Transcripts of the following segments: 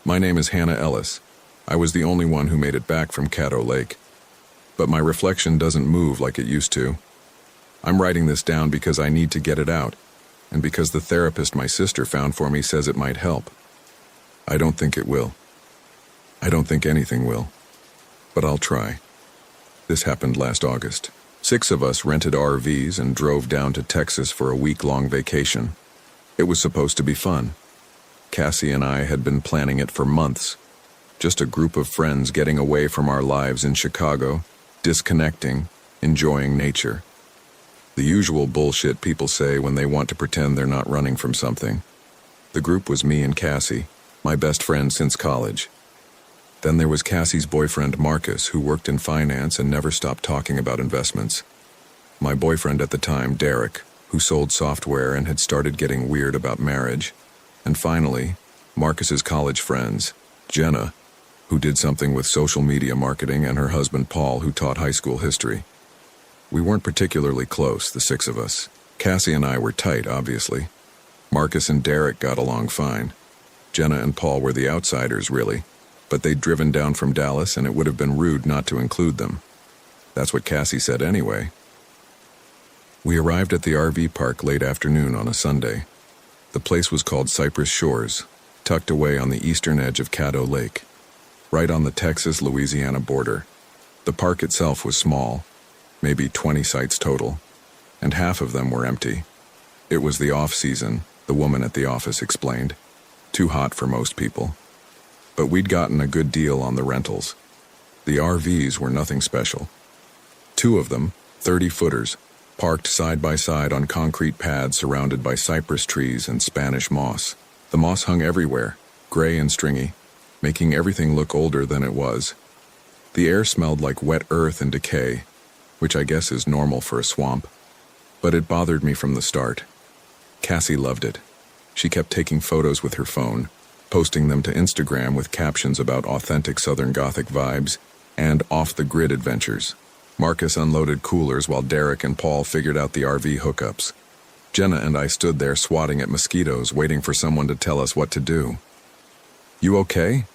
My name is Hannah Ellis. I was the only one who made it back from Caddo Lake. But my reflection doesn't move like it used to. I'm writing this down because I need to get it out, and because the therapist my sister found for me says it might help. I don't think it will. I don't think anything will. But I'll try. This happened last August. 6 of us rented RVs and drove down to Texas for a week-long vacation. It was supposed to be fun. Cassie and I had been planning it for months. Just a group of friends getting away from our lives in Chicago, disconnecting, enjoying nature. The usual bullshit people say when they want to pretend they're not running from something. The group was me and Cassie, my best friend since college. Then there was Cassie's boyfriend Marcus, who worked in finance and never stopped talking about investments. My boyfriend at the time, Derek, who sold software and had started getting weird about marriage. And finally, Marcus's college friends, Jenna, who did something with social media marketing, and her husband Paul, who taught high school history. We weren't particularly close, the 6 of us. Cassie and I were tight, obviously. Marcus and Derek got along fine. Jenna and Paul were the outsiders, really, but they'd driven down from Dallas and it would have been rude not to include them. That's what Cassie said anyway. We arrived at the RV park late afternoon on a Sunday. The place was called Cypress Shores, tucked away on the eastern edge of Caddo Lake, right on the Texas-Louisiana border. The park itself was small, maybe 20 sites total, and half of them were empty. It was the off-season, the woman at the office explained. Too hot for most people. But we'd gotten a good deal on the rentals. The RVs were nothing special. 2 of them, 30-footers, parked side by side on concrete pads surrounded by cypress trees and Spanish moss. The moss hung everywhere, gray and stringy, making everything look older than it was. The air smelled like wet earth and decay, which I guess is normal for a swamp. But it bothered me from the start. Cassie loved it. She kept taking photos with her phone, posting them to Instagram with captions about authentic Southern Gothic vibes and off-the-grid adventures. Marcus unloaded coolers while Derek and Paul figured out the RV hookups. Jenna and I stood there swatting at mosquitoes, waiting for someone to tell us what to do. "You okay?"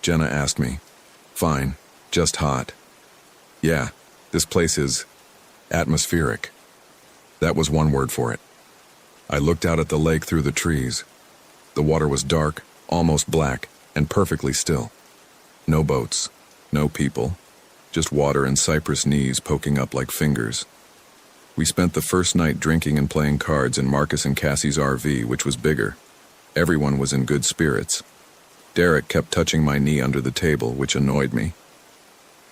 Jenna asked me. "Fine, just hot." "Yeah, this place is atmospheric." That was one word for it. I looked out at the lake through the trees. The water was dark, almost black, and perfectly still. No boats, no people, just water and cypress knees poking up like fingers. We spent the first night drinking and playing cards in Marcus and Cassie's RV, which was bigger. Everyone was in good spirits. Derek kept touching my knee under the table, which annoyed me.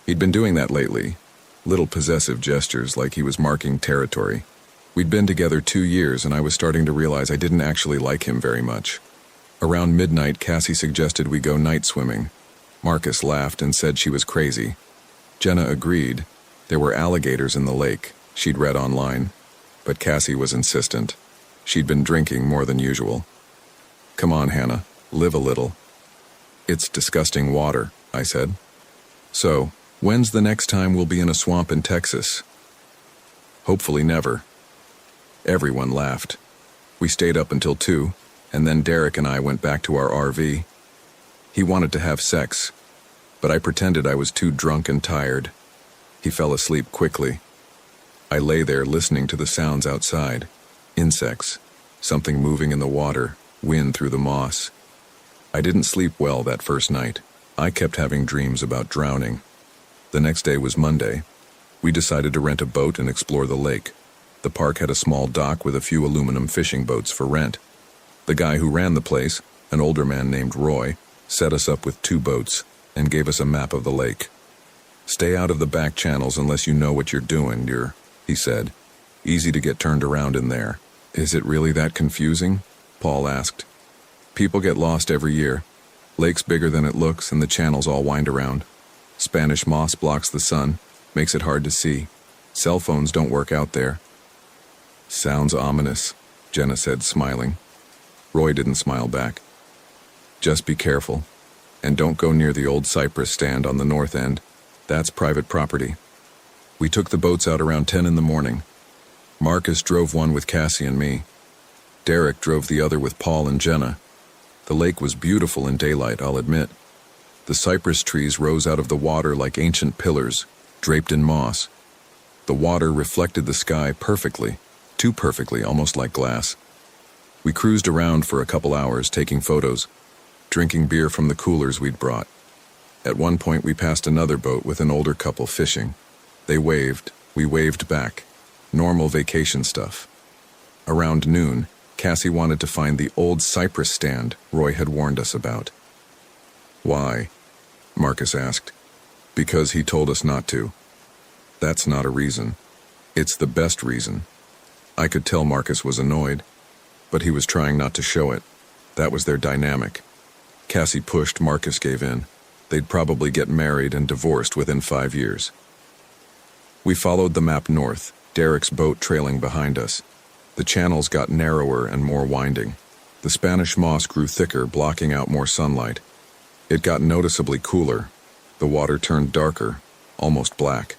He'd been doing that lately, little possessive gestures like he was marking territory. We'd been together 2 years, and I was starting to realize I didn't actually like him very much. Around midnight, Cassie suggested we go night swimming. Marcus laughed and said she was crazy. Jenna agreed. There were alligators in the lake, she'd read online. But Cassie was insistent. She'd been drinking more than usual. "Come on, Hannah, live a little." "It's disgusting water," I said. "So, when's the next time we'll be in a swamp in Texas?" "Hopefully never." Everyone laughed. We stayed up until 2, and then Derek and I went back to our RV. He wanted to have sex, but I pretended I was too drunk and tired. He fell asleep quickly. I lay there listening to the sounds outside. Insects, something moving in the water, wind through the moss. I didn't sleep well that first night. I kept having dreams about drowning. The next day was Monday. We decided to rent a boat and explore the lake. The park had a small dock with a few aluminum fishing boats for rent. The guy who ran the place, an older man named Roy, set us up with 2 boats and gave us a map of the lake. "Stay out of the back channels unless you know what you're doing, he said. "Easy to get turned around in there." "Is it really that confusing?" Paul asked. "People get lost every year. Lake's bigger than it looks and the channels all wind around. Spanish moss blocks the sun, makes it hard to see. Cell phones don't work out there." "Sounds ominous," Jenna said, smiling. Roy didn't smile back. "Just be careful. And don't go near the old cypress stand on the north end. That's private property." We took the boats out around 10 in the morning. Marcus drove one with Cassie and me. Derek drove the other with Paul and Jenna. The lake was beautiful in daylight, I'll admit. The cypress trees rose out of the water like ancient pillars, draped in moss. The water reflected the sky perfectly, too perfectly, almost like glass. We cruised around for a couple hours, taking photos, drinking beer from the coolers we'd brought. At one point, we passed another boat with an older couple fishing. They waved, we waved back. Normal vacation stuff. Around noon, Cassie wanted to find the old cypress stand Roy had warned us about. "Why?" Marcus asked. "Because he told us not to." "That's not a reason. It's the best reason." I could tell Marcus was annoyed, but he was trying not to show it. That was their dynamic. Cassie pushed, Marcus gave in. They'd probably get married and divorced within 5 years. We followed the map north, Derek's boat trailing behind us. The channels got narrower and more winding. The Spanish moss grew thicker, blocking out more sunlight. It got noticeably cooler. The water turned darker, almost black.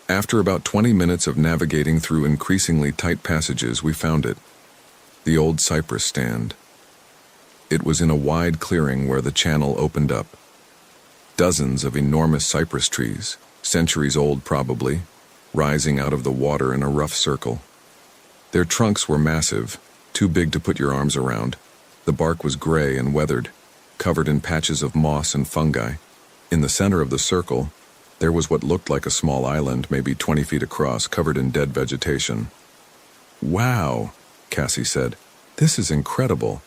After about 20 minutes of navigating through increasingly tight passages, we found it. The old cypress stand. It was in a wide clearing where the channel opened up. Dozens of enormous cypress trees, centuries old probably, rising out of the water in a rough circle. Their trunks were massive, too big to put your arms around. The bark was gray and weathered, covered in patches of moss and fungi. In the center of the circle, there was what looked like a small island, maybe 20 feet across, covered in dead vegetation. "Wow," Cassie said. "This is incredible."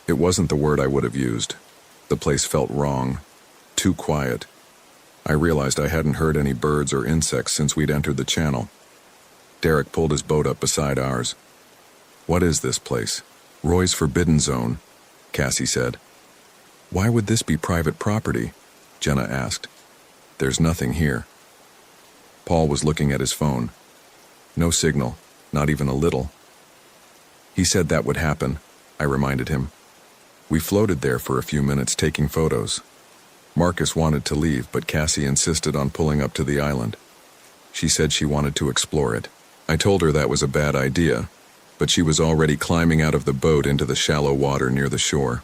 It wasn't the word I would have used. The place felt wrong, too quiet. I realized I hadn't heard any birds or insects since we'd entered the channel. Derek pulled his boat up beside ours. "What is this place?" "Roy's Forbidden Zone," Cassie said. "Why would this be private property?" Jenna asked. "There's nothing here." Paul was looking at his phone. No signal, not even a little. "He said that would happen," I reminded him. We floated there for a few minutes taking photos. Marcus wanted to leave, but Cassie insisted on pulling up to the island. She said she wanted to explore it. I told her that was a bad idea, but she was already climbing out of the boat into the shallow water near the shore.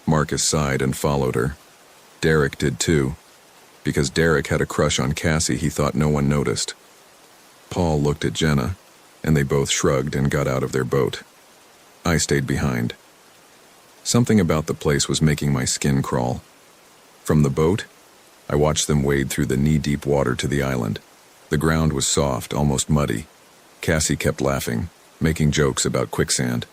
Marcus sighed and followed her. Derek did too. Because Derek had a crush on Cassie, he thought no one noticed. Paul looked at Jenna, and they both shrugged and got out of their boat. I stayed behind. Something about the place was making my skin crawl. From the boat, I watched them wade through the knee-deep water to the island. The ground was soft, almost muddy. Cassie kept laughing, making jokes about quicksand.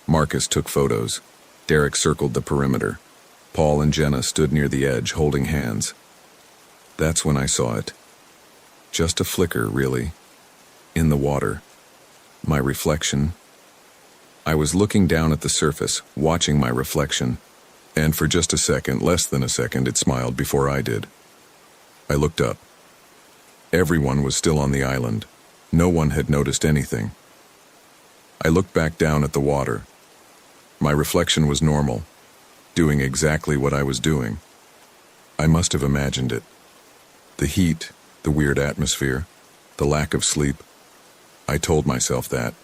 Marcus took photos. Derek circled the perimeter. Paul and Jenna stood near the edge, holding hands. That's when I saw it. Just a flicker, really. In the water. My reflection. I was looking down at the surface, watching my reflection, and for just a second, less than a second, it smiled before I did. I looked up. Everyone was still on the island. No one had noticed anything. I looked back down at the water. My reflection was normal, doing exactly what I was doing. I must have imagined it. The heat, the weird atmosphere, the lack of sleep. I told myself that.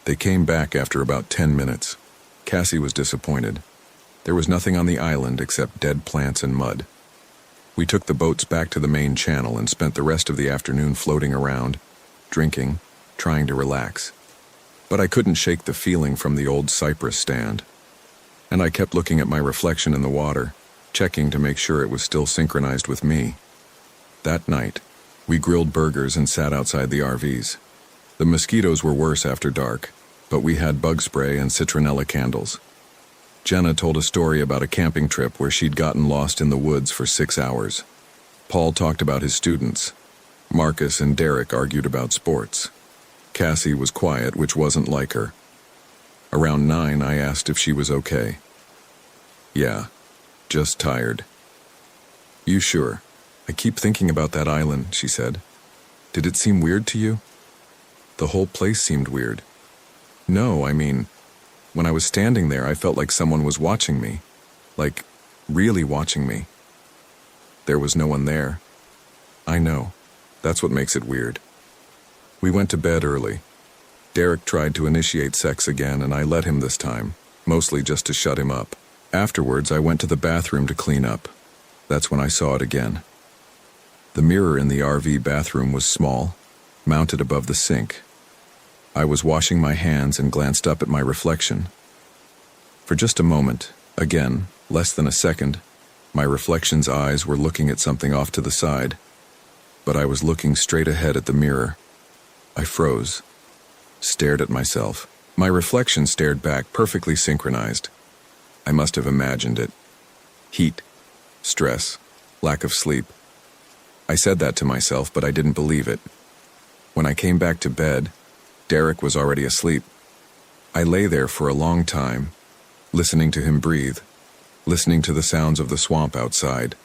They came back after about 10 minutes. Cassie was disappointed. There was nothing on the island except dead plants and mud. We took the boats back to the main channel and spent the rest of the afternoon floating around, drinking, trying to relax. But I couldn't shake the feeling from the old cypress stand. And I kept looking at my reflection in the water, checking to make sure it was still synchronized with me. That night, we grilled burgers and sat outside the RVs. The mosquitoes were worse after dark, but we had bug spray and citronella candles. Jenna told a story about a camping trip where she'd gotten lost in the woods for 6 hours. Paul talked about his students. Marcus and Derek argued about sports. Cassie was quiet, which wasn't like her. Around 9, I asked if she was okay. "Yeah, just tired." "You sure? I keep thinking about that island," she said. "Did it seem weird to you?" "The whole place seemed weird." "No, I mean, when I was standing there, I felt like someone was watching me. Like, really watching me." "There was no one there." "I know. That's what makes it weird." We went to bed early. Derek tried to initiate sex again, and I let him this time. mostly just to shut him up. Afterwards, I went to the bathroom to clean up. That's when I saw it again. The mirror in the RV bathroom was small, mounted above the sink. I was washing my hands and glanced up at my reflection. For just a moment, again, less than a second, my reflection's eyes were looking at something off to the side, but I was looking straight ahead at the mirror. I froze, stared at myself. My reflection stared back, perfectly synchronized. I must have imagined it. Heat, stress, lack of sleep. I said that to myself, but I didn't believe it. When I came back to bed, Derek was already asleep. I lay there for a long time, listening to him breathe, listening to the sounds of the swamp outside.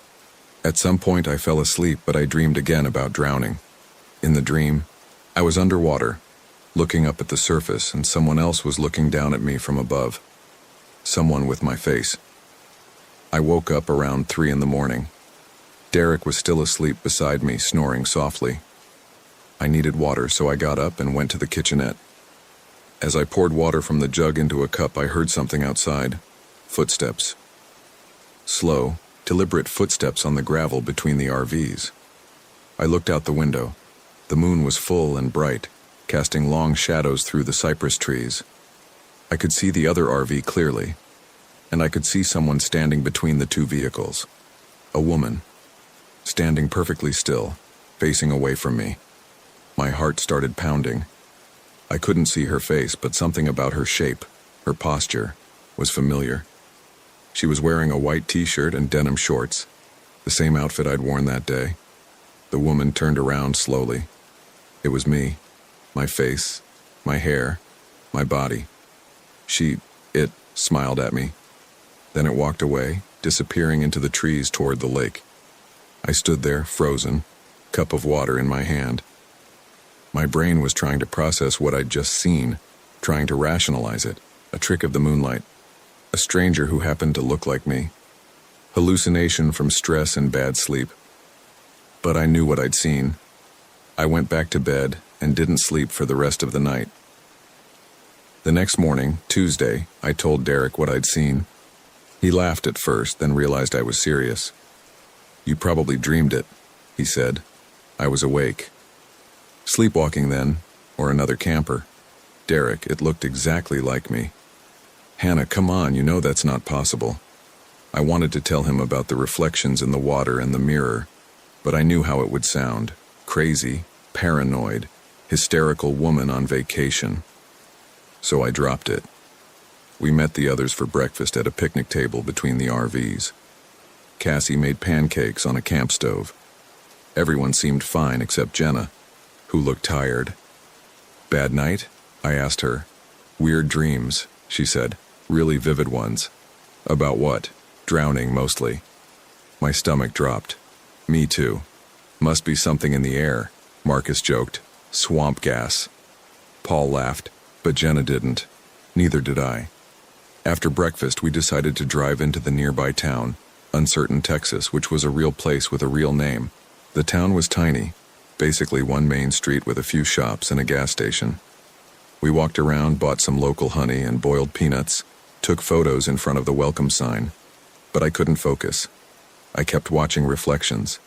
At some point I fell asleep, but I dreamed again about drowning. In the dream, I was underwater, looking up at the surface, and someone else was looking down at me from above. Someone with my face. I woke up around 3 a.m. Derek was still asleep beside me, snoring softly. I needed water, so I got up and went to the kitchenette. As I poured water from the jug into a cup, I heard something outside. Footsteps. Slow, deliberate footsteps on the gravel between the RVs. I looked out the window. The moon was full and bright, casting long shadows through the cypress trees. I could see the other RV clearly, and I could see someone standing between the two vehicles. A woman, standing perfectly still, facing away from me. My heart started pounding. I couldn't see her face, but something about her shape, her posture, was familiar. She was wearing a white t-shirt and denim shorts, the same outfit I'd worn that day. The woman turned around slowly. It was me. My face, my hair, my body. It smiled at me. Then it walked away, disappearing into the trees toward the lake. I stood there, frozen, cup of water in my hand. My brain was trying to process what I'd just seen, trying to rationalize it, a trick of the moonlight, a stranger who happened to look like me, hallucination from stress and bad sleep. But I knew what I'd seen. I went back to bed and didn't sleep for the rest of the night. The next morning, Tuesday, I told Derek what I'd seen. He laughed at first, then realized I was serious. "You probably dreamed it," he said. I was awake. Sleepwalking then, or another camper. Derek, it looked exactly like me. "Hannah, come on, you know that's not possible." I wanted to tell him about the reflections in the water and the mirror, but I knew how it would sound. Crazy, paranoid, hysterical woman on vacation. So I dropped it. We met the others for breakfast at a picnic table between the RVs. Cassie made pancakes on a camp stove. Everyone seemed fine except Jenna, who looked tired. "Bad night?" I asked her. "Weird dreams," she said. "Really vivid ones." "About what?" "Drowning, mostly." My stomach dropped. "Me too." "Must be something in the air," Marcus joked. "Swamp gas." Paul laughed, but Jenna didn't. Neither did I. After breakfast, we decided to drive into the nearby town, Uncertain, Texas, which was a real place with a real name. The town was tiny, basically one main street with a few shops and a gas station. We walked around, bought some local honey and boiled peanuts, took photos in front of the welcome sign, but I couldn't focus. I kept watching reflections,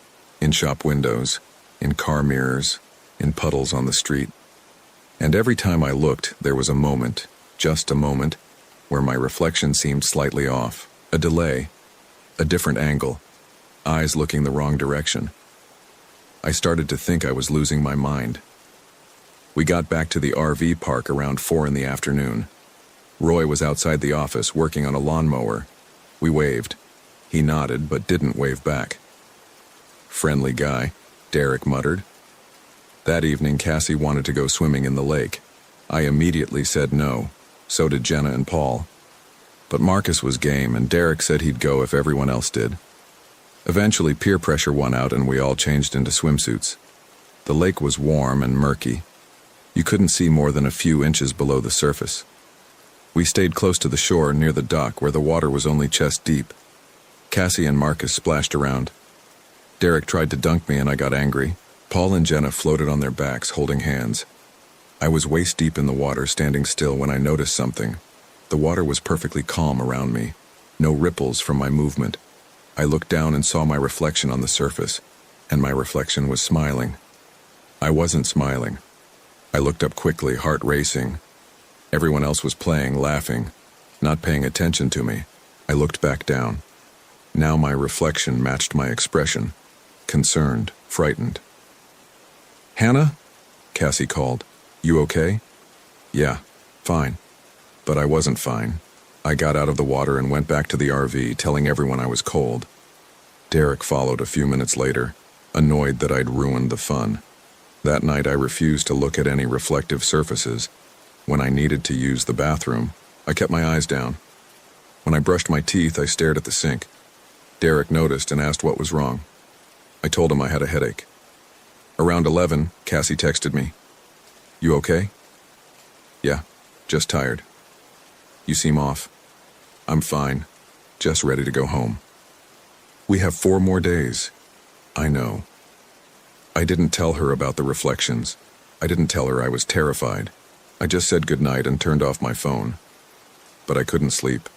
in shop windows, in car mirrors, in puddles on the street. And every time I looked, there was a moment, just a moment, where my reflection seemed slightly off, a delay, a different angle, eyes looking the wrong direction. I started to think I was losing my mind. We got back to the RV park around 4 p.m. Roy was outside the office working on a lawnmower. We waved. He nodded but didn't wave back. "Friendly guy," Derek muttered. That evening, Cassie wanted to go swimming in the lake. I immediately said no. So did Jenna and Paul. But Marcus was game, and Derek said he'd go if everyone else did. Eventually, peer pressure won out and we all changed into swimsuits. The lake was warm and murky. You couldn't see more than a few inches below the surface. We stayed close to the shore near the dock where the water was only chest deep. Cassie and Marcus splashed around. Derek tried to dunk me and I got angry. Paul and Jenna floated on their backs, holding hands. I was waist deep in the water, standing still when I noticed something. The water was perfectly calm around me, no ripples from my movement. I looked down and saw my reflection on the surface, and my reflection was smiling. I wasn't smiling. I looked up quickly, heart racing. Everyone else was playing, laughing, not paying attention to me. I looked back down. Now my reflection matched my expression, concerned, frightened. "Hannah?" Cassie called. "You okay?" "Yeah, fine." But I wasn't fine. I got out of the water and went back to the RV, telling everyone I was cold. Derek followed a few minutes later, annoyed that I'd ruined the fun. That night I refused to look at any reflective surfaces. When I needed to use the bathroom, I kept my eyes down. When I brushed my teeth, I stared at the sink. Derek noticed and asked what was wrong. I told him I had a headache. Around 11, Cassie texted me. "You okay?" "Yeah, just tired." "You seem off." "I'm fine, just ready to go home." "We have 4 more days." "I know." I didn't tell her about the reflections. I didn't tell her I was terrified. I just said goodnight and turned off my phone. But I couldn't sleep.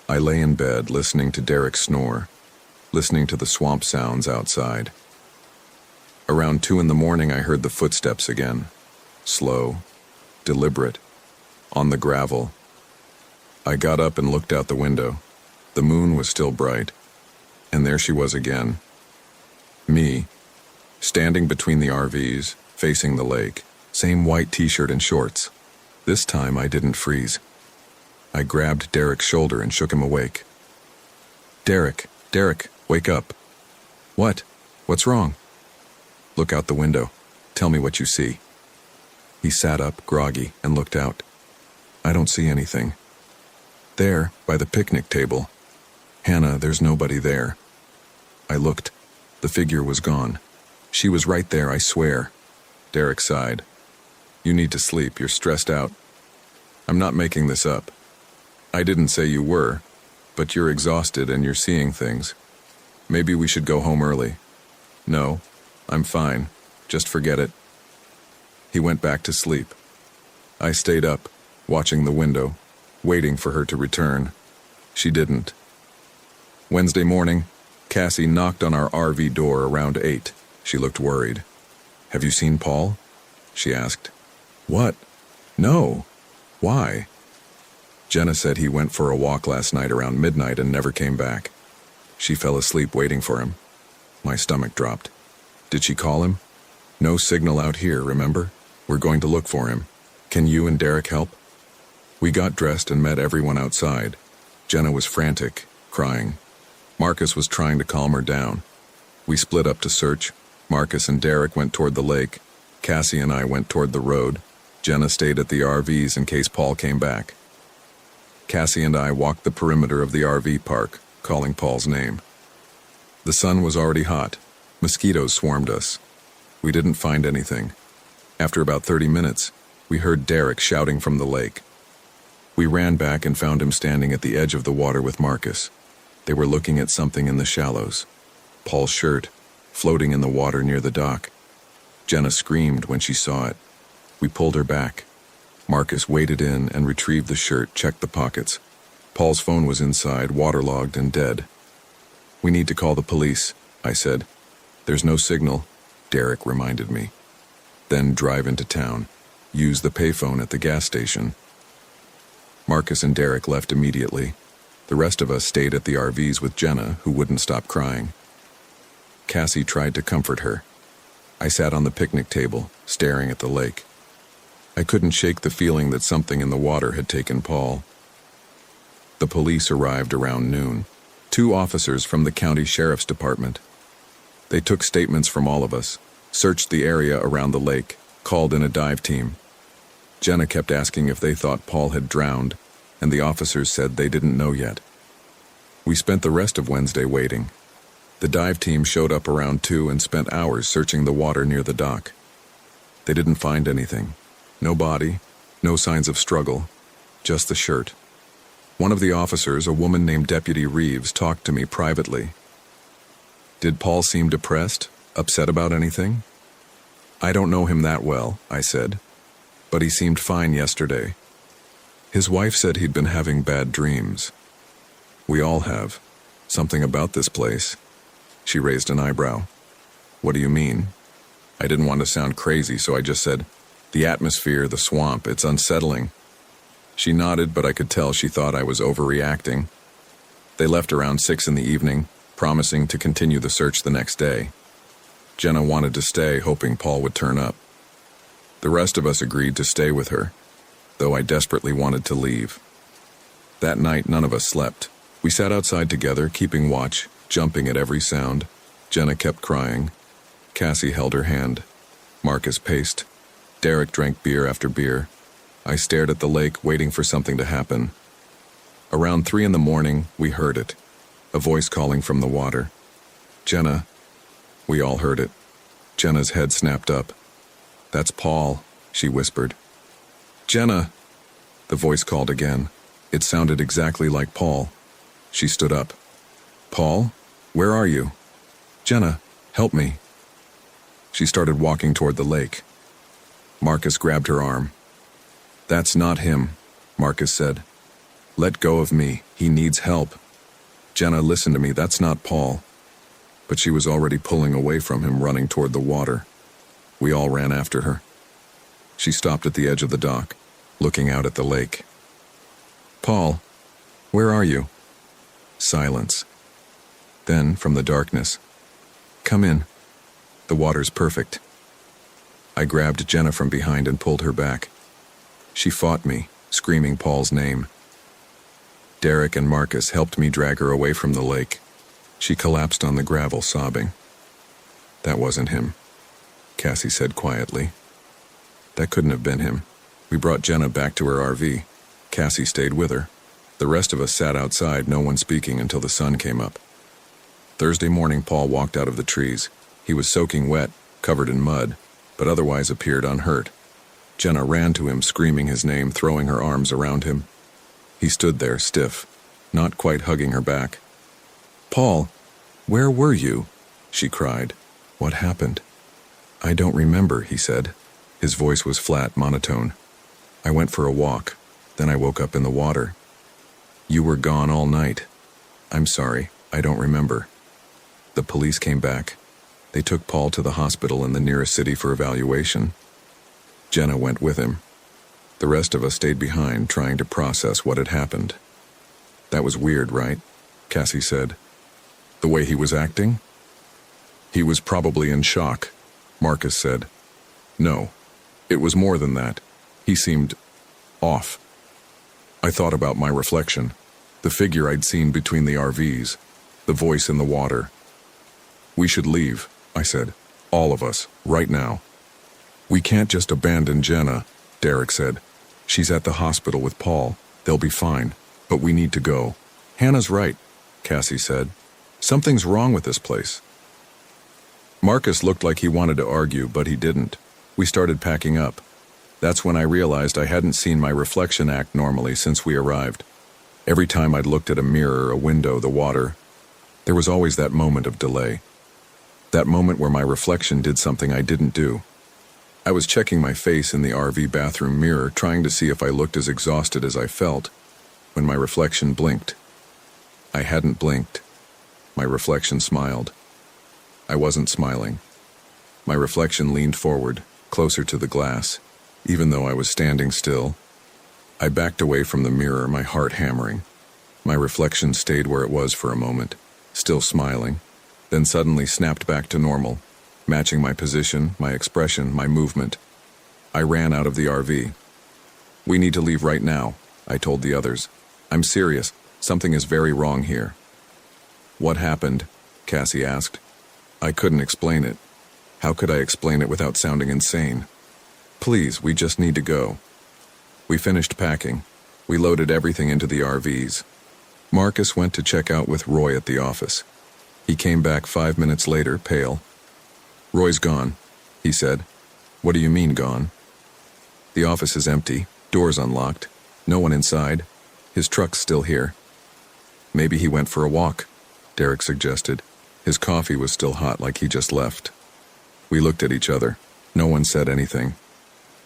I lay in bed listening to Derek snore, listening to the swamp sounds outside. Around 2 in the morning I heard the footsteps again. Slow, deliberate, on the gravel. I got up and looked out the window. The moon was still bright. And there she was again. Me, standing between the RVs, facing the lake, same white t-shirt and shorts. This time I didn't freeze. I grabbed Derek's shoulder and shook him awake. Derek, wake up." "What? What's wrong?" "Look out the window. Tell me what you see." He sat up, groggy, and looked out. "I don't see anything." "There, by the picnic table." "Hannah, there's nobody there." I looked. The figure was gone. "She was right there, I swear." Derek sighed. "You need to sleep, you're stressed out." "I'm not making this up." "I didn't say you were, but you're exhausted and you're seeing things. Maybe we should go home early." "No, I'm fine. Just forget it." He went back to sleep. I stayed up, watching the window, waiting for her to return. She didn't. Wednesday morning, Cassie knocked on our RV door around 8. She looked worried. "Have you seen Paul?" she asked. "What? No. Why?" "Jenna said he went for a walk last night around midnight and never came back. She fell asleep waiting for him." My stomach dropped. "Did she call him?" "No signal out here, remember? We're going to look for him. Can you and Derek help?" We got dressed and met everyone outside. Jenna was frantic, crying. Marcus was trying to calm her down. We split up to search. Marcus and Derek went toward the lake. Cassie and I went toward the road. Jenna stayed at the RVs in case Paul came back. Cassie and I walked the perimeter of the RV park, calling Paul's name. The sun was already hot. Mosquitoes swarmed us. We didn't find anything. After about 30 minutes, we heard Derek shouting from the lake. We ran back and found him standing at the edge of the water with Marcus. They were looking at something in the shallows. Paul's shirt, floating in the water near the dock. Jenna screamed when she saw it. We pulled her back. Marcus waded in and retrieved the shirt, checked the pockets. Paul's phone was inside, waterlogged and dead. "We need to call the police," I said. "There's no signal," Derek reminded me. "Then drive into town. Use the payphone at the gas station." Marcus and Derek left immediately. The rest of us stayed at the RVs with Jenna, who wouldn't stop crying. Cassie tried to comfort her. I sat on the picnic table, staring at the lake. I couldn't shake the feeling that something in the water had taken Paul. The police arrived around noon. 2 officers from the county sheriff's department. They took statements from all of us, searched the area around the lake, called in a dive team. Jenna kept asking if they thought Paul had drowned, and the officers said they didn't know yet. We spent the rest of Wednesday waiting. The dive team showed up around 2 and spent hours searching the water near the dock. They didn't find anything. No body, no signs of struggle, just the shirt. One of the officers, a woman named Deputy Reeves, talked to me privately. "Did Paul seem depressed, upset about anything?" "I don't know him that well," I said, "but he seemed fine yesterday." His wife said he'd been having bad dreams. We all have. Something about this place. She raised an eyebrow. What do you mean? I didn't want to sound crazy, so I just said, the atmosphere, the swamp, it's unsettling. She nodded, but I could tell she thought I was overreacting. They left around 6 in the evening, promising to continue the search the next day. Jenna wanted to stay, hoping Paul would turn up. The rest of us agreed to stay with her, though I desperately wanted to leave. That night, none of us slept. We sat outside together, keeping watch, jumping at every sound. Jenna kept crying. Cassie held her hand. Marcus paced. Derek drank beer after beer. I stared at the lake, waiting for something to happen. Around 3 in the morning, we heard it. A voice calling from the water. Jenna. We all heard it. Jenna's head snapped up. That's Paul, she whispered. Jenna. The voice called again. It sounded exactly like Paul. She stood up. Paul? Where are you? Jenna, help me. She started walking toward the lake. Marcus grabbed her arm. That's not him, Marcus said. Let go of me. He needs help. Jenna, listen to me. That's not Paul. But she was already pulling away from him, running toward the water. We all ran after her. She stopped at the edge of the dock, looking out at the lake. Paul, where are you? Silence. Then, from the darkness, come in. The water's perfect. I grabbed Jenna from behind and pulled her back. She fought me, screaming Paul's name. Derek and Marcus helped me drag her away from the lake. She collapsed on the gravel, sobbing. That wasn't him, Cassie said quietly. That couldn't have been him. We brought Jenna back to her RV. Cassie stayed with her. The rest of us sat outside, no one speaking until the sun came up. Thursday morning, Paul walked out of the trees. He was soaking wet, covered in mud, but otherwise appeared unhurt. Jenna ran to him, screaming his name, throwing her arms around him. He stood there, stiff, not quite hugging her back. Paul, where were you? She cried. What happened? I don't remember, he said. His voice was flat, monotone. I went for a walk. Then I woke up in the water. You were gone all night. I'm sorry, I don't remember. The police came back. They took Paul to the hospital in the nearest city for evaluation. Jenna went with him. The rest of us stayed behind, trying to process what had happened. That was weird, right? Cassie said. The way he was acting? He was probably in shock, Marcus said. No, it was more than that. He seemed off. I thought about my reflection, the figure I'd seen between the RVs, the voice in the water. We should leave, I said. All of us, right now. We can't just abandon Jenna, Derek said. She's at the hospital with Paul. They'll be fine, but we need to go. Hannah's right, Cassie said. Something's wrong with this place. Marcus looked like he wanted to argue, but he didn't. We started packing up. That's when I realized I hadn't seen my reflection act normally since we arrived. Every time I'd looked at a mirror, a window, the water, there was always that moment of delay. That moment where my reflection did something I didn't do. I was checking my face in the RV bathroom mirror, trying to see if I looked as exhausted as I felt, when my reflection blinked. I hadn't blinked. My reflection smiled. I wasn't smiling. My reflection leaned forward, closer to the glass, even though I was standing still. I backed away from the mirror, my heart hammering. My reflection stayed where it was for a moment, still smiling, then suddenly snapped back to normal, matching my position, my expression, my movement. I ran out of the RV. We need to leave right now, I told the others. I'm serious. Something is very wrong here. What happened? Cassie asked. I couldn't explain it. How could I explain it without sounding insane? Please, we just need to go. We finished packing. We loaded everything into the RVs. Marcus went to check out with Roy at the office. He came back 5 minutes later, pale. Roy's gone, he said. What do you mean gone? The office is empty, doors unlocked, no one inside. His truck's still here. Maybe he went for a walk, Derek suggested. His coffee was still hot, like he just left. We looked at each other. No one said anything.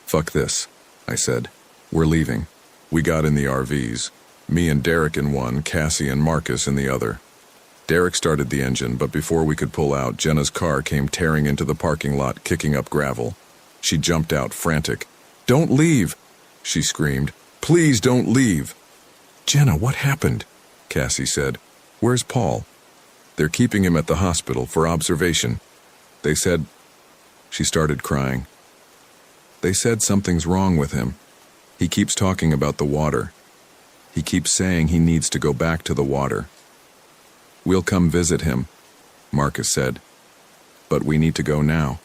Fuck this, I said. We're leaving. We got in the RVs, me and Derek in one, Cassie and Marcus in the other. Derek started the engine, but before we could pull out, Jenna's car came tearing into the parking lot, kicking up gravel. She jumped out, frantic. "Don't leave!" she screamed. "Please don't leave!" "Jenna, what happened?" Cassie said. "Where's Paul?" "They're keeping him at the hospital for observation. They said..." She started crying. "They said something's wrong with him. He keeps talking about the water. He keeps saying he needs to go back to the water." "We'll come visit him," Marcus said. "But we need to go now."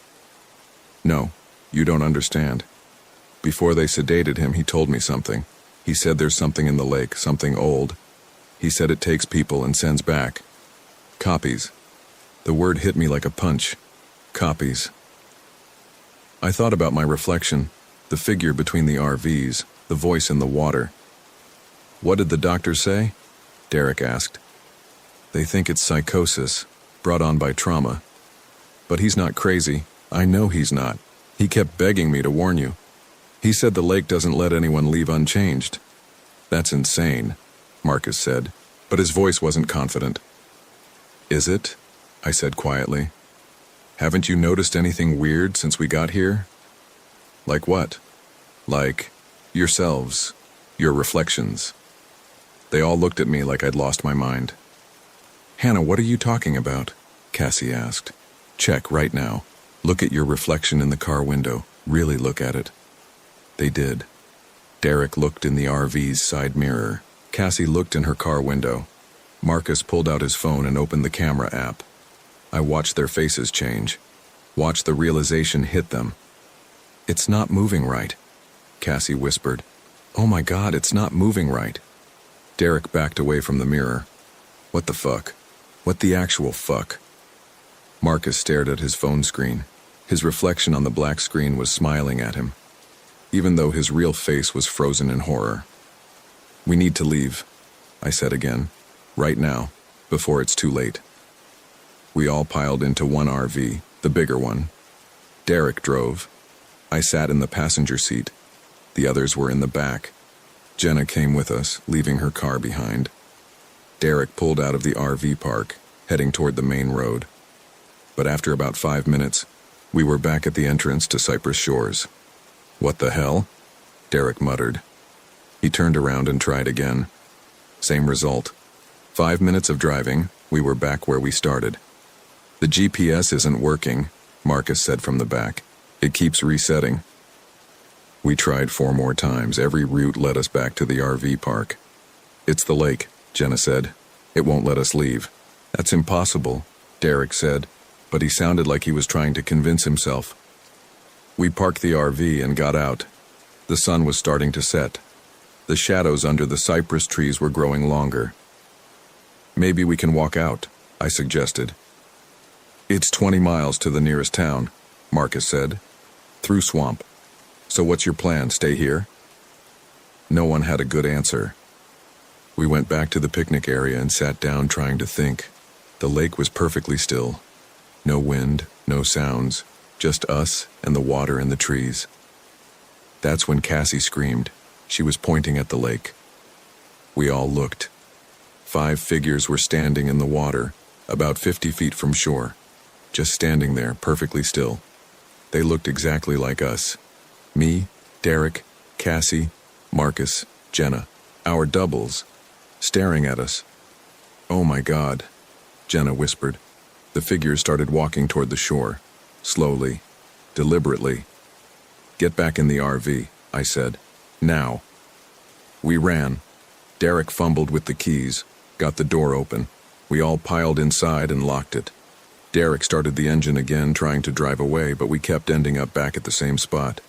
"No, you don't understand. Before they sedated him, he told me something. He said there's something in the lake, something old. He said it takes people and sends back copies." The word hit me like a punch. Copies. I thought about my reflection, the figure between the RVs, the voice in the water. "What did the doctor say?" Derek asked. "They think it's psychosis, brought on by trauma. But he's not crazy. I know he's not. He kept begging me to warn you. He said the lake doesn't let anyone leave unchanged." "That's insane," Marcus said, but his voice wasn't confident. "Is it?" I said quietly. "Haven't you noticed anything weird since we got here?" "Like what?" "Like yourselves, your reflections." They all looked at me like I'd lost my mind. "Hannah, what are you talking about?" Cassie asked. "Check right now. Look at your reflection in the car window. Really look at it." They did. Derek looked in the RV's side mirror. Cassie looked in her car window. Marcus pulled out his phone and opened the camera app. I watched their faces change. Watched the realization hit them. "It's not moving right," Cassie whispered. "Oh my God, it's not moving right." Derek backed away from the mirror. "What the fuck? What the actual fuck?" Marcus stared at his phone screen. His reflection on the black screen was smiling at him, even though his real face was frozen in horror. "We need to leave," I said again. "Right now, before it's too late." We all piled into one RV, the bigger one. Derek drove. I sat in the passenger seat. The others were in the back. Jenna came with us, leaving her car behind. Derek pulled out of the RV park, heading toward the main road. But after about 5 minutes, we were back at the entrance to Cypress Shores. "What the hell?" Derek muttered. He turned around and tried again. Same result. 5 minutes of driving, we were back where we started. "The GPS isn't working," Marcus said from the back. "It keeps resetting." We tried 4 more times. Every route led us back to the RV park. "It's the lake," Jenna said. "It won't let us leave." "That's impossible," Derek said, but he sounded like he was trying to convince himself. We parked the RV and got out. The sun was starting to set. The shadows under the cypress trees were growing longer. "Maybe we can walk out," I suggested. "It's 20 miles to the nearest town," Marcus said. "Through swamp. So what's your plan, stay here?" No one had a good answer. We went back to the picnic area and sat down trying to think. The lake was perfectly still. No wind, no sounds, just us and the water and the trees. That's when Cassie screamed. She was pointing at the lake. We all looked. 5 figures were standing in the water, about 50 feet from shore, just standing there, perfectly still. They looked exactly like us. Me, Derek, Cassie, Marcus, Jenna, our doubles, staring at us. "Oh my God," Jenna whispered. The figures started walking toward the shore, slowly, deliberately. "Get back in the RV," I said. "Now." We ran. Derek fumbled with the keys, got the door open. We all piled inside and locked it. Derek started the engine again, trying to drive away, but we kept ending up back at the same spot.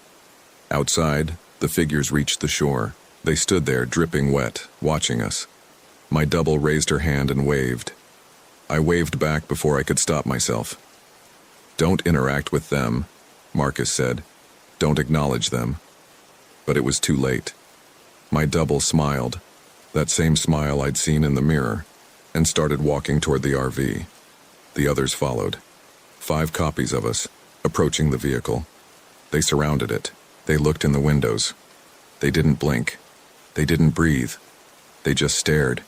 Outside, the figures reached the shore. They stood there, dripping wet, watching us. My double raised her hand and waved. I waved back before I could stop myself. "Don't interact with them," Marcus said. "Don't acknowledge them." But it was too late. My double smiled, that same smile I'd seen in the mirror, and started walking toward the RV. The others followed. 5 copies of us, approaching the vehicle. They surrounded it. They looked in the windows. They didn't blink. They didn't breathe. They just stared.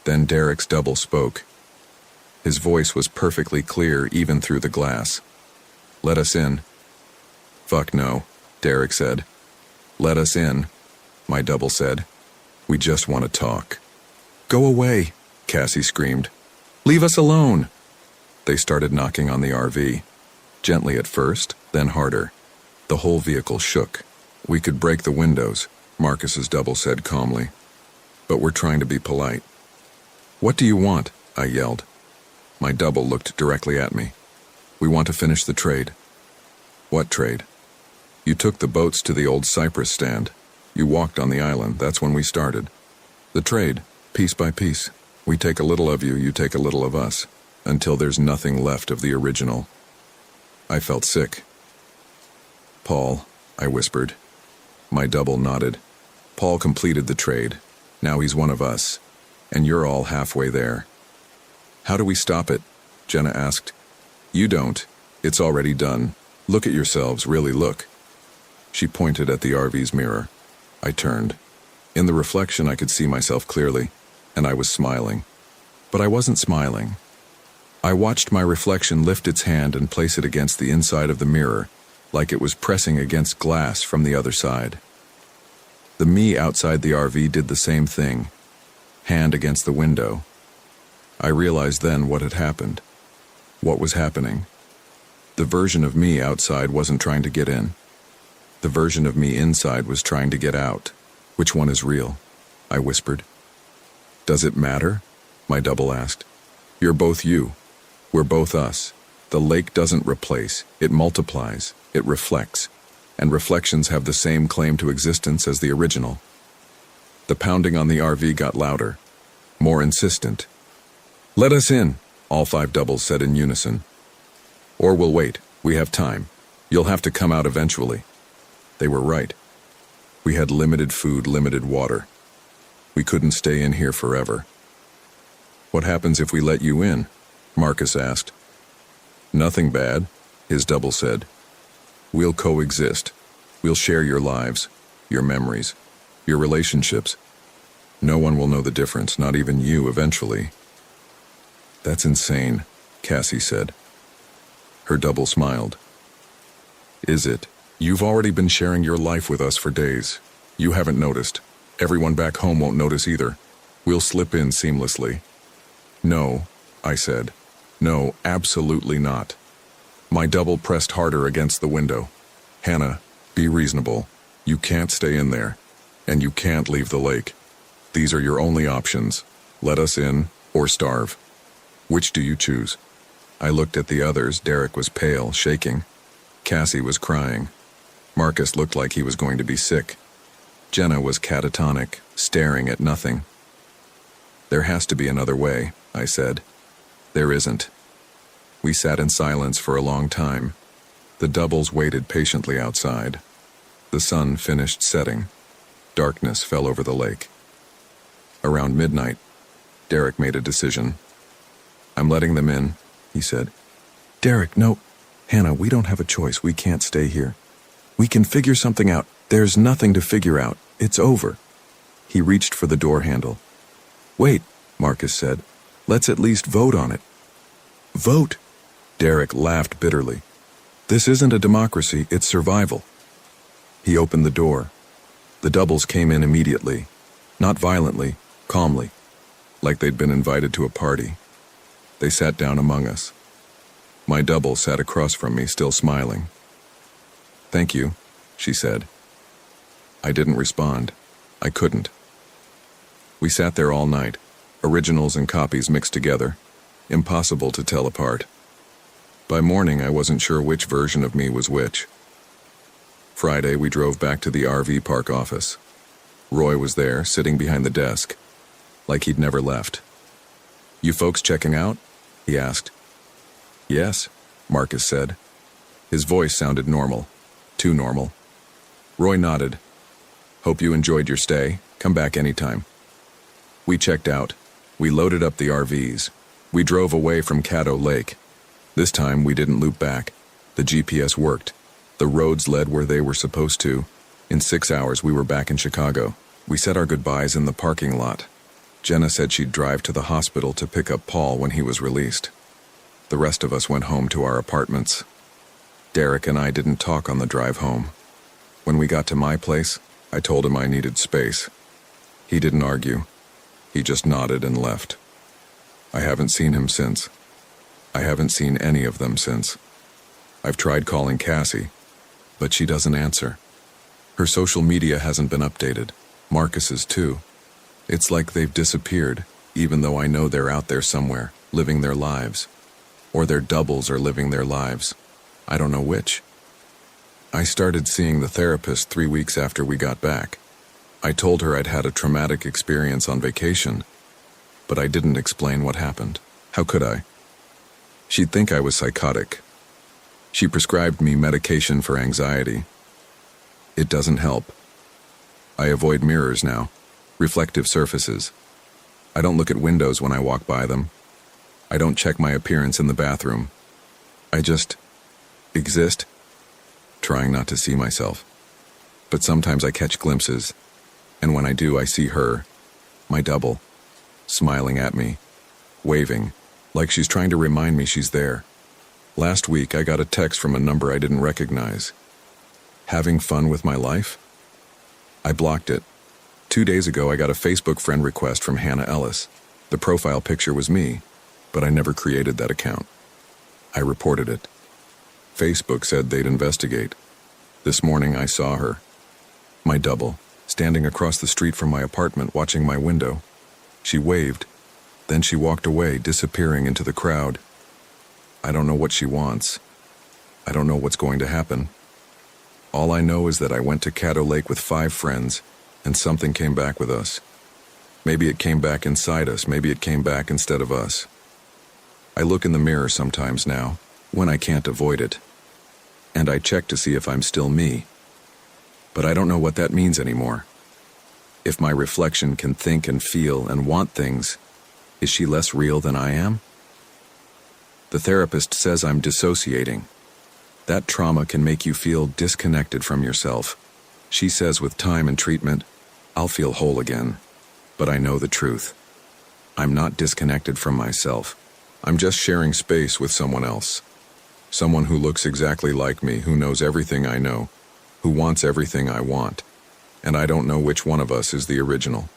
Then Derek's double spoke. His voice was perfectly clear even through the glass. "Let us in." "Fuck no," Derek said. "Let us in," my double said. "We just want to talk." "Go away," Cassie screamed. "Leave us alone." They started knocking on the RV. Gently at first, then harder. The whole vehicle shook. "We could break the windows," Marcus's double said calmly. "But we're trying to be polite." "What do you want?" I yelled. My double looked directly at me. "We want to finish the trade." "What trade?" "You took the boats to the old cypress stand. You walked on the island. That's when we started. The trade, piece by piece. We take a little of you, you take a little of us, until there's nothing left of the original." I felt sick. "Paul," I whispered. My double nodded. "Paul completed the trade. Now he's one of us. And you're all halfway there." "How do we stop it?" Jenna asked. "You don't. It's already done. Look at yourselves, really look." She pointed at the RV's mirror. I turned. In the reflection I could see myself clearly, and I was smiling. But I wasn't smiling. I watched my reflection lift its hand and place it against the inside of the mirror, like it was pressing against glass from the other side. The me outside the RV did the same thing, hand against the window. I realized then what had happened. What was happening? The version of me outside wasn't trying to get in. The version of me inside was trying to get out. "Which one is real?" I whispered. "Does it matter?" my double asked. "You're both you. We're both us. The lake doesn't replace, it multiplies, it reflects, and reflections have the same claim to existence as the original." The pounding on the RV got louder, more insistent. "Let us in," all 5 doubles said in unison. "Or we'll wait, we have time. You'll have to come out eventually." They were right. We had limited food, limited water. We couldn't stay in here forever. "What happens if we let you in?" Marcus asked. "Nothing bad," his double said. "We'll coexist. We'll share your lives, your memories, your relationships. No one will know the difference, not even you eventually." "That's insane," Cassie said. Her double smiled. "Is it? You've already been sharing your life with us for days. You haven't noticed. Everyone back home won't notice either. We'll slip in seamlessly." "No," I said. "No, absolutely not." My double pressed harder against the window. "Hannah, be reasonable. You can't stay in there. And you can't leave the lake. These are your only options. Let us in, or starve. Which do you choose?" I looked at the others. Derek was pale, shaking. Cassie was crying. Marcus looked like he was going to be sick. Jenna was catatonic, staring at nothing. "There has to be another way," I said. "There isn't." We sat in silence for a long time. The doubles waited patiently outside. The sun finished setting. Darkness fell over the lake. Around midnight, Derek made a decision. "I'm letting them in," he said. "Derek, no. Hannah, we don't have a choice. We can't stay here. We can figure something out. There's nothing to figure out. It's over." He reached for the door handle. "Wait," Marcus said. "Let's at least vote on it." "Vote?" Derek laughed bitterly. "This isn't a democracy, it's survival." He opened the door. The doubles came in immediately. Not violently, calmly, like they'd been invited to a party. They sat down among us. My double sat across from me, still smiling. "Thank you," she said. I didn't respond. I couldn't. We sat there all night, originals and copies mixed together, impossible to tell apart. By morning, I wasn't sure which version of me was which. Friday, we drove back to the RV park office. Roy was there, sitting behind the desk, like he'd never left. "You folks checking out?" he asked. "Yes," Marcus said. His voice sounded normal, too normal. Roy nodded. "Hope you enjoyed your stay. Come back anytime." We checked out. We loaded up the RVs. We drove away from Caddo Lake. This time we didn't loop back. The GPS worked. The roads led where they were supposed to. In 6 hours we were back in Chicago. We said our goodbyes in the parking lot. Jenna said she'd drive to the hospital to pick up Paul when he was released. The rest of us went home to our apartments. Derek and I didn't talk on the drive home. When we got to my place, I told him I needed space. He didn't argue. He just nodded and left. I haven't seen him since. I haven't seen any of them since. I've tried calling Cassie, but she doesn't answer. Her social media hasn't been updated. Marcus's too. It's like they've disappeared, even though I know they're out there somewhere, living their lives. Or their doubles are living their lives. I don't know which. I started seeing the therapist 3 weeks after we got back. I told her I'd had a traumatic experience on vacation, but I didn't explain what happened. How could I? She'd think I was psychotic. She prescribed me medication for anxiety. It doesn't help. I avoid mirrors now, reflective surfaces. I don't look at windows when I walk by them. I don't check my appearance in the bathroom. I just exist, trying not to see myself. But sometimes I catch glimpses, and when I do, I see her, my double, smiling at me, waving, like she's trying to remind me she's there. Last week, I got a text from a number I didn't recognize. Having fun with my life? I blocked it. 2 days ago, I got a Facebook friend request from Hannah Ellis. The profile picture was me, but I never created that account. I reported it. Facebook said they'd investigate. This morning, I saw her, my double, standing across the street from my apartment watching my window. She waved. Then she walked away, disappearing into the crowd. I don't know what she wants. I don't know what's going to happen. All I know is that I went to Caddo Lake with 5 friends, and something came back with us. Maybe it came back inside us, maybe it came back instead of us. I look in the mirror sometimes now, when I can't avoid it, and I check to see if I'm still me. But I don't know what that means anymore. If my reflection can think and feel and want things, is she less real than I am? The therapist says I'm dissociating. That trauma can make you feel disconnected from yourself. She says with time and treatment, I'll feel whole again. But I know the truth. I'm not disconnected from myself. I'm just sharing space with someone else. Someone who looks exactly like me, who knows everything I know, who wants everything I want. And I don't know which one of us is the original.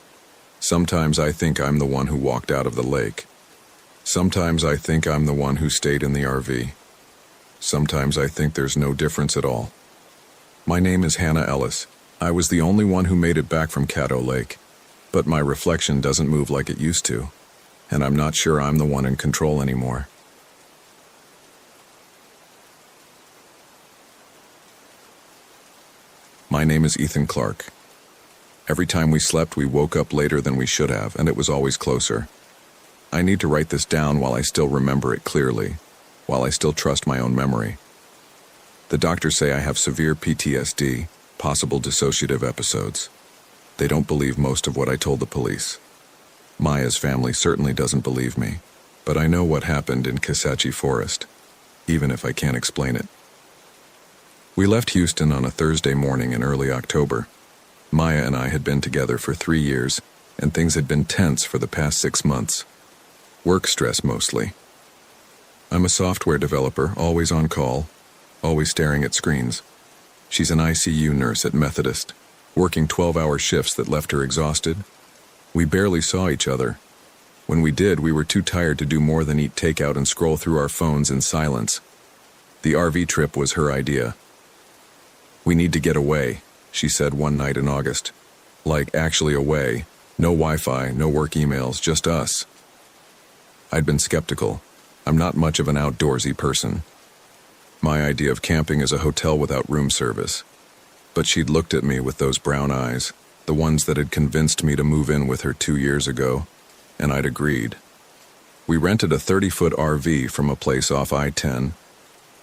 Sometimes I think I'm the one who walked out of the lake. Sometimes I think I'm the one who stayed in the RV. Sometimes I think there's no difference at all. My name is Hannah Ellis. I was the only one who made it back from Caddo Lake. But my reflection doesn't move like it used to, and I'm not sure I'm the one in control anymore. My name is Ethan Clark. Every time we slept, we woke up later than we should have, and it was always closer. I need to write this down while I still remember it clearly, while I still trust my own memory. The doctors say I have severe PTSD, possible dissociative episodes. They don't believe most of what I told the police. Maya's family certainly doesn't believe me, but I know what happened in Kisatchie Forest, even if I can't explain it. We left Houston on a Thursday morning in early October. Maya and I had been together for 3 years, and things had been tense for the past 6 months. Work stress mostly. I'm a software developer, always on call, always staring at screens. She's an ICU nurse at Methodist, working 12-hour shifts that left her exhausted. We barely saw each other. When we did, we were too tired to do more than eat takeout and scroll through our phones in silence. The RV trip was her idea. We need to get away, she said one night in August. Like, actually away. No Wi-Fi, no work emails, just us. I'd been skeptical. I'm not much of an outdoorsy person. My idea of camping is a hotel without room service. But she'd looked at me with those brown eyes, the ones that had convinced me to move in with her 2 years ago, and I'd agreed. We rented a 30-foot RV from a place off I-10.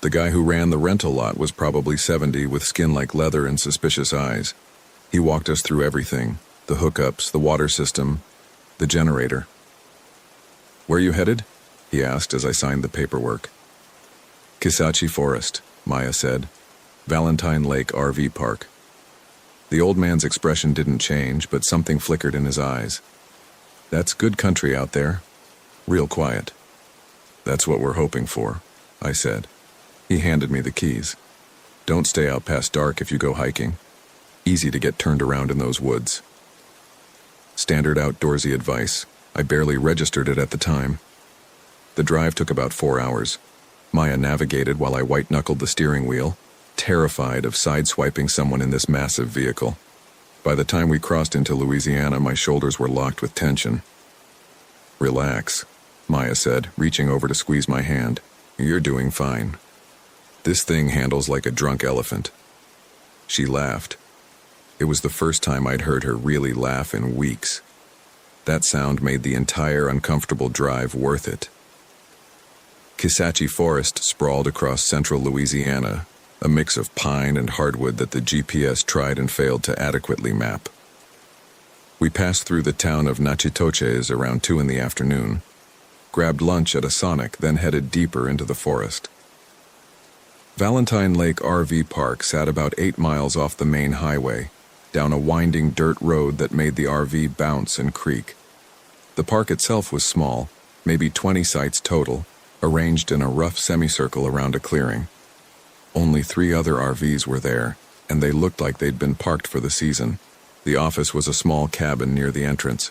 The guy who ran the rental lot was probably 70 with skin like leather and suspicious eyes. He walked us through everything, the hookups, the water system, the generator. "Where you headed?" he asked as I signed the paperwork. "Kisatchie Forest," Maya said. "Valentine Lake RV Park." The old man's expression didn't change, but something flickered in his eyes. That's good country out there. Real quiet. That's what we're hoping for, I said. He handed me the keys. Don't stay out past dark if you go hiking. Easy to get turned around in those woods. Standard outdoorsy advice. I barely registered it at the time. The drive took about 4 hours. Maya navigated while I white-knuckled the steering wheel, terrified of sideswiping someone in this massive vehicle. By the time we crossed into Louisiana, my shoulders were locked with tension. Relax, Maya said, reaching over to squeeze my hand. You're doing fine. This thing handles like a drunk elephant. She laughed. It was the first time I'd heard her really laugh in weeks. That sound made the entire uncomfortable drive worth it. Kisatchie Forest sprawled across central Louisiana, a mix of pine and hardwood that the GPS tried and failed to adequately map. We passed through the town of Natchitoches around 2 in the afternoon, grabbed lunch at a Sonic, then headed deeper into the forest. Valentine Lake RV Park sat about 8 miles off the main highway, down a winding dirt road that made the RV bounce and creak. The park itself was small, maybe 20 sites total, arranged in a rough semicircle around a clearing. Only 3 other RVs were there, and they looked like they'd been parked for the season. The office was a small cabin near the entrance.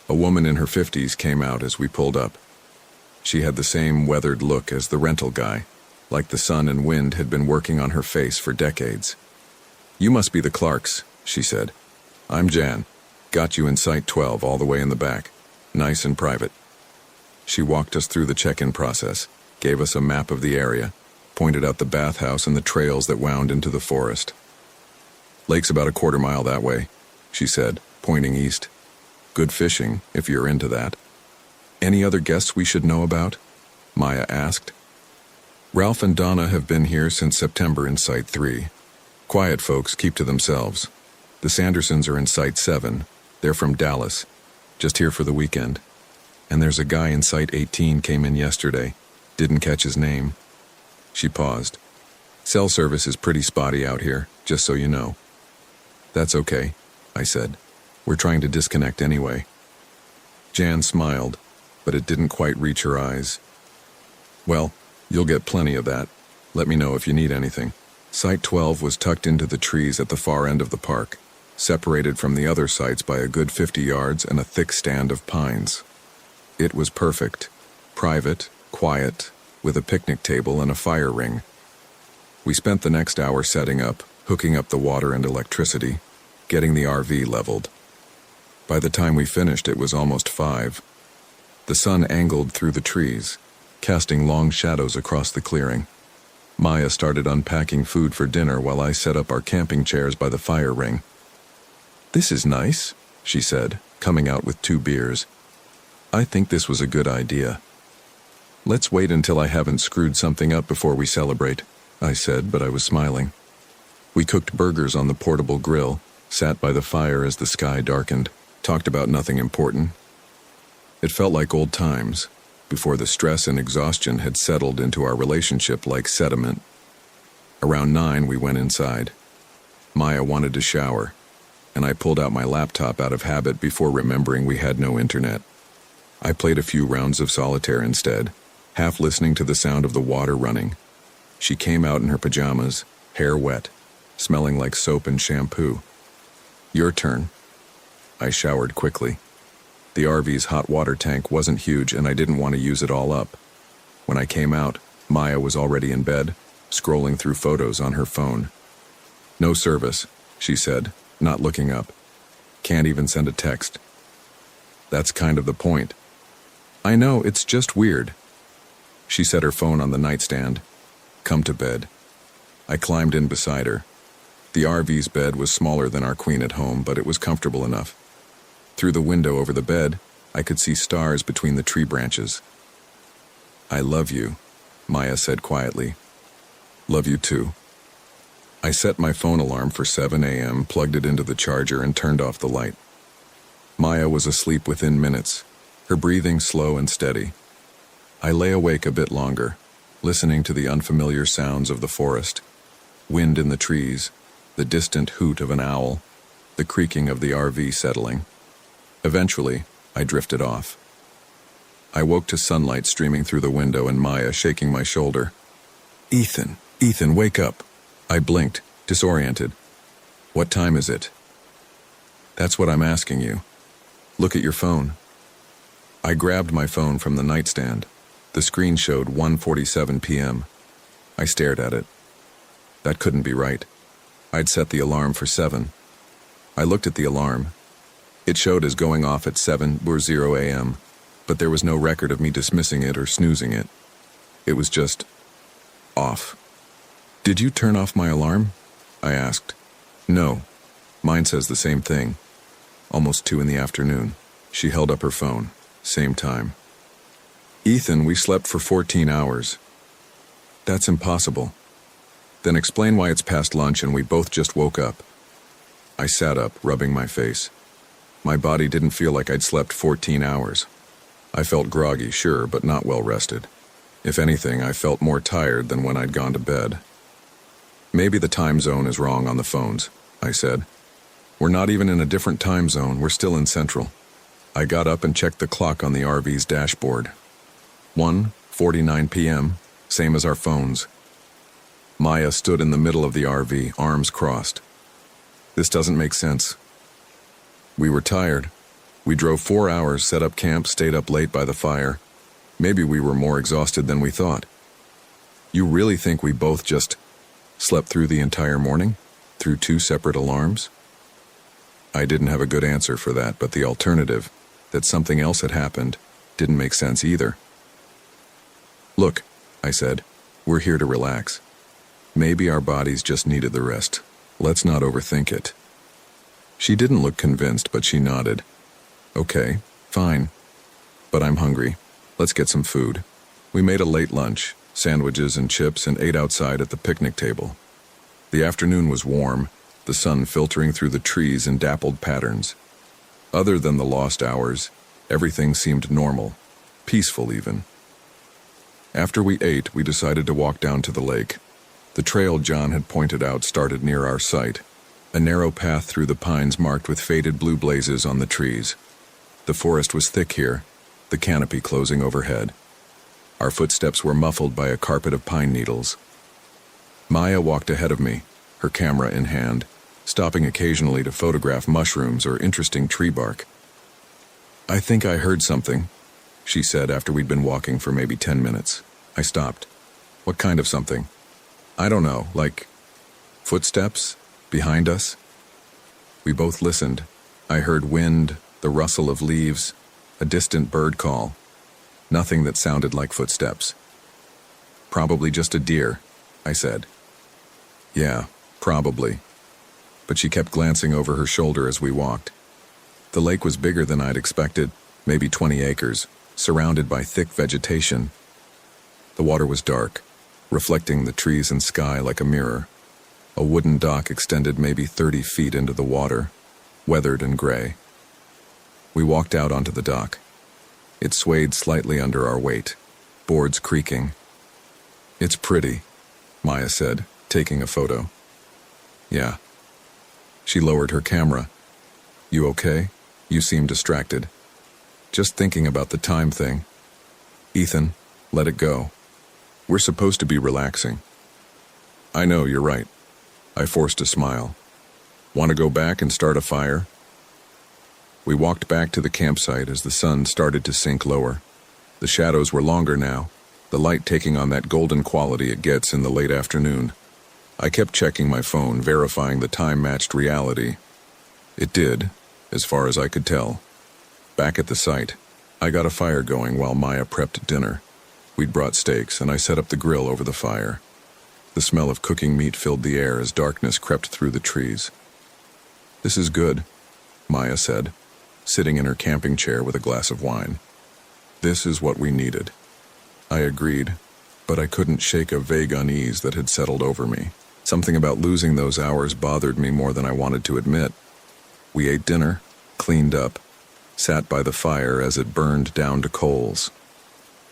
A woman in her 50s came out as we pulled up. She had the same weathered look as the rental guy, like the sun and wind had been working on her face for decades. "You must be the Clarks," she said. "I'm Jan. Got you in Site 12 all the way in the back. Nice and private." She walked us through the check-in process, gave us a map of the area, pointed out the bathhouse and the trails that wound into the forest. "Lake's about a 1/4 mile that way," she said, pointing east. "Good fishing, if you're into that." "Any other guests we should know about?" Maya asked. "Ralph and Donna have been here since September in Site 3. Quiet folks keep to themselves. The Sandersons are in Site 7. They're from Dallas, just here for the weekend. And there's a guy in Site 18 came in yesterday. Didn't catch his name." She paused. "Cell service is pretty spotty out here, just so you know." "That's okay," I said. "We're trying to disconnect anyway." Jan smiled, but it didn't quite reach her eyes. "Well, you'll get plenty of that. Let me know if you need anything." Site 12 was tucked into the trees at the far end of the park, separated from the other sites by a good 50 yards and a thick stand of pines. It was perfect, private, quiet, with a picnic table and a fire ring. We spent the next hour setting up, hooking up the water and electricity, getting the RV leveled. By the time we finished, it was almost 5. The sun angled through the trees, casting long shadows across the clearing. Maya started unpacking food for dinner while I set up our camping chairs by the fire ring. "This is nice," she said, coming out with 2 beers. "I think this was a good idea." "Let's wait until I haven't screwed something up before we celebrate," I said, but I was smiling. We cooked burgers on the portable grill, sat by the fire as the sky darkened, talked about nothing important. It felt like old times, before the stress and exhaustion had settled into our relationship like sediment. Around 9, we went inside. Maya wanted to shower, and I pulled out my laptop out of habit before remembering we had no internet. I played a few rounds of solitaire instead, half listening to the sound of the water running. She came out in her pajamas, hair wet, smelling like soap and shampoo. "Your turn." I showered quickly. The RV's hot water tank wasn't huge and I didn't want to use it all up. When I came out, Maya was already in bed, scrolling through photos on her phone. "No service," she said, not looking up. "Can't even send a text." "That's kind of the point." "I know, it's just weird." She set her phone on the nightstand. "Come to bed." I climbed in beside her. The RV's bed was smaller than our queen at home, but it was comfortable enough. Through the window over the bed, I could see stars between the tree branches. "I love you," Maya said quietly. "Love you too." I set my phone alarm for 7 a.m., plugged it into the charger, and turned off the light. Maya was asleep within minutes, her breathing slow and steady. I lay awake a bit longer, listening to the unfamiliar sounds of the forest. Wind in the trees, the distant hoot of an owl, the creaking of the RV settling. Eventually, I drifted off. I woke to sunlight streaming through the window and Maya shaking my shoulder. Ethan, wake up. I blinked, disoriented. What time is it? That's what I'm asking you. Look at your phone. I grabbed my phone from the nightstand. The screen showed 1:47 p.m. I stared at it. That couldn't be right. I'd set the alarm for 7. I looked at the alarm. It showed as going off at 7:00 a.m., but there was no record of me dismissing it or snoozing it. It was just off. Did you turn off my alarm? I asked. No. Mine says the same thing. Almost 2 in the afternoon. She held up her phone. Same time. Ethan, we slept for 14 hours. That's impossible. Then explain why it's past lunch and we both just woke up. I sat up, rubbing my face. My body didn't feel like I'd slept 14 hours. I felt groggy, sure, but not well rested. If anything, I felt more tired than when I'd gone to bed. Maybe the time zone is wrong on the phones, I said. We're not even in a different time zone, we're still in Central. I got up and checked the clock on the RV's dashboard. 1:49 p.m., same as our phones. Maya stood in the middle of the RV, arms crossed. This doesn't make sense. We were tired. We drove 4 hours, set up camp, stayed up late by the fire. Maybe we were more exhausted than we thought. You really think we both just slept through the entire morning? Through 2 separate alarms? I didn't have a good answer for that, but the alternative, that something else had happened, didn't make sense either. Look, I said, we're here to relax. Maybe our bodies just needed the rest. Let's not overthink it. She didn't look convinced, but she nodded. Okay, fine. But I'm hungry. Let's get some food. We made a late lunch, sandwiches and chips, and ate outside at the picnic table. The afternoon was warm, the sun filtering through the trees in dappled patterns. Other than the lost hours, everything seemed normal, peaceful even. After we ate, we decided to walk down to the lake. The trail John had pointed out started near our site, a narrow path through the pines marked with faded blue blazes on the trees. The forest was thick here, the canopy closing overhead. Our footsteps were muffled by a carpet of pine needles. Maya walked ahead of me, her camera in hand, stopping occasionally to photograph mushrooms or interesting tree bark. I think I heard something, she said after we'd been walking for maybe 10 minutes. I stopped. What kind of something? I don't know, like footsteps behind us? We both listened. I heard wind, the rustle of leaves, a distant bird call. Nothing that sounded like footsteps. Probably just a deer, I said. Yeah, probably. But she kept glancing over her shoulder as we walked. The lake was bigger than I'd expected, maybe 20 acres, surrounded by thick vegetation. The water was dark, reflecting the trees and sky like a mirror. A wooden dock extended maybe 30 feet into the water, weathered and gray. We walked out onto the dock. It swayed slightly under our weight, boards creaking. It's pretty, Maya said, taking a photo. Yeah. She lowered her camera. You okay? You seem distracted. Just thinking about the time thing. Ethan, let it go. We're supposed to be relaxing. I know, you're right. I forced a smile. Want to go back and start a fire? We walked back to the campsite as the sun started to sink lower. The shadows were longer now, the light taking on that golden quality it gets in the late afternoon. I kept checking my phone, verifying the time matched reality. It did, as far as I could tell. Back at the site, I got a fire going while Maya prepped dinner. We'd brought steaks, and I set up the grill over the fire. The smell of cooking meat filled the air as darkness crept through the trees. This is good, Maya said, sitting in her camping chair with a glass of wine. This is what we needed. I agreed, but I couldn't shake a vague unease that had settled over me. Something about losing those hours bothered me more than I wanted to admit. We ate dinner, cleaned up, sat by the fire as it burned down to coals.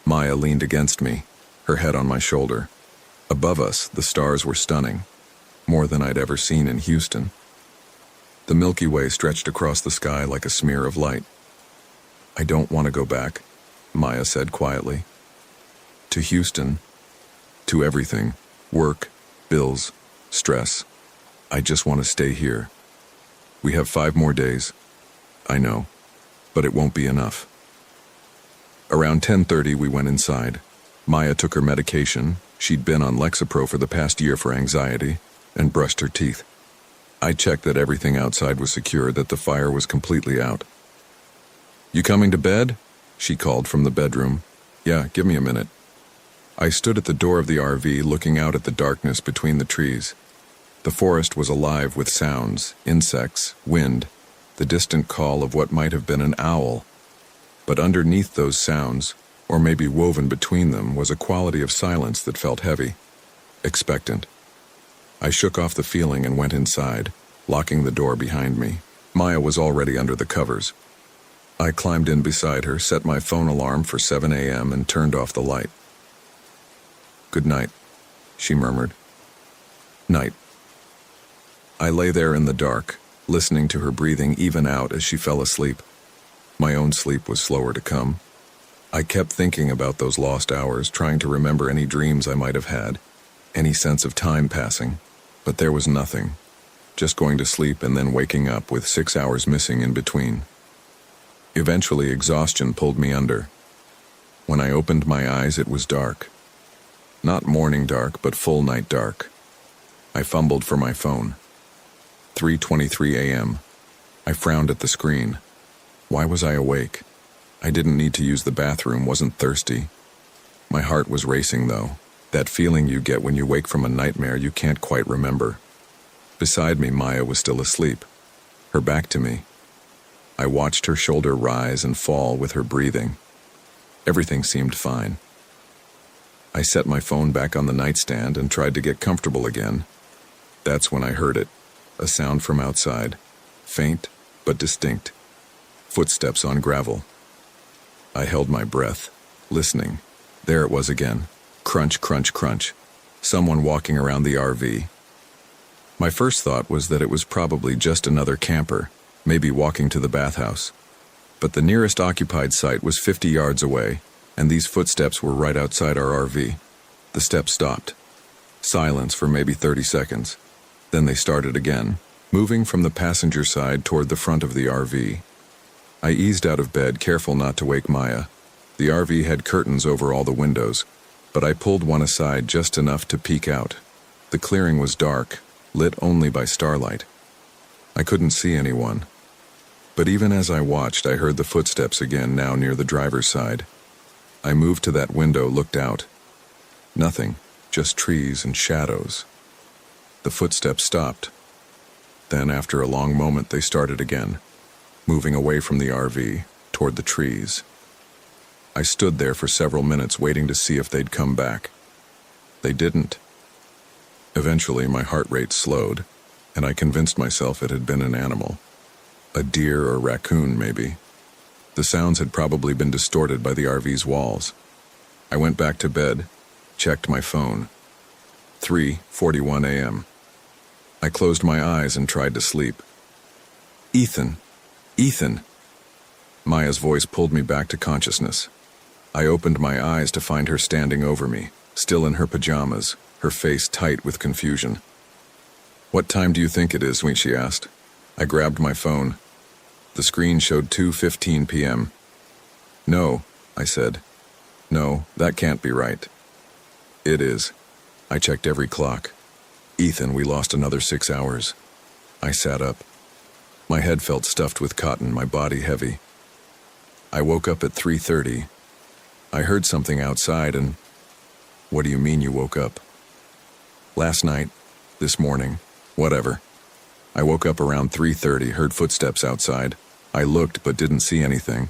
Maya leaned against me, her head on my shoulder. Above us, the stars were stunning, more than I'd ever seen in Houston. The Milky Way stretched across the sky like a smear of light. "I don't want to go back," Maya said quietly. "To Houston. To everything. Work, bills, stress. I just want to stay here. We have 5 more days. I know, but it won't be enough." Around 10:30 we went inside. Maya took her medication, she'd been on Lexapro for the past year for anxiety, and brushed her teeth. I checked that everything outside was secure, that the fire was completely out. "You coming to bed?" she called from the bedroom. "Yeah, give me a minute." I stood at the door of the RV looking out at the darkness between the trees. The forest was alive with sounds, insects, wind, the distant call of what might have been an owl. But underneath those sounds, or maybe woven between them, was a quality of silence that felt heavy, expectant. I shook off the feeling and went inside, locking the door behind me. Maya was already under the covers. I climbed in beside her, set my phone alarm for 7 a.m. and turned off the light. "Good night," she murmured. "Night." I lay there in the dark, listening to her breathing even out as she fell asleep. My own sleep was slower to come. I kept thinking about those lost hours, trying to remember any dreams I might have had, any sense of time passing, but there was nothing. Just going to sleep and then waking up with 6 hours missing in between. Eventually, exhaustion pulled me under. When I opened my eyes, it was dark. Not morning dark, but full night dark. I fumbled for my phone. 3:23 a.m. I frowned at the screen. Why was I awake? I didn't need to use the bathroom, wasn't thirsty. My heart was racing, though. That feeling you get when you wake from a nightmare you can't quite remember. Beside me, Maya was still asleep, her back to me. I watched her shoulder rise and fall with her breathing. Everything seemed fine. I set my phone back on the nightstand and tried to get comfortable again. That's when I heard it, a sound from outside, faint but distinct. Footsteps on gravel. I held my breath, listening. There it was again. Crunch, crunch, crunch. Someone walking around the RV. My first thought was that it was probably just another camper, maybe walking to the bathhouse. But the nearest occupied site was 50 yards away, and these footsteps were right outside our RV. The steps stopped. Silence for maybe 30 seconds. Then they started again, moving from the passenger side toward the front of the RV. I eased out of bed, careful not to wake Maya. The RV had curtains over all the windows, but I pulled one aside just enough to peek out. The clearing was dark, lit only by starlight. I couldn't see anyone. But even as I watched, I heard the footsteps again, now near the driver's side. I moved to that window, looked out. Nothing, just trees and shadows. The footsteps stopped. Then, after a long moment, they started again, moving away from the RV, toward the trees. I stood there for several minutes waiting to see if they'd come back. They didn't. Eventually, my heart rate slowed, and I convinced myself it had been an animal. A deer or raccoon, maybe. The sounds had probably been distorted by the RV's walls. I went back to bed, checked my phone. 3:41 a.m. I closed my eyes and tried to sleep. "Ethan! Ethan!" Maya's voice pulled me back to consciousness. I opened my eyes to find her standing over me, still in her pajamas, her face tight with confusion. "What time do you think it is?" she asked. I grabbed my phone. The screen showed 2:15 p.m. "No," I said. "No, that can't be right." "It is." I checked every clock. "Ethan, we lost another 6 hours." I sat up. My head felt stuffed with cotton, my body heavy. I woke up at 3:30. I heard something outside and... "What do you mean you woke up?" "Last night, this morning, whatever." I woke up around 3:30, heard footsteps outside. I looked but didn't see anything.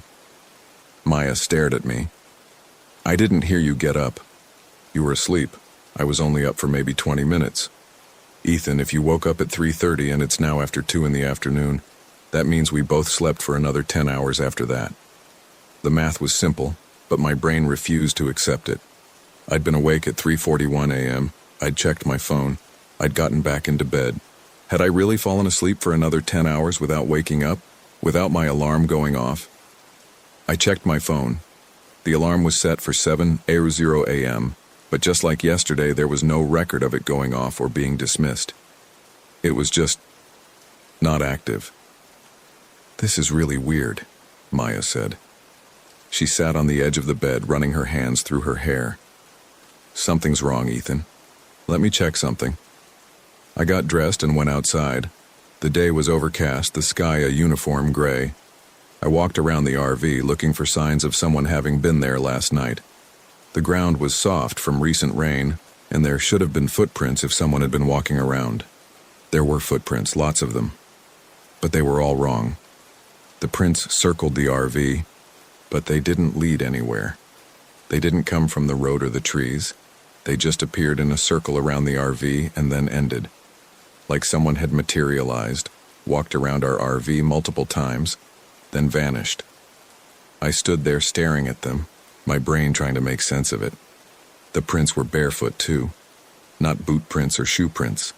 Maya stared at me. "I didn't hear you get up. You were asleep. I was only up for maybe 20 minutes. Ethan, if you woke up at 3:30 and it's now after 2 in the afternoon, that means we both slept for another 10 hours after that." The math was simple, but my brain refused to accept it. I'd been awake at 3:41 a.m. I'd checked my phone. I'd gotten back into bed. Had I really fallen asleep for another 10 hours without waking up, without my alarm going off? I checked my phone. The alarm was set for 7:00 a.m., but just like yesterday, there was no record of it going off or being dismissed. It was just not active. "This is really weird," Maya said. She sat on the edge of the bed, running her hands through her hair. "Something's wrong, Ethan. Let me check something." I got dressed and went outside. The day was overcast, the sky a uniform gray. I walked around the RV looking for signs of someone having been there last night. The ground was soft from recent rain, and there should have been footprints if someone had been walking around. There were footprints, lots of them. But they were all wrong. The prints circled the RV, but they didn't lead anywhere. They didn't come from the road or the trees. They just appeared in a circle around the RV and then ended. Like someone had materialized, walked around our RV multiple times, then vanished. I stood there staring at them, my brain trying to make sense of it. The prints were barefoot too. Not boot prints or shoe prints.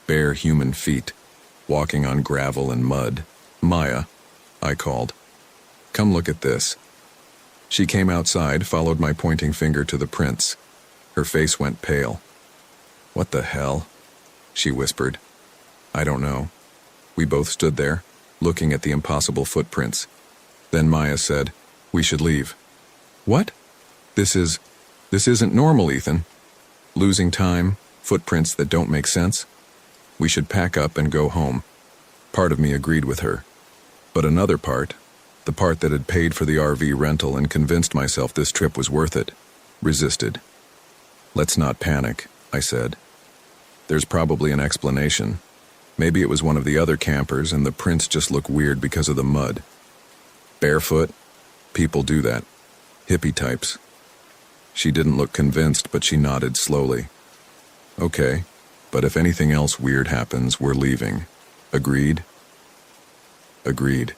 Bare human feet, walking on gravel and mud. "Maya," I called. "Come look at this." She came outside, followed my pointing finger to the prints. Her face went pale. "What the hell?" she whispered. "I don't know." We both stood there, looking at the impossible footprints. Then Maya said, "We should leave." "What?" This isn't normal, Ethan. Losing time, footprints that don't make sense. We should pack up and go home." Part of me agreed with her. But another part, the part that had paid for the RV rental and convinced myself this trip was worth it, resisted. "Let's not panic," I said. "There's probably an explanation. Maybe it was one of the other campers and the prints just look weird because of the mud. Barefoot? People do that. Hippie types." She didn't look convinced, but she nodded slowly. "Okay, but if anything else weird happens, we're leaving. Agreed?" Agreed.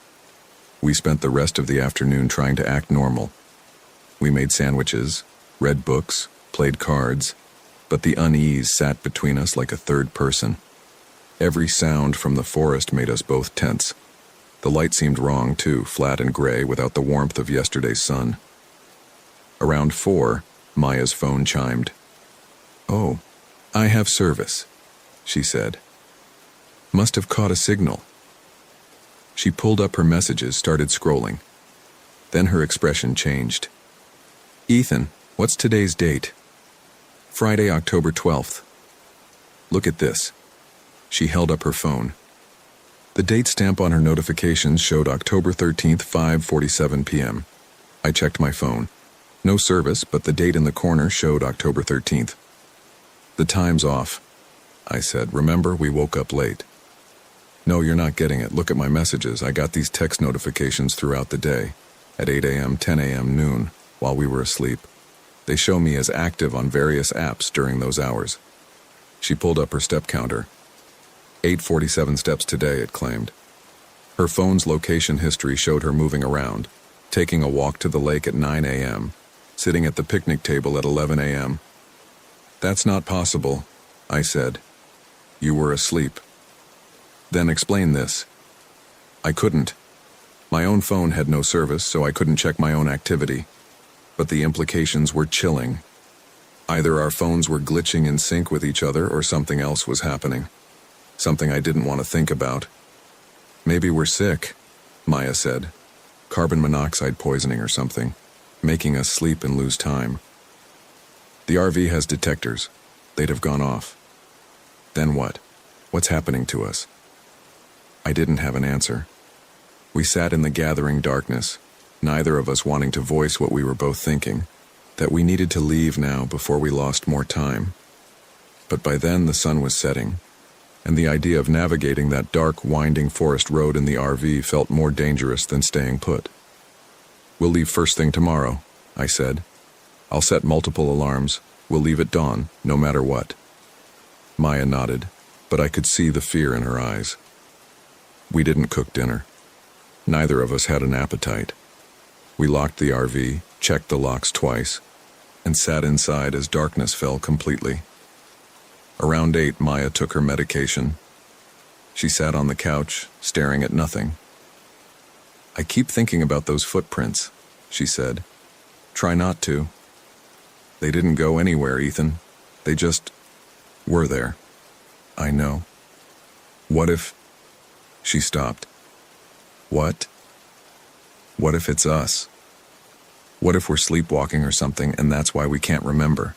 We spent the rest of the afternoon trying to act normal. We made sandwiches, read books, played cards, but the unease sat between us like a third person. Every sound from the forest made us both tense. The light seemed wrong, too, flat and gray without the warmth of yesterday's sun. Around 4, Maya's phone chimed. "Oh, I have service," she said. "Must have caught a signal." She pulled up her messages, started scrolling. Then her expression changed. "Ethan, what's today's date?" "Friday, October 12th. "Look at this." She held up her phone. The date stamp on her notifications showed October 13th, 5:47 p.m. I checked my phone. No service, but the date in the corner showed October 13th. "The time's off," I said. "Remember, we woke up late." "No, you're not getting it. Look at my messages. I got these text notifications throughout the day, at 8 a.m., 10 a.m., noon, while we were asleep. They show me as active on various apps during those hours." She pulled up her step counter. 847 steps today, it claimed. Her phone's location history showed her moving around, taking a walk to the lake at 9 a.m., sitting at the picnic table at 11 a.m. "That's not possible," I said. "You were asleep." "Then explain this." I couldn't. My own phone had no service, so I couldn't check my own activity. But the implications were chilling. Either our phones were glitching in sync with each other or something else was happening. Something I didn't want to think about. "Maybe we're sick," Maya said. "Carbon monoxide poisoning or something, making us sleep and lose time." "The RV has detectors. They'd have gone off." "Then what? What's happening to us?" I didn't have an answer. We sat in the gathering darkness, neither of us wanting to voice what we were both thinking, that we needed to leave now before we lost more time. But by then the sun was setting, and the idea of navigating that dark, winding forest road in the RV felt more dangerous than staying put. "We'll leave first thing tomorrow," I said. "I'll set multiple alarms. We'll leave at dawn, no matter what." Maya nodded, but I could see the fear in her eyes. We didn't cook dinner. Neither of us had an appetite. We locked the RV, checked the locks twice, and sat inside as darkness fell completely. Around 8, Maya took her medication. She sat on the couch, staring at nothing. "I keep thinking about those footprints," she said. "Try not to. They didn't go anywhere, Ethan. They just were there." "I know." "What if—" She stopped. "What? What if it's us? What if we're sleepwalking or something and that's why we can't remember?"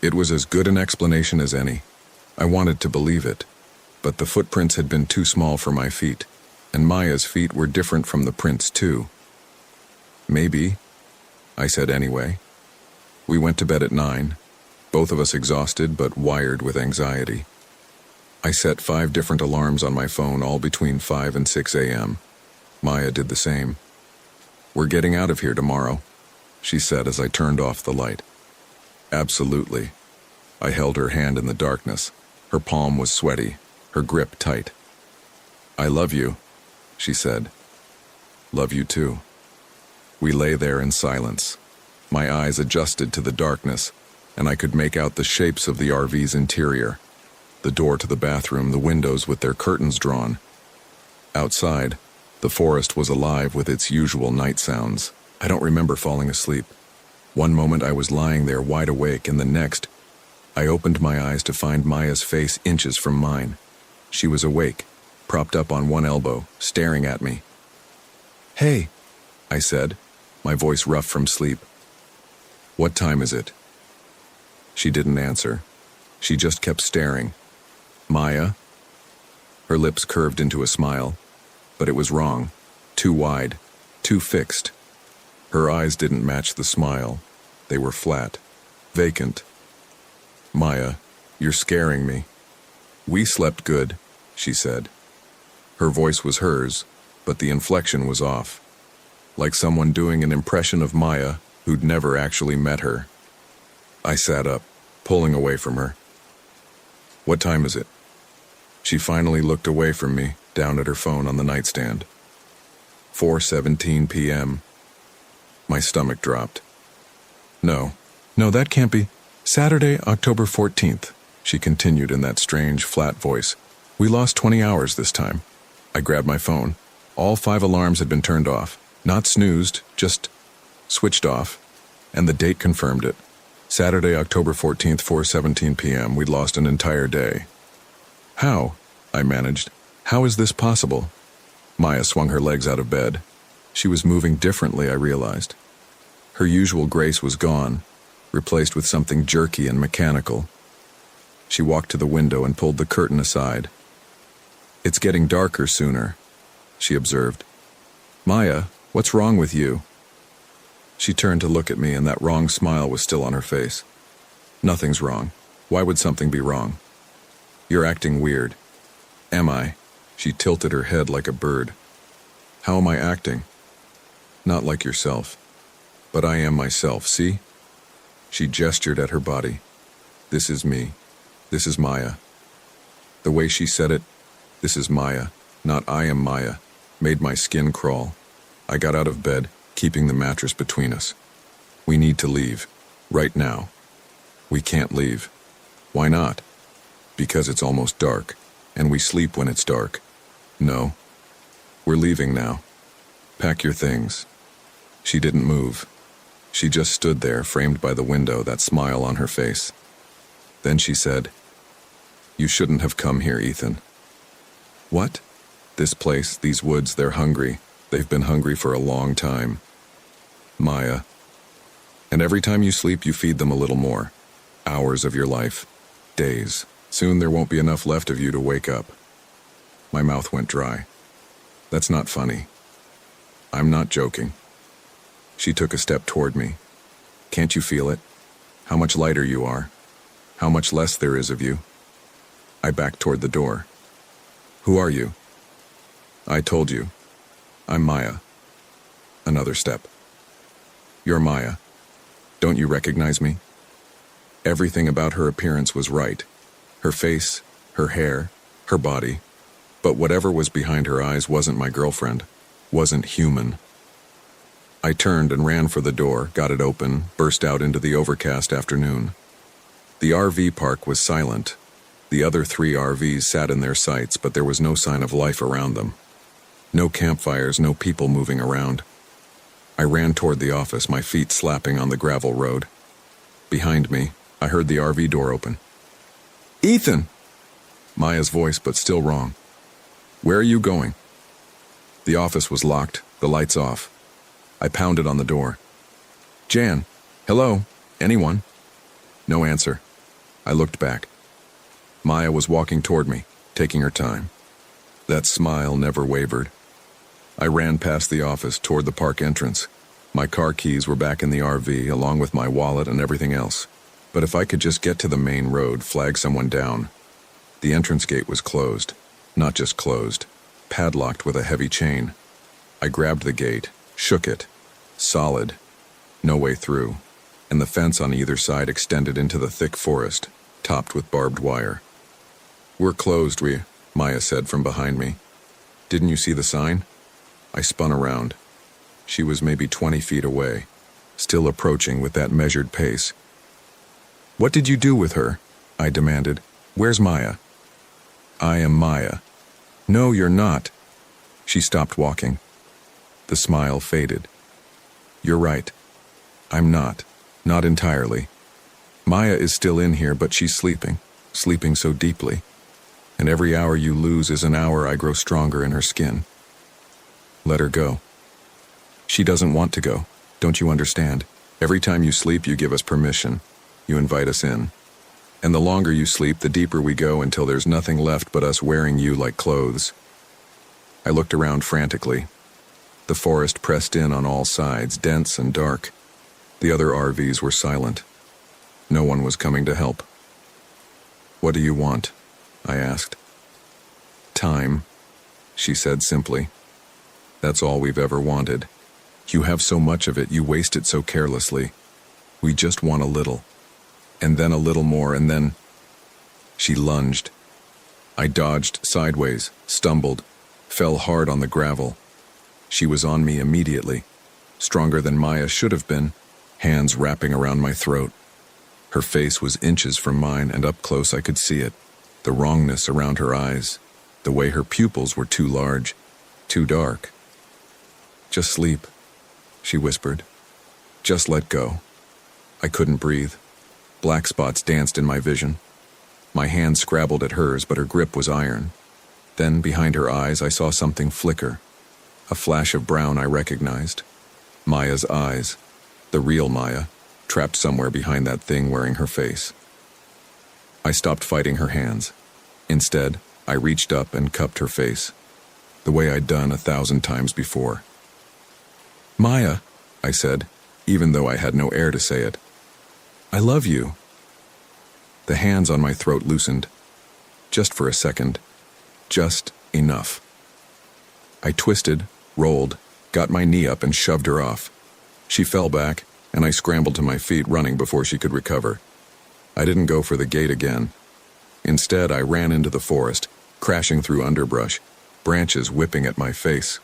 It was as good an explanation as any. I wanted to believe it, but the footprints had been too small for my feet, and Maya's feet were different from the prints too. "Maybe," I said anyway. We went to bed at 9, both of us exhausted but wired with anxiety. I set 5 different alarms on my phone, all between 5 and 6 a.m. Maya did the same. "We're getting out of here tomorrow," she said as I turned off the light. "Absolutely." I held her hand in the darkness. Her palm was sweaty, her grip tight. "I love you," she said. "Love you too." We lay there in silence. My eyes adjusted to the darkness, and I could make out the shapes of the RV's interior. The door to the bathroom, the windows with their curtains drawn. Outside, the forest was alive with its usual night sounds. I don't remember falling asleep. One moment I was lying there wide awake, and the next, I opened my eyes to find Maya's face inches from mine. She was awake, propped up on one elbow, staring at me. "Hey," I said, my voice rough from sleep. "What time is it?" She didn't answer. She just kept staring. "Maya?" Her lips curved into a smile, but it was wrong. Too wide, too fixed. Her eyes didn't match the smile. They were flat, vacant. "Maya, you're scaring me." "We slept good," she said. Her voice was hers, but the inflection was off. Like someone doing an impression of Maya who'd never actually met her. I sat up, pulling away from her. "What time is it?" She finally looked away from me, down at her phone on the nightstand. 4:17 p.m. My stomach dropped. No, that can't be. "Saturday, October 14th, she continued in that strange, flat voice. "We lost 20 hours this time." I grabbed my phone. All 5 alarms had been turned off. Not snoozed, just switched off. And the date confirmed it. Saturday, October 14th, 4:17 p.m. We'd lost an entire day. "How?" I managed. "How is this possible?" Maya swung her legs out of bed. She was moving differently, I realized. Her usual grace was gone, replaced with something jerky and mechanical. She walked to the window and pulled the curtain aside. "It's getting darker sooner," she observed. "Maya, what's wrong with you?" She turned to look at me, and that wrong smile was still on her face. "Nothing's wrong. Why would something be wrong?" "You're acting weird." "Am I?" She tilted her head like a bird. "How am I acting?" "Not like yourself. But I am myself, see?" She gestured at her body. "This is me. This is Maya." The way she said it, "This is Maya, not I am Maya," made my skin crawl. I got out of bed, keeping the mattress between us. "We need to leave. Right now." "We can't leave." "Why not?" "Because it's almost dark, and we sleep when it's dark." "No. We're leaving now. Pack your things." She didn't move. She just stood there, framed by the window, that smile on her face. Then she said, "You shouldn't have come here, Ethan." "What?" "This place, these woods, they're hungry. They've been hungry for a long time." "Maya." "And every time you sleep, you feed them a little more. Hours of your life. Days. Soon there won't be enough left of you to wake up." My mouth went dry. "That's not funny." "I'm not joking." She took a step toward me. "Can't you feel it? How much lighter you are? How much less there is of you?" I backed toward the door. "Who are you?" "I told you. I'm Maya." Another step. "You're Maya. Don't you recognize me?" Everything about her appearance was right. Her face, her hair, her body. But whatever was behind her eyes wasn't my girlfriend, wasn't human. I turned and ran for the door, got it open, burst out into the overcast afternoon. The RV park was silent. The other 3 RVs sat in their sights, but there was no sign of life around them. No campfires, no people moving around. I ran toward the office, my feet slapping on the gravel road. Behind me, I heard the RV door open. "Ethan!" Maya's voice, but still wrong. "Where are you going?" The office was locked, the lights off. I pounded on the door. "Jan, hello? Anyone?" No answer. I looked back. Maya was walking toward me, taking her time. That smile never wavered. I ran past the office toward the park entrance. My car keys were back in the RV, along with my wallet and everything else. But if I could just get to the main road, flag someone down. The entrance gate was closed. Not just closed, padlocked with a heavy chain. I grabbed the gate, shook it. Solid. No way through. And the fence on either side extended into the thick forest, topped with barbed wire. "We're closed, Maya said from behind me. "Didn't you see the sign?" I spun around. She was maybe 20 feet away, still approaching with that measured pace. "What did you do with her?" I demanded. "Where's Maya?" "I am Maya." "No, you're not." She stopped walking. The smile faded. "You're right. I'm not. Not entirely. Maya is still in here, but she's sleeping so deeply. And every hour you lose is an hour I grow stronger in her skin. Let her go." "She doesn't want to go. Don't you understand? Every time you sleep, you give us permission. You invite us in. And the longer you sleep, the deeper we go until there's nothing left but us wearing you like clothes." I looked around frantically. The forest pressed in on all sides, dense and dark. The other RVs were silent. No one was coming to help. "What do you want?" I asked. "Time," she said simply. "That's all we've ever wanted. You have so much of it, you waste it so carelessly. We just want a little. And then a little more, and then—" She lunged. I dodged sideways, stumbled, fell hard on the gravel. She was on me immediately, stronger than Maya should have been, hands wrapping around my throat. Her face was inches from mine, and up close I could see it, the wrongness around her eyes, the way her pupils were too large, too dark. "Just sleep," she whispered. "Just let go." I couldn't breathe. Black spots danced in my vision. My hand scrabbled at hers, but her grip was iron. Then, behind her eyes, I saw something flicker. A flash of brown I recognized. Maya's eyes. The real Maya, trapped somewhere behind that thing wearing her face. I stopped fighting her hands. Instead, I reached up and cupped her face, the way I'd done 1,000 times before. "Maya," I said, even though I had no air to say it. "I love you." The hands on my throat loosened. Just for a second. Just enough. I twisted, rolled, got my knee up and shoved her off. She fell back, and I scrambled to my feet, running before she could recover. I didn't go for the gate again. Instead, I ran into the forest, crashing through underbrush, branches whipping at my face.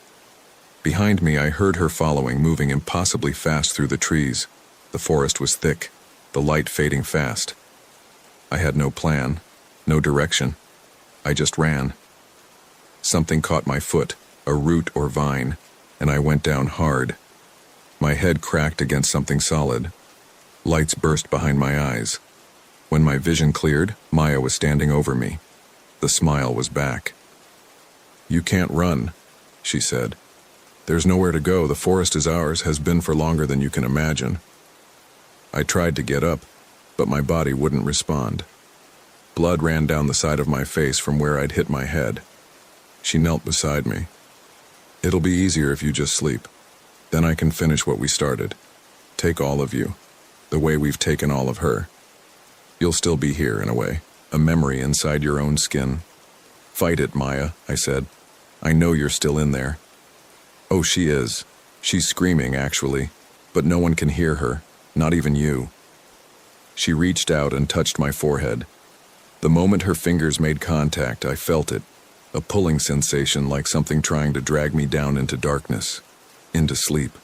Behind me, I heard her following, moving impossibly fast through the trees. The forest was thick, the light fading fast. I had no plan, no direction. I just ran. Something caught my foot, a root or vine, and I went down hard. My head cracked against something solid. Lights burst behind my eyes. When my vision cleared, Maya was standing over me. The smile was back. "You can't run," she said. "There's nowhere to go. The forest is ours, has been for longer than you can imagine." I tried to get up, but my body wouldn't respond. Blood ran down the side of my face from where I'd hit my head. She knelt beside me. "It'll be easier if you just sleep. Then I can finish what we started. Take all of you, the way we've taken all of her. You'll still be here, in a way, a memory inside your own skin." "Fight it, Maya," I said. "I know you're still in there." "Oh, she is. She's screaming, actually, but no one can hear her, not even you." She reached out and touched my forehead. The moment her fingers made contact, I felt it, a pulling sensation like something trying to drag me down into darkness, into sleep.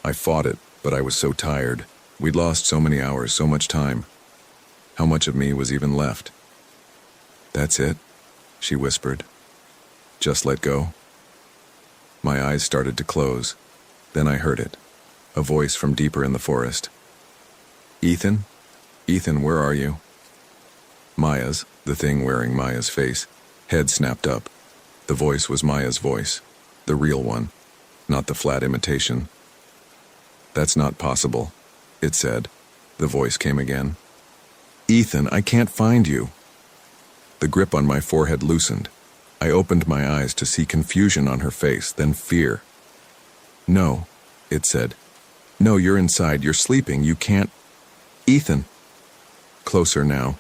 I fought it, but I was so tired. We'd lost so many hours, so much time. How much of me was even left? "That's it," she whispered. "Just let go." My eyes started to close. Then I heard it, a voice from deeper in the forest. "Ethan? Ethan, where are you?" Maya's, the thing wearing Maya's face, head snapped up. The voice was Maya's voice, the real one, not the flat imitation. "That's not possible," it said. The voice came again. "Ethan, I can't find you." The grip on my forehead loosened. I opened my eyes to see confusion on her face, then fear. "No," it said. "No, you're inside. You're sleeping. You can't. Ethan." Closer now.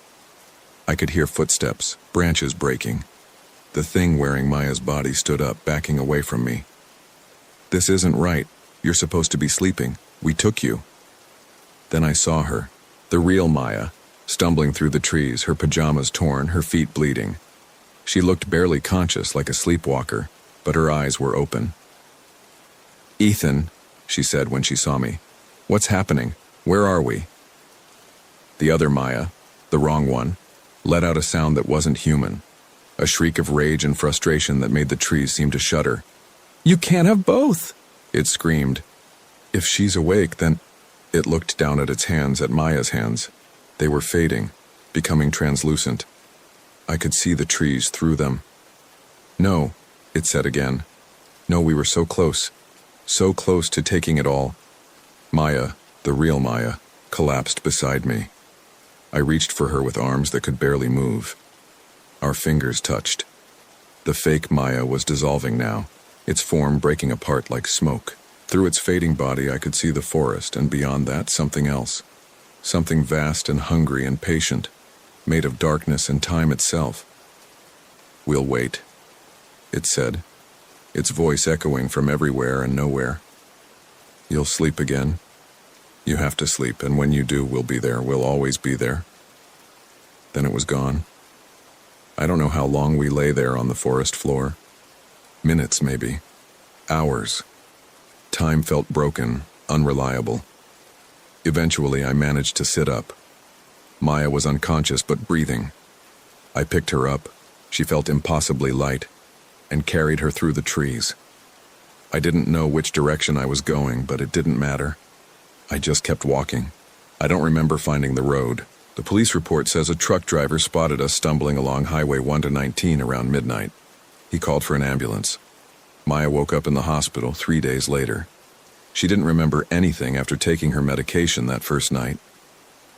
I could hear footsteps, branches breaking. The thing wearing Maya's body stood up, backing away from me. "This isn't right. You're supposed to be sleeping. We took you." Then I saw her, the real Maya, stumbling through the trees, her pajamas torn, her feet bleeding. She looked barely conscious, like a sleepwalker, but her eyes were open. "Ethan," she said when she saw me. "What's happening? Where are we?" The other Maya, the wrong one, let out a sound that wasn't human, a shriek of rage and frustration that made the trees seem to shudder. "You can't have both!" it screamed. "If she's awake, then—" It looked down at its hands, at Maya's hands. They were fading, becoming translucent. I could see the trees through them. "No," it said again. "No, we were so close to taking it all." Maya, the real Maya, collapsed beside me. I reached for her with arms that could barely move. Our fingers touched. The fake Maya was dissolving now, its form breaking apart like smoke. Through its fading body I could see the forest, and beyond that something else. Something vast and hungry and patient, made of darkness and time itself. "We'll wait," it said, its voice echoing from everywhere and nowhere. "You'll sleep again. You have to sleep, and when you do, we'll be there. We'll always be there." Then it was gone. I don't know how long we lay there on the forest floor. Minutes, maybe. Hours. Time felt broken, unreliable. Eventually, I managed to sit up. Maya was unconscious but breathing. I picked her up. She felt impossibly light, and carried her through the trees. I didn't know which direction I was going, but it didn't matter. I just kept walking. I don't remember finding the road. The police report says a truck driver spotted us stumbling along Highway 1 to 19 around midnight. He called for an ambulance. Maya woke up in the hospital 3 days later. She didn't remember anything after taking her medication that first night.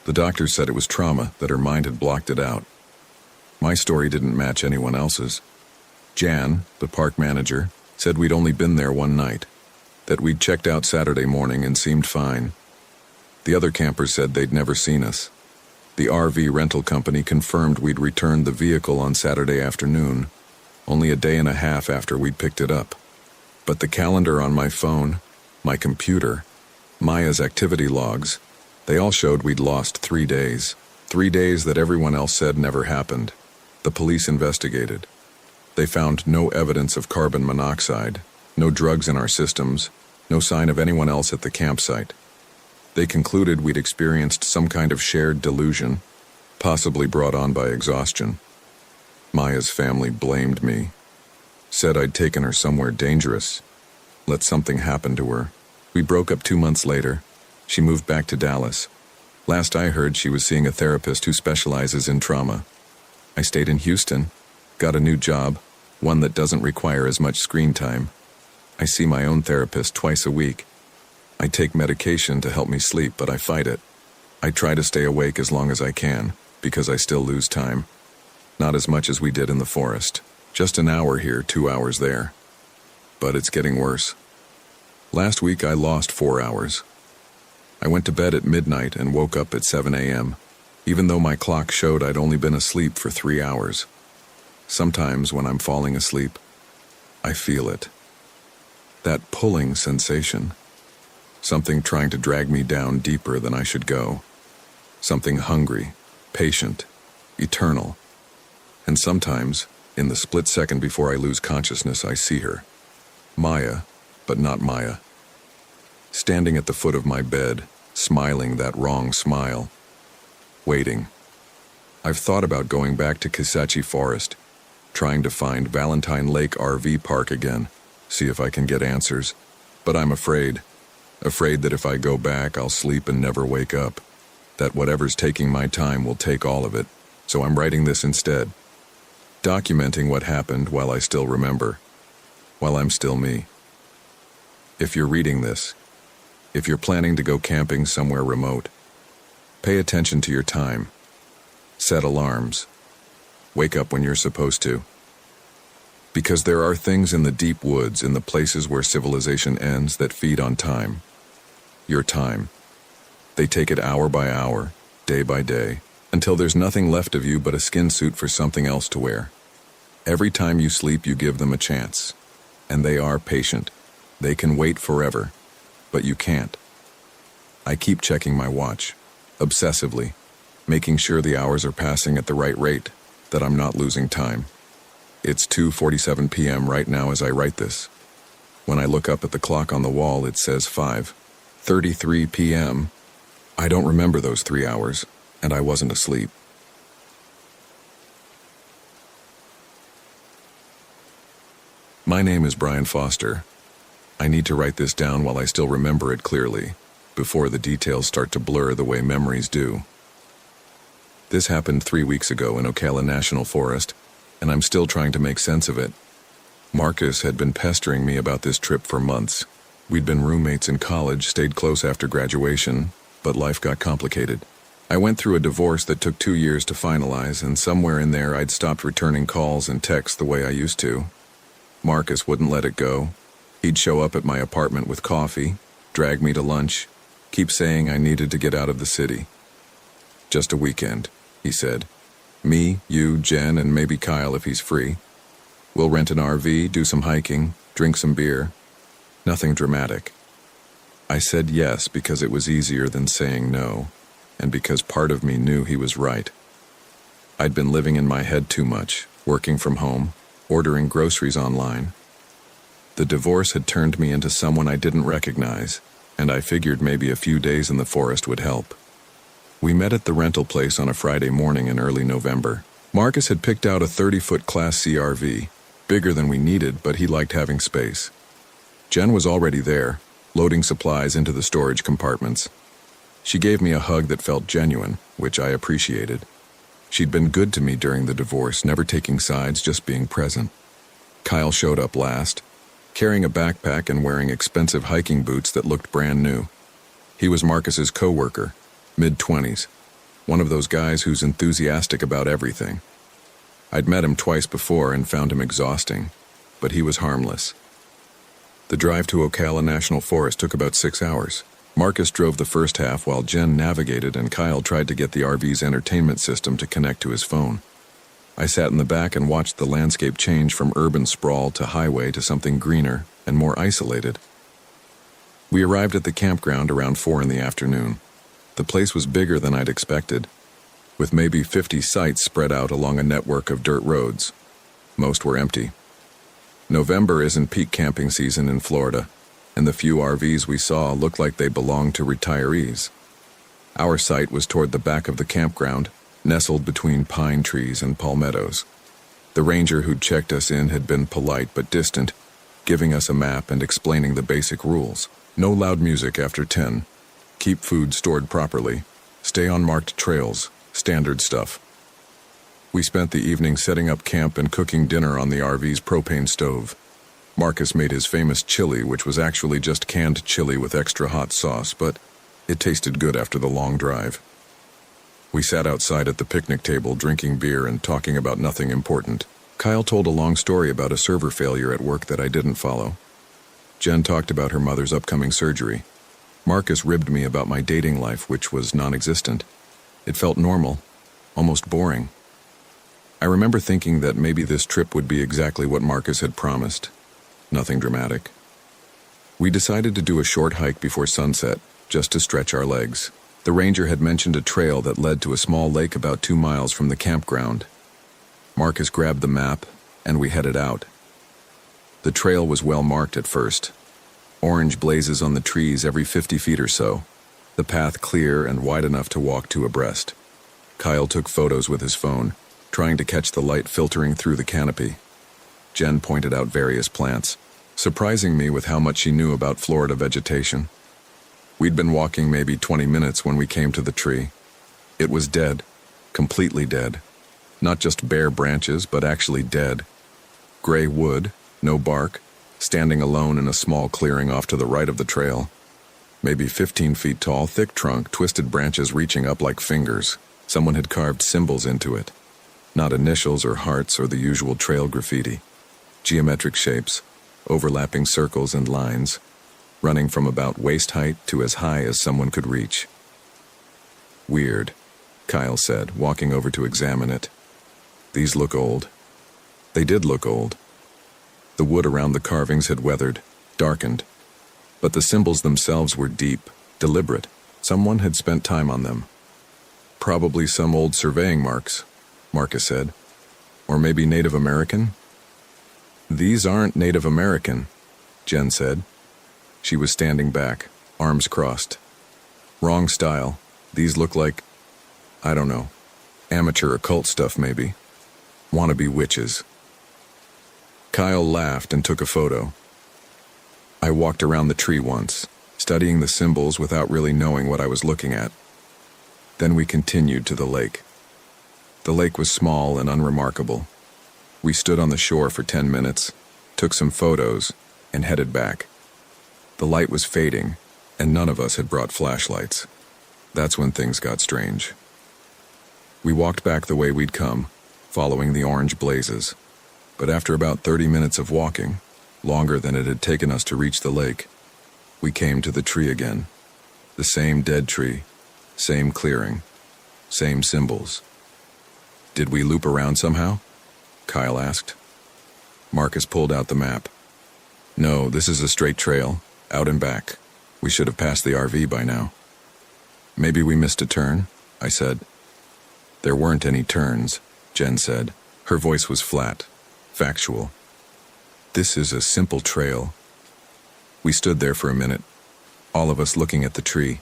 The doctor said it was trauma, that her mind had blocked it out. My story didn't match anyone else's. Jan, the park manager, said we'd only been there one night, that we'd checked out Saturday morning and seemed fine. The other campers said they'd never seen us. The RV rental company confirmed we'd returned the vehicle on Saturday afternoon, only a day and a half after we'd picked it up. But the calendar on my phone, my computer, Maya's activity logs, they all showed we'd lost 3 days. 3 days that everyone else said never happened. The police investigated. They found no evidence of carbon monoxide, no drugs in our systems, no sign of anyone else at the campsite. They concluded we'd experienced some kind of shared delusion, possibly brought on by exhaustion. Maya's family blamed me, said I'd taken her somewhere dangerous, let something happen to her. We broke up 2 months later. She moved back to Dallas. Last I heard, she was seeing a therapist who specializes in trauma. I stayed in Houston, got a new job, one that doesn't require as much screen time. I see my own therapist twice a week. I take medication to help me sleep, but I fight it. I try to stay awake as long as I can, because I still lose time. Not as much as we did in the forest. Just an hour here, 2 hours there. But it's getting worse. Last week I lost 4 hours. I went to bed at midnight and woke up at 7 a.m., even though my clock showed I'd only been asleep for 3 hours. Sometimes when I'm falling asleep, I feel it. That pulling sensation. Something trying to drag me down deeper than I should go. Something hungry, patient, eternal. And sometimes, in the split second before I lose consciousness, I see her. Maya, but not Maya. Standing at the foot of my bed, smiling that wrong smile. Waiting. I've thought about going back to Kisachi Forest, trying to find Valentine Lake RV Park again, see if I can get answers. But I'm afraid that if I go back, I'll sleep and never wake up, that whatever's taking my time will take all of it. So I'm writing this instead, documenting what happened while I still remember, while I'm still me. If you're reading this, if you're planning to go camping somewhere remote, pay attention to your time. Set alarms. Wake up when you're supposed to. Because there are things in the deep woods, in the places where civilization ends, that feed on time. Your time. They take it hour by hour, day by day, until there's nothing left of you but a skin suit for something else to wear. Every time you sleep, you give them a chance. And they are patient. They can wait forever, but you can't. I keep checking my watch, obsessively, making sure the hours are passing at the right rate, that I'm not losing time. It's 2:47 p.m. right now as I write this. When I look up at the clock on the wall, it says 5:33 p.m. I don't remember those 3 hours, and I wasn't asleep. My name is Brian Foster. I need to write this down while I still remember it clearly, before the details start to blur the way memories do. This happened 3 weeks ago in Ocala National Forest, and I'm still trying to make sense of it. Marcus had been pestering me about this trip for months. We'd been roommates in college, stayed close after graduation, but life got complicated. I went through a divorce that took 2 years to finalize, and somewhere in there I'd stopped returning calls and texts the way I used to. Marcus wouldn't let it go. He'd show up at my apartment with coffee, drag me to lunch, keep saying I needed to get out of the city. Just a weekend, he said. Me, you, Jen, and maybe Kyle if he's free. We'll rent an RV, do some hiking, drink some beer. Nothing dramatic. I said yes because it was easier than saying no, and because part of me knew he was right. I'd been living in my head too much, working from home, ordering groceries online. The divorce had turned me into someone I didn't recognize, and I figured maybe a few days in the forest would help. We met at the rental place on a Friday morning in early November. Marcus had picked out a 30-foot Class C RV, bigger than we needed, but he liked having space. Jen was already there, loading supplies into the storage compartments. She gave me a hug that felt genuine, which I appreciated. She'd been good to me during the divorce, never taking sides, just being present. Kyle showed up last, carrying a backpack and wearing expensive hiking boots that looked brand new. He was Marcus's co-worker, mid-20s, one of those guys who's enthusiastic about everything. I'd met him twice before and found him exhausting, but he was harmless. The drive to Ocala National Forest took about 6 hours. Marcus drove the first half while Jen navigated and Kyle tried to get the RV's entertainment system to connect to his phone. I sat in the back and watched the landscape change from urban sprawl to highway to something greener and more isolated. We arrived at the campground around 4 in the afternoon. The place was bigger than I'd expected, with maybe 50 sites spread out along a network of dirt roads. Most were empty. November isn't peak camping season in Florida, and the few RVs we saw looked like they belonged to retirees. Our site was toward the back of the campground, nestled between pine trees and palmettos. The ranger who'd checked us in had been polite but distant, giving us a map and explaining the basic rules. No loud music after 10. Keep food stored properly. Stay on marked trails. Standard stuff. We spent the evening setting up camp and cooking dinner on the RV's propane stove. Marcus made his famous chili, which was actually just canned chili with extra hot sauce, but it tasted good after the long drive. We sat outside at the picnic table drinking beer and talking about nothing important. Kyle told a long story about a server failure at work that I didn't follow. Jen talked about her mother's upcoming surgery. Marcus ribbed me about my dating life, which was non-existent. It felt normal, almost boring. I remember thinking that maybe this trip would be exactly what Marcus had promised. Nothing dramatic. We decided to do a short hike before sunset, just to stretch our legs. The ranger had mentioned a trail that led to a small lake about 2 miles from the campground. Marcus grabbed the map, and we headed out. The trail was well marked at first. Orange blazes on the trees every 50 feet or so. The path clear and wide enough to walk 2 abreast. Kyle took photos with his phone, trying to catch the light filtering through the canopy. Jen pointed out various plants, surprising me with how much she knew about Florida vegetation. We'd been walking maybe 20 minutes when we came to the tree. It was dead, completely dead. Not just bare branches, but actually dead. Gray wood, no bark, standing alone in a small clearing off to the right of the trail. Maybe 15 feet tall, thick trunk, twisted branches reaching up like fingers. Someone had carved symbols into it. Not initials or hearts or the usual trail graffiti. Geometric shapes, overlapping circles and lines, running from about waist height to as high as someone could reach. Weird, Kyle said, walking over to examine it. These look old. They did look old. The wood around the carvings had weathered, darkened, but the symbols themselves were deep, deliberate. Someone had spent time on them. Probably some old surveying marks, Marcus said. Or maybe Native American? These aren't Native American, Jen said. She was standing back, arms crossed. Wrong style. These look like, I don't know, amateur occult stuff maybe. Wannabe witches. Kyle laughed and took a photo. I walked around the tree once, studying the symbols without really knowing what I was looking at. Then we continued to the lake. The lake was small and unremarkable. We stood on the shore for 10 minutes, took some photos, and headed back. The light was fading, and none of us had brought flashlights. That's when things got strange. We walked back the way we'd come, following the orange blazes. But after about 30 minutes of walking, longer than it had taken us to reach the lake, we came to the tree again. The same dead tree, same clearing, same symbols. Did we loop around somehow? Kyle asked. Marcus pulled out the map. No, this is a straight trail, out and back. We should have passed the RV by now. Maybe we missed a turn, I said. There weren't any turns, Jen said. Her voice was flat, factual. This is a simple trail. We stood there for a minute, all of us looking at the tree.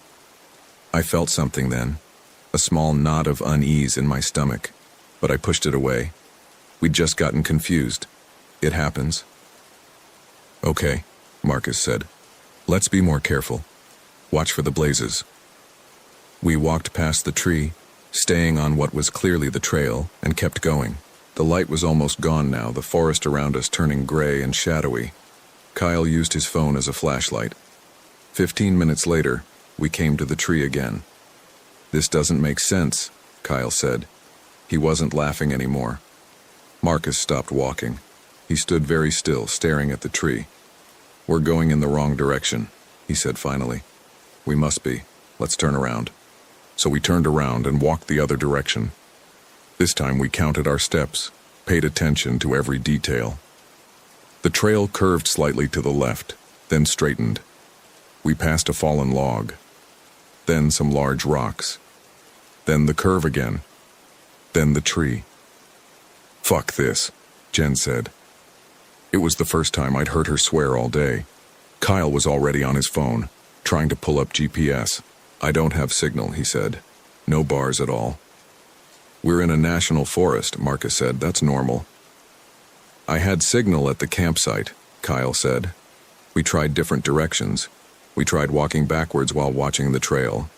I felt something then, a small knot of unease in my stomach, but I pushed it away. We'd just gotten confused. It happens. Okay, Marcus said. Let's be more careful. Watch for the blazes. We walked past the tree, staying on what was clearly the trail, and kept going. The light was almost gone now, the forest around us turning gray and shadowy. Kyle used his phone as a flashlight. 15 minutes later, we came to the tree again. This doesn't make sense, Kyle said. He wasn't laughing anymore. Marcus stopped walking. He stood very still, staring at the tree. We're going in the wrong direction, he said finally. We must be. Let's turn around. So we turned around and walked the other direction. This time we counted our steps, paid attention to every detail. The trail curved slightly to the left, then straightened. We passed a fallen log, then some large rocks, then the curve again, then the tree. Fuck this, Jen said. It was the first time I'd heard her swear all day. Kyle was already on his phone, trying to pull up GPS. I don't have signal, he said. No bars at all. We're in a national forest, Marcus said. That's normal. I had signal at the campsite, Kyle said. We tried different directions. We tried walking backwards while watching the trail.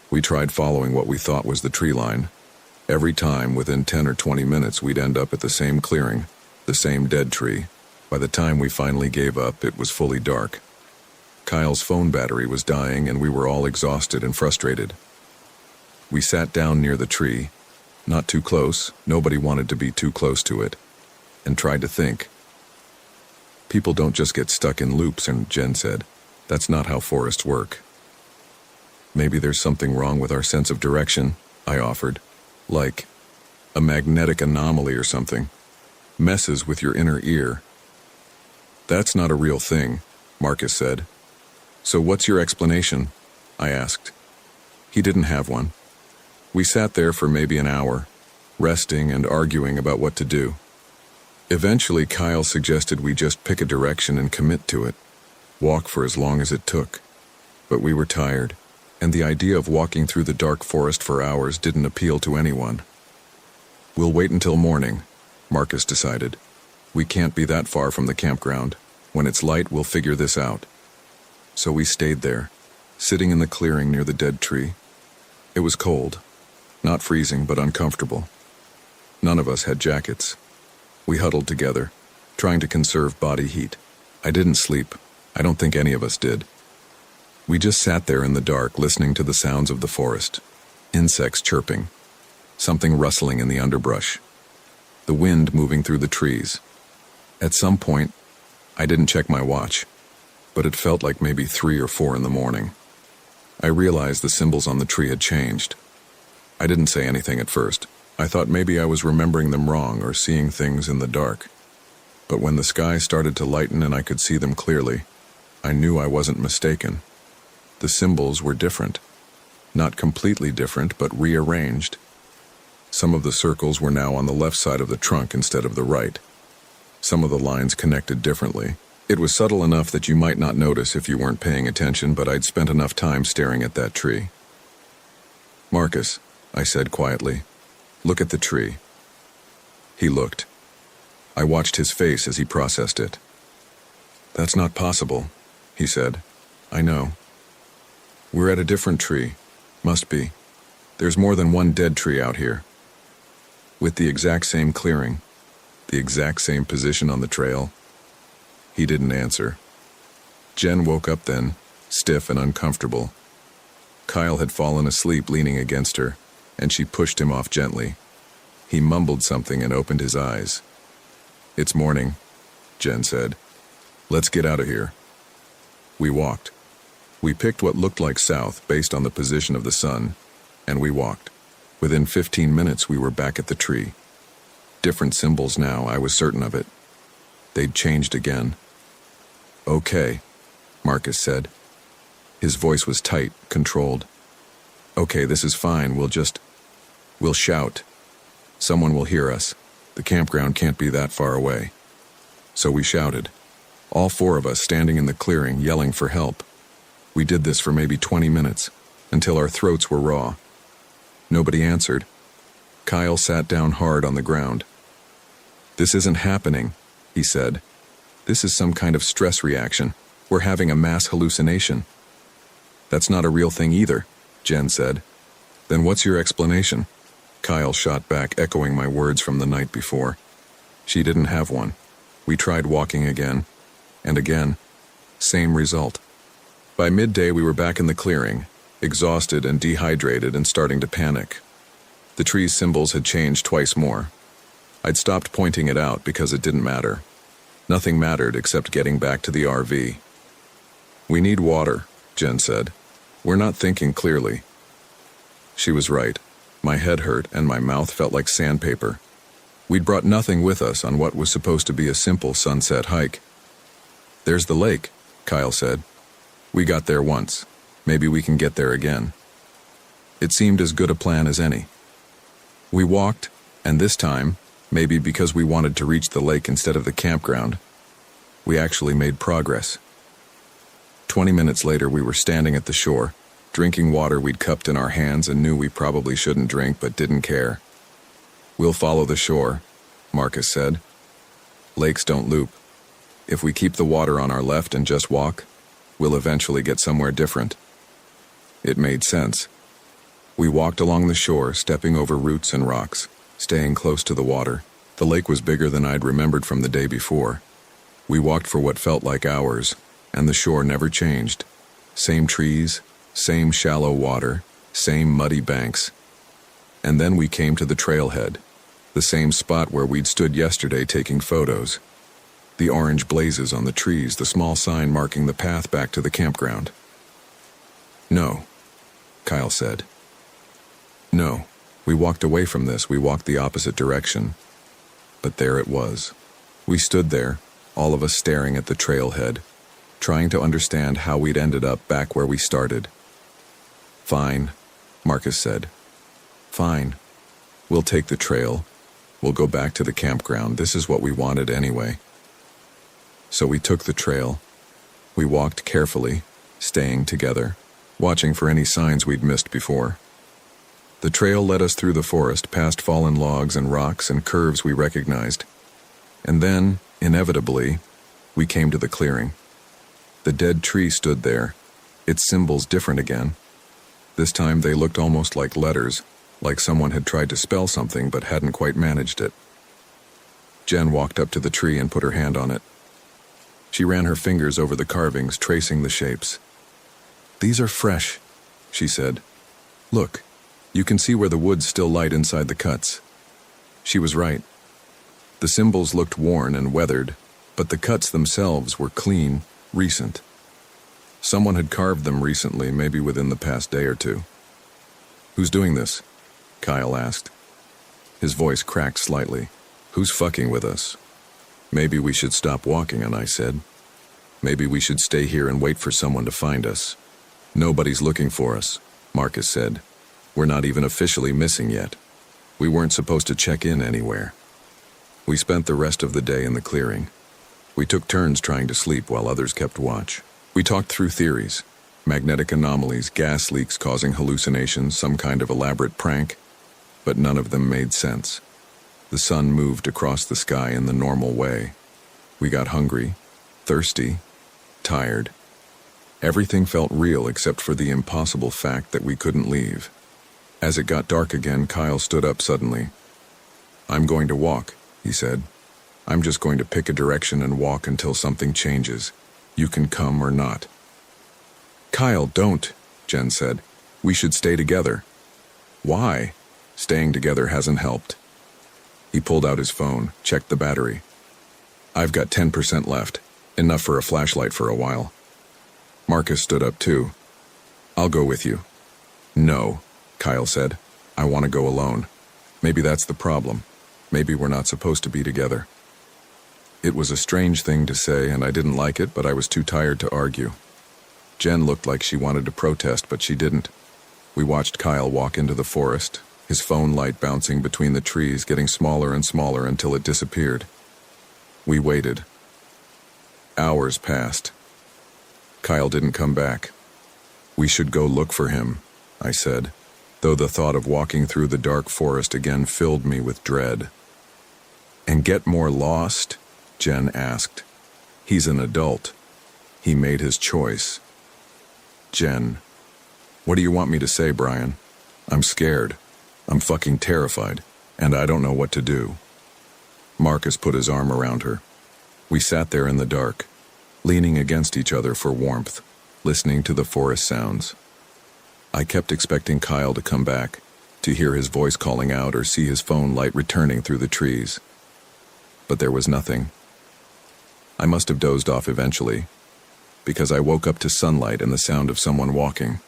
We tried following what we thought was the tree line. Every time, within 10 or 20 minutes, we'd end up at the same clearing, the same dead tree. By the time we finally gave up, it was fully dark. Kyle's phone battery was dying, and we were all exhausted and frustrated. We sat down near the tree, not too close, nobody wanted to be too close to it, and tried to think. People don't just get stuck in loops, and Jen said, that's not how forests work. Maybe there's something wrong with our sense of direction, I offered, like a magnetic anomaly or something. Messes with your inner ear. That's not a real thing, Marcus said. So what's your explanation? I asked. He didn't have one. We sat there for maybe an hour, resting and arguing about what to do. Eventually, Kyle suggested we just pick a direction and commit to it, walk for as long as it took. But we were tired. and the idea of walking through the dark forest for hours didn't appeal to anyone. "We'll wait until morning," Marcus decided. "We can't be that far from the campground. When it's light, we'll figure this out." So we stayed there, sitting in the clearing near the dead tree. It was cold, not freezing but uncomfortable. None of us had jackets. We huddled together, trying to conserve body heat. I didn't sleep. I don't think any of us did. We just sat there in the dark, listening to the sounds of the forest. Insects chirping, something rustling in the underbrush, the wind moving through the trees. At some point, I didn't check my watch, but it felt like maybe 3 or 4 in the morning. I realized the symbols on the tree had changed. I didn't say anything at first. I thought maybe I was remembering them wrong or seeing things in the dark. But when the sky started to lighten and I could see them clearly, I knew I wasn't mistaken. The symbols were different. Not completely different, but rearranged. Some of the circles were now on the left side of the trunk instead of the right. Some of the lines connected differently. It was subtle enough that you might not notice if you weren't paying attention, but I'd spent enough time staring at that tree. "Marcus," I said quietly, "look at the tree." He looked. I watched his face as he processed it. "That's not possible," he said. "I know. We're at a different tree. Must be. There's more than one dead tree out here. With the exact same clearing, the exact same position on the trail." He didn't answer. Jen woke up then, stiff and uncomfortable. Kyle had fallen asleep leaning against her, and she pushed him off gently. He mumbled something and opened his eyes. "It's morning," Jen said. "Let's get out of here." We walked. We picked what looked like south based on the position of the sun, and we walked. Within 15 minutes we were back at the tree. Different symbols now, I was certain of it. They'd changed again. "Okay," Marcus said. His voice was tight, controlled. "Okay, this is fine, we'll shout. Someone will hear us. The campground can't be that far away." So we shouted. All 4 of us standing in the clearing, yelling for help. We did this for maybe 20 minutes, until our throats were raw. Nobody answered. Kyle sat down hard on the ground. "This isn't happening," he said. "This is some kind of stress reaction. We're having a mass hallucination." "That's not a real thing either," Jen said. "Then what's your explanation?" Kyle shot back, echoing my words from the night before. She didn't have one. We tried walking again, and again. Same result. By midday we were back in the clearing, exhausted and dehydrated and starting to panic. The tree's symbols had changed twice more. I'd stopped pointing it out because it didn't matter. Nothing mattered except getting back to the RV. "We need water," Jen said. "We're not thinking clearly." She was right. My head hurt and my mouth felt like sandpaper. We'd brought nothing with us on what was supposed to be a simple sunset hike. "There's the lake," Kyle said. "We got there once. Maybe we can get there again." It seemed as good a plan as any. We walked, and this time, maybe because we wanted to reach the lake instead of the campground, we actually made progress. 20 minutes later, we were standing at the shore, drinking water we'd cupped in our hands and knew we probably shouldn't drink but didn't care. "We'll follow the shore," Marcus said. "Lakes don't loop. If we keep the water on our left and just walk, we'll eventually get somewhere different." It made sense. We walked along the shore, stepping over roots and rocks, staying close to the water. The lake was bigger than I'd remembered from the day before. We walked for what felt like hours, and the shore never changed. Same trees, same shallow water, same muddy banks. And then we came to the trailhead, the same spot where we'd stood yesterday taking photos. The orange blazes on the trees, the small sign marking the path back to the campground. "No," Kyle said. "No, we walked away from this, we walked the opposite direction." But there it was. We stood there, all of us staring at the trailhead, trying to understand how we'd ended up back where we started. "Fine," Marcus said. "Fine. We'll take the trail. We'll go back to the campground. This is what we wanted anyway." So we took the trail. We walked carefully, staying together, watching for any signs we'd missed before. The trail led us through the forest, past fallen logs and rocks and curves we recognized. And then, inevitably, we came to the clearing. The dead tree stood there, its symbols different again. This time they looked almost like letters, like someone had tried to spell something but hadn't quite managed it. Jen walked up to the tree and put her hand on it. She ran her fingers over the carvings, tracing the shapes. "These are fresh," she said. "Look, you can see where the wood's still light inside the cuts." She was right. The symbols looked worn and weathered, but the cuts themselves were clean, recent. Someone had carved them recently, maybe within the past day or two. "Who's doing this?" Kyle asked. His voice cracked slightly. "Who's fucking with us?" "Maybe we should stop walking," and I said. "Maybe we should stay here and wait for someone to find us." "Nobody's looking for us," Marcus said. "We're not even officially missing yet. We weren't supposed to check in anywhere." We spent the rest of the day in the clearing. We took turns trying to sleep while others kept watch. We talked through theories: magnetic anomalies, gas leaks causing hallucinations, some kind of elaborate prank, but none of them made sense. The sun moved across the sky in the normal way. We got hungry, thirsty, tired. Everything felt real except for the impossible fact that we couldn't leave. As it got dark again, Kyle stood up suddenly. "I'm going to walk," he said. "I'm just going to pick a direction and walk until something changes. You can come or not." "Kyle, don't," Jen said. "We should stay together." "Why?" "Staying together hasn't helped." He pulled out his phone, checked the battery. "I've got 10% left, enough for a flashlight for a while." Marcus stood up too. "I'll go with you." "No," Kyle said. "I want to go alone. Maybe that's the problem. Maybe we're not supposed to be together." It was a strange thing to say, and I didn't like it, but I was too tired to argue. Jen looked like she wanted to protest, but she didn't. We watched Kyle walk into the forest, his phone light bouncing between the trees, getting smaller and smaller until it disappeared. We waited. Hours passed. Kyle didn't come back. "We should go look for him," I said, though the thought of walking through the dark forest again filled me with dread. "And get more lost?" Jen asked. "He's an adult. He made his choice." "Jen, what do you want me to say, Brian? I'm scared. I'm fucking terrified, and I don't know what to do." Marcus put his arm around her. We sat there in the dark, leaning against each other for warmth, listening to the forest sounds. I kept expecting Kyle to come back, to hear his voice calling out or see his phone light returning through the trees. But there was nothing. I must have dozed off eventually, because I woke up to sunlight and the sound of someone walking.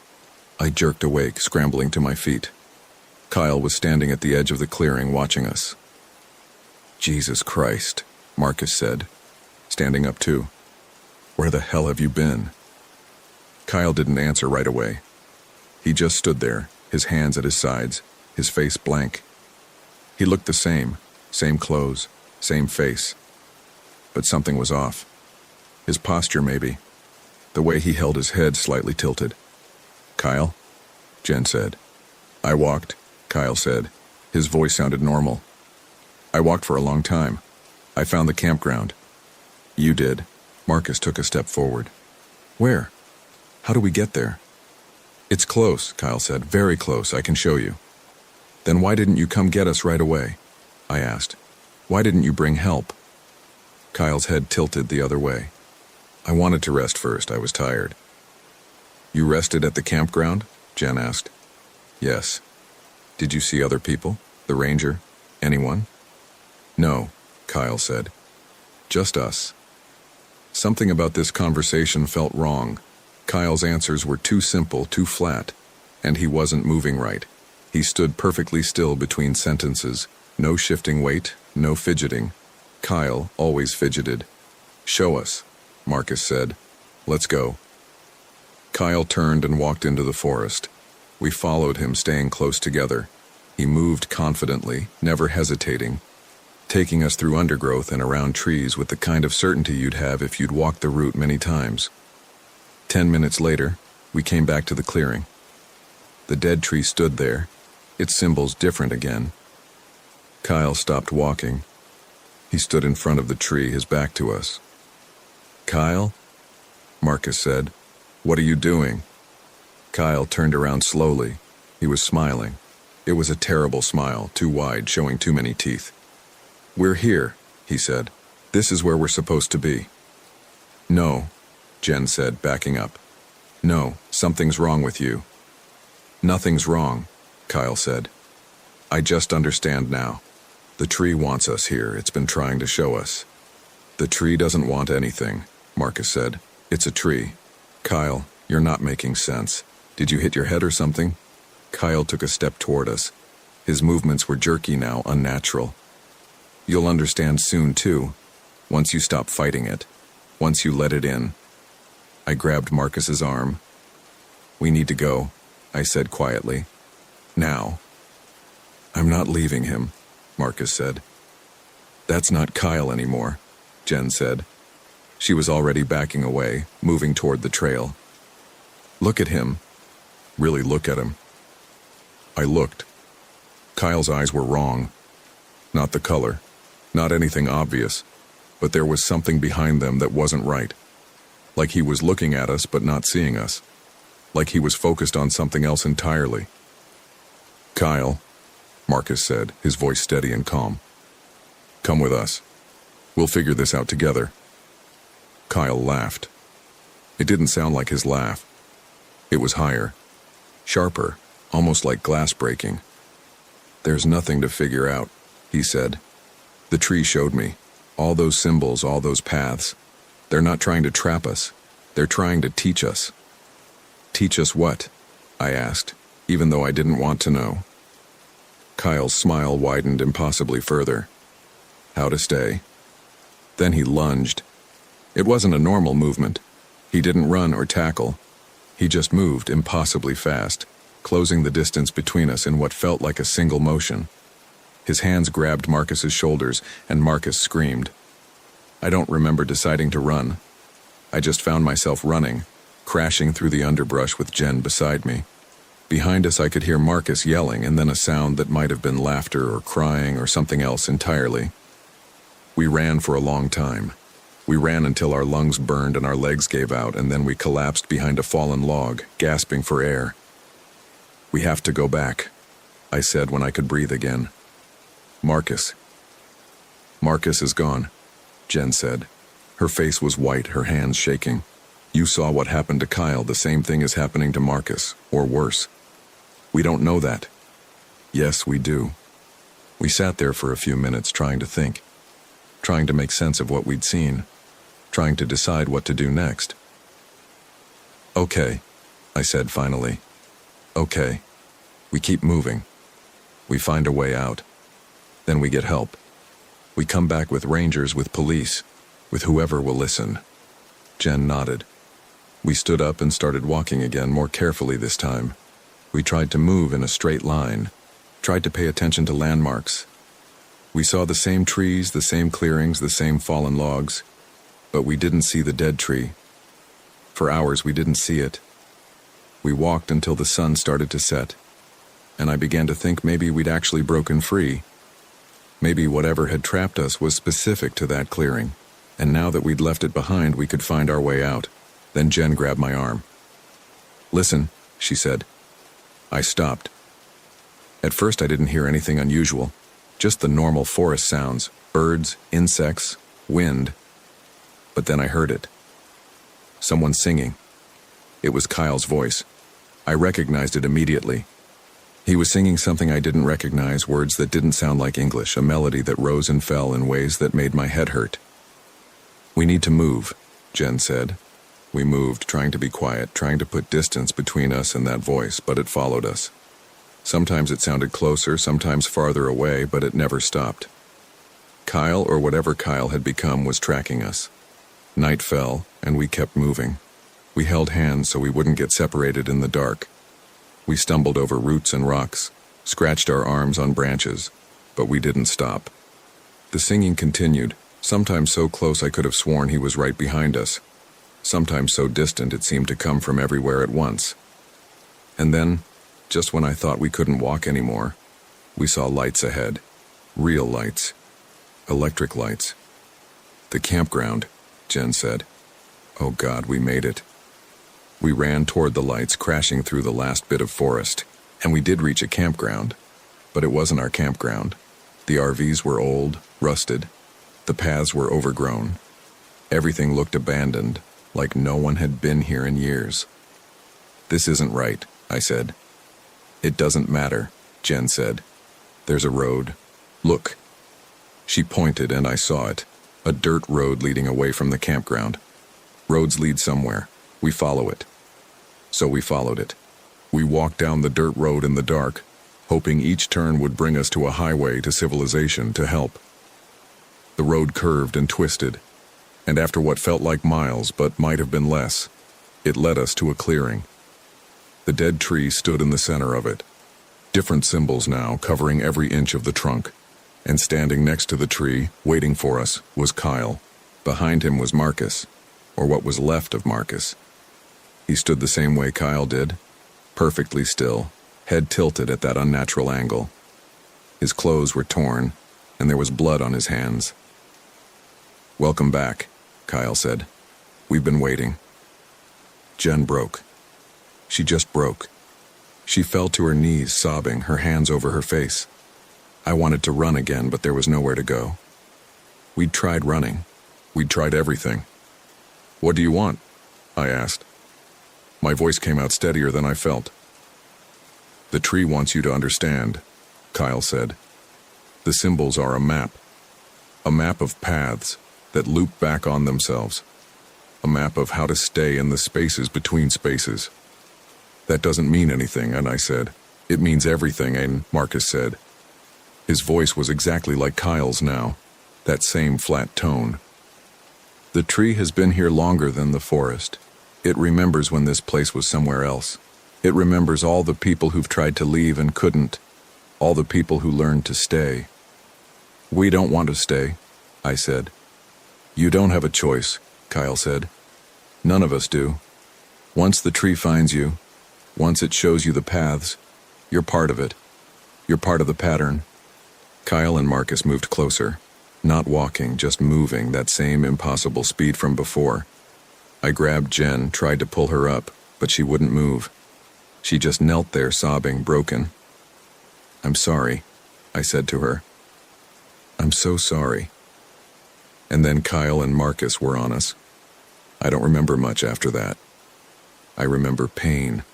I jerked awake, scrambling to my feet. Kyle was standing at the edge of the clearing, watching us. "Jesus Christ," Marcus said, standing up too. "Where the hell have you been?" Kyle didn't answer right away. He just stood there, his hands at his sides, his face blank. He looked the same clothes, same face. But something was off. His posture, maybe. The way he held his head slightly tilted. "Kyle?" Jen said. "I walked," Kyle said. His voice sounded normal. "I walked for a long time. I found the campground." "You did." Marcus took a step forward. "Where? How do we get there?" "It's close," Kyle said. "Very close. I can show you." "Then why didn't you come get us right away?" I asked. "Why didn't you bring help?" Kyle's head tilted the other way. "I wanted to rest first. I was tired." "You rested at the campground?" Jen asked. "Yes." "Did you see other people? The ranger? Anyone?" "No," Kyle said. "Just us." Something about this conversation felt wrong. Kyle's answers were too simple, too flat, and he wasn't moving right. He stood perfectly still between sentences, no shifting weight, no fidgeting. Kyle always fidgeted. "Show us," Marcus said. "Let's go." Kyle turned and walked into the forest. We followed him, staying close together. He moved confidently, never hesitating, taking us through undergrowth and around trees with the kind of certainty you'd have if you'd walked the route many times. 10 minutes later, We came back to the clearing. The dead tree stood there, its symbols different again. Kyle stopped walking. He stood in front of the tree, his back to us. "Kyle?" Marcus said. "What are you doing?" Kyle turned around slowly. He was smiling. It was a terrible smile, too wide, showing too many teeth. "We're here," he said. "This is where we're supposed to be." "No," Jen said, backing up. "No, something's wrong with you." "Nothing's wrong," Kyle said. "I just understand now. The tree wants us here. It's been trying to show us." "The tree doesn't want anything," Marcus said. "It's a tree." "Kyle, you're not making sense. Did you hit your head or something?" Kyle took a step toward us. His movements were jerky now, unnatural. "You'll understand soon, too. Once you stop fighting it. Once you let it in." I grabbed Marcus's arm. "We need to go," I said quietly. "Now." "I'm not leaving him," Marcus said. "That's not Kyle anymore," Jen said. She was already backing away, moving toward the trail. "Look at him. Really look at him." I looked. Kyle's eyes were wrong. Not the color, not anything obvious, but there was something behind them that wasn't right. Like he was looking at us but not seeing us. Like he was focused on something else entirely. "Kyle," Marcus said, his voice steady and calm. "Come with us. We'll figure this out together." Kyle laughed. It didn't sound like his laugh. It was higher, sharper, almost like glass breaking. "There's nothing to figure out," he said. "The tree showed me. All those symbols, all those paths. They're not trying to trap us. They're trying to teach us." "Teach us what?" I asked, even though I didn't want to know. Kyle's smile widened impossibly further. "How to stay." Then he lunged. It wasn't a normal movement. He didn't run or tackle. He just moved impossibly fast, closing the distance between us in what felt like a single motion. His hands grabbed Marcus's shoulders, and Marcus screamed. I don't remember deciding to run. I just found myself running, crashing through the underbrush with Jen beside me. Behind us I could hear Marcus yelling, and then a sound that might have been laughter or crying or something else entirely. We ran for a long time. We ran until our lungs burned and our legs gave out, and then we collapsed behind a fallen log, gasping for air. "We have to go back," I said when I could breathe again. "Marcus." "Marcus is gone," Jen said. Her face was white, her hands shaking. "You saw what happened to Kyle. The same thing is happening to Marcus, or worse." "We don't know that." "Yes, we do." We sat there for a few minutes trying to think, trying to make sense of what we'd seen, trying to decide what to do next. "Okay," I said finally. "Okay. We keep moving. We find a way out. Then we get help. We come back with rangers, with police, with whoever will listen." Jen nodded. We stood up and started walking again, more carefully this time. We tried to move in a straight line, tried to pay attention to landmarks. We saw the same trees, the same clearings, the same fallen logs, but we didn't see the dead tree. For hours we didn't see it. We walked until the sun started to set, and I began to think maybe we'd actually broken free. Maybe whatever had trapped us was specific to that clearing, and now that we'd left it behind, we could find our way out. Then Jen grabbed my arm. "Listen," she said. I stopped. At first I didn't hear anything unusual, just the normal forest sounds, birds, insects, wind. But then I heard it. Someone singing. It was Kyle's voice. I recognized it immediately. He was singing something I didn't recognize, words that didn't sound like English, a melody that rose and fell in ways that made my head hurt. "We need to move," Jen said. We moved, trying to be quiet, trying to put distance between us and that voice, but it followed us. Sometimes it sounded closer, sometimes farther away, but it never stopped. Kyle, or whatever Kyle had become, was tracking us. Night fell, and we kept moving. We held hands so we wouldn't get separated in the dark. We stumbled over roots and rocks, scratched our arms on branches, but we didn't stop. The singing continued, sometimes so close I could have sworn he was right behind us. sometimes so distant it seemed to come from everywhere at once. And then, just when I thought we couldn't walk anymore, we saw lights ahead. Real lights. Electric lights. The campground, Jen said. Oh God, we made it. We ran toward the lights, crashing through the last bit of forest, and we did reach a campground, but it wasn't our campground. The RVs were old, rusted. The paths were overgrown. Everything looked abandoned, like no one had been here in years. This isn't right, I said. It doesn't matter, Jen said. There's a road. Look. She pointed and I saw it. A dirt road leading away from the campground. Roads lead somewhere. We follow it. So we followed it. We walked down the dirt road in the dark, hoping each turn would bring us to a highway to civilization to help. The road curved and twisted, and after what felt like miles but might have been less, it led us to a clearing. The dead tree stood in the center of it. Different symbols now covering every inch of the trunk, and standing next to the tree, waiting for us, was Kyle. Behind him was Marcus, or what was left of Marcus. He stood the same way Kyle did, perfectly still, head tilted at that unnatural angle. His clothes were torn, and there was blood on his hands. "Welcome back," Kyle said. "We've been waiting." Jen broke. She just broke. She fell to her knees, sobbing, her hands over her face. I wanted to run again, but there was nowhere to go. We'd tried running. We'd tried everything. "What do you want?" I asked. My voice came out steadier than I felt. "The tree wants you to understand," Kyle said. "The symbols are a map of paths that loop back on themselves, a map of how to stay in the spaces between spaces." "That doesn't mean anything," and I said. "It means everything," and Marcus said. His voice was exactly like Kyle's now, that same flat tone. "The tree has been here longer than the forest. It remembers when this place was somewhere else. It remembers all the people who've tried to leave and couldn't, all the people who learned to stay." "We don't want to stay," I said. "You don't have a choice," Kyle said. "None of us do. Once the tree finds you, once it shows you the paths, you're part of it. You're part of the pattern." Kyle and Marcus moved closer, not walking, just moving, that same impossible speed from before. I grabbed Jen, tried to pull her up, but she wouldn't move. She just knelt there, sobbing, broken. "I'm sorry," I said to her. "I'm so sorry." And then Kyle and Marcus were on us. I don't remember much after that. I remember pain.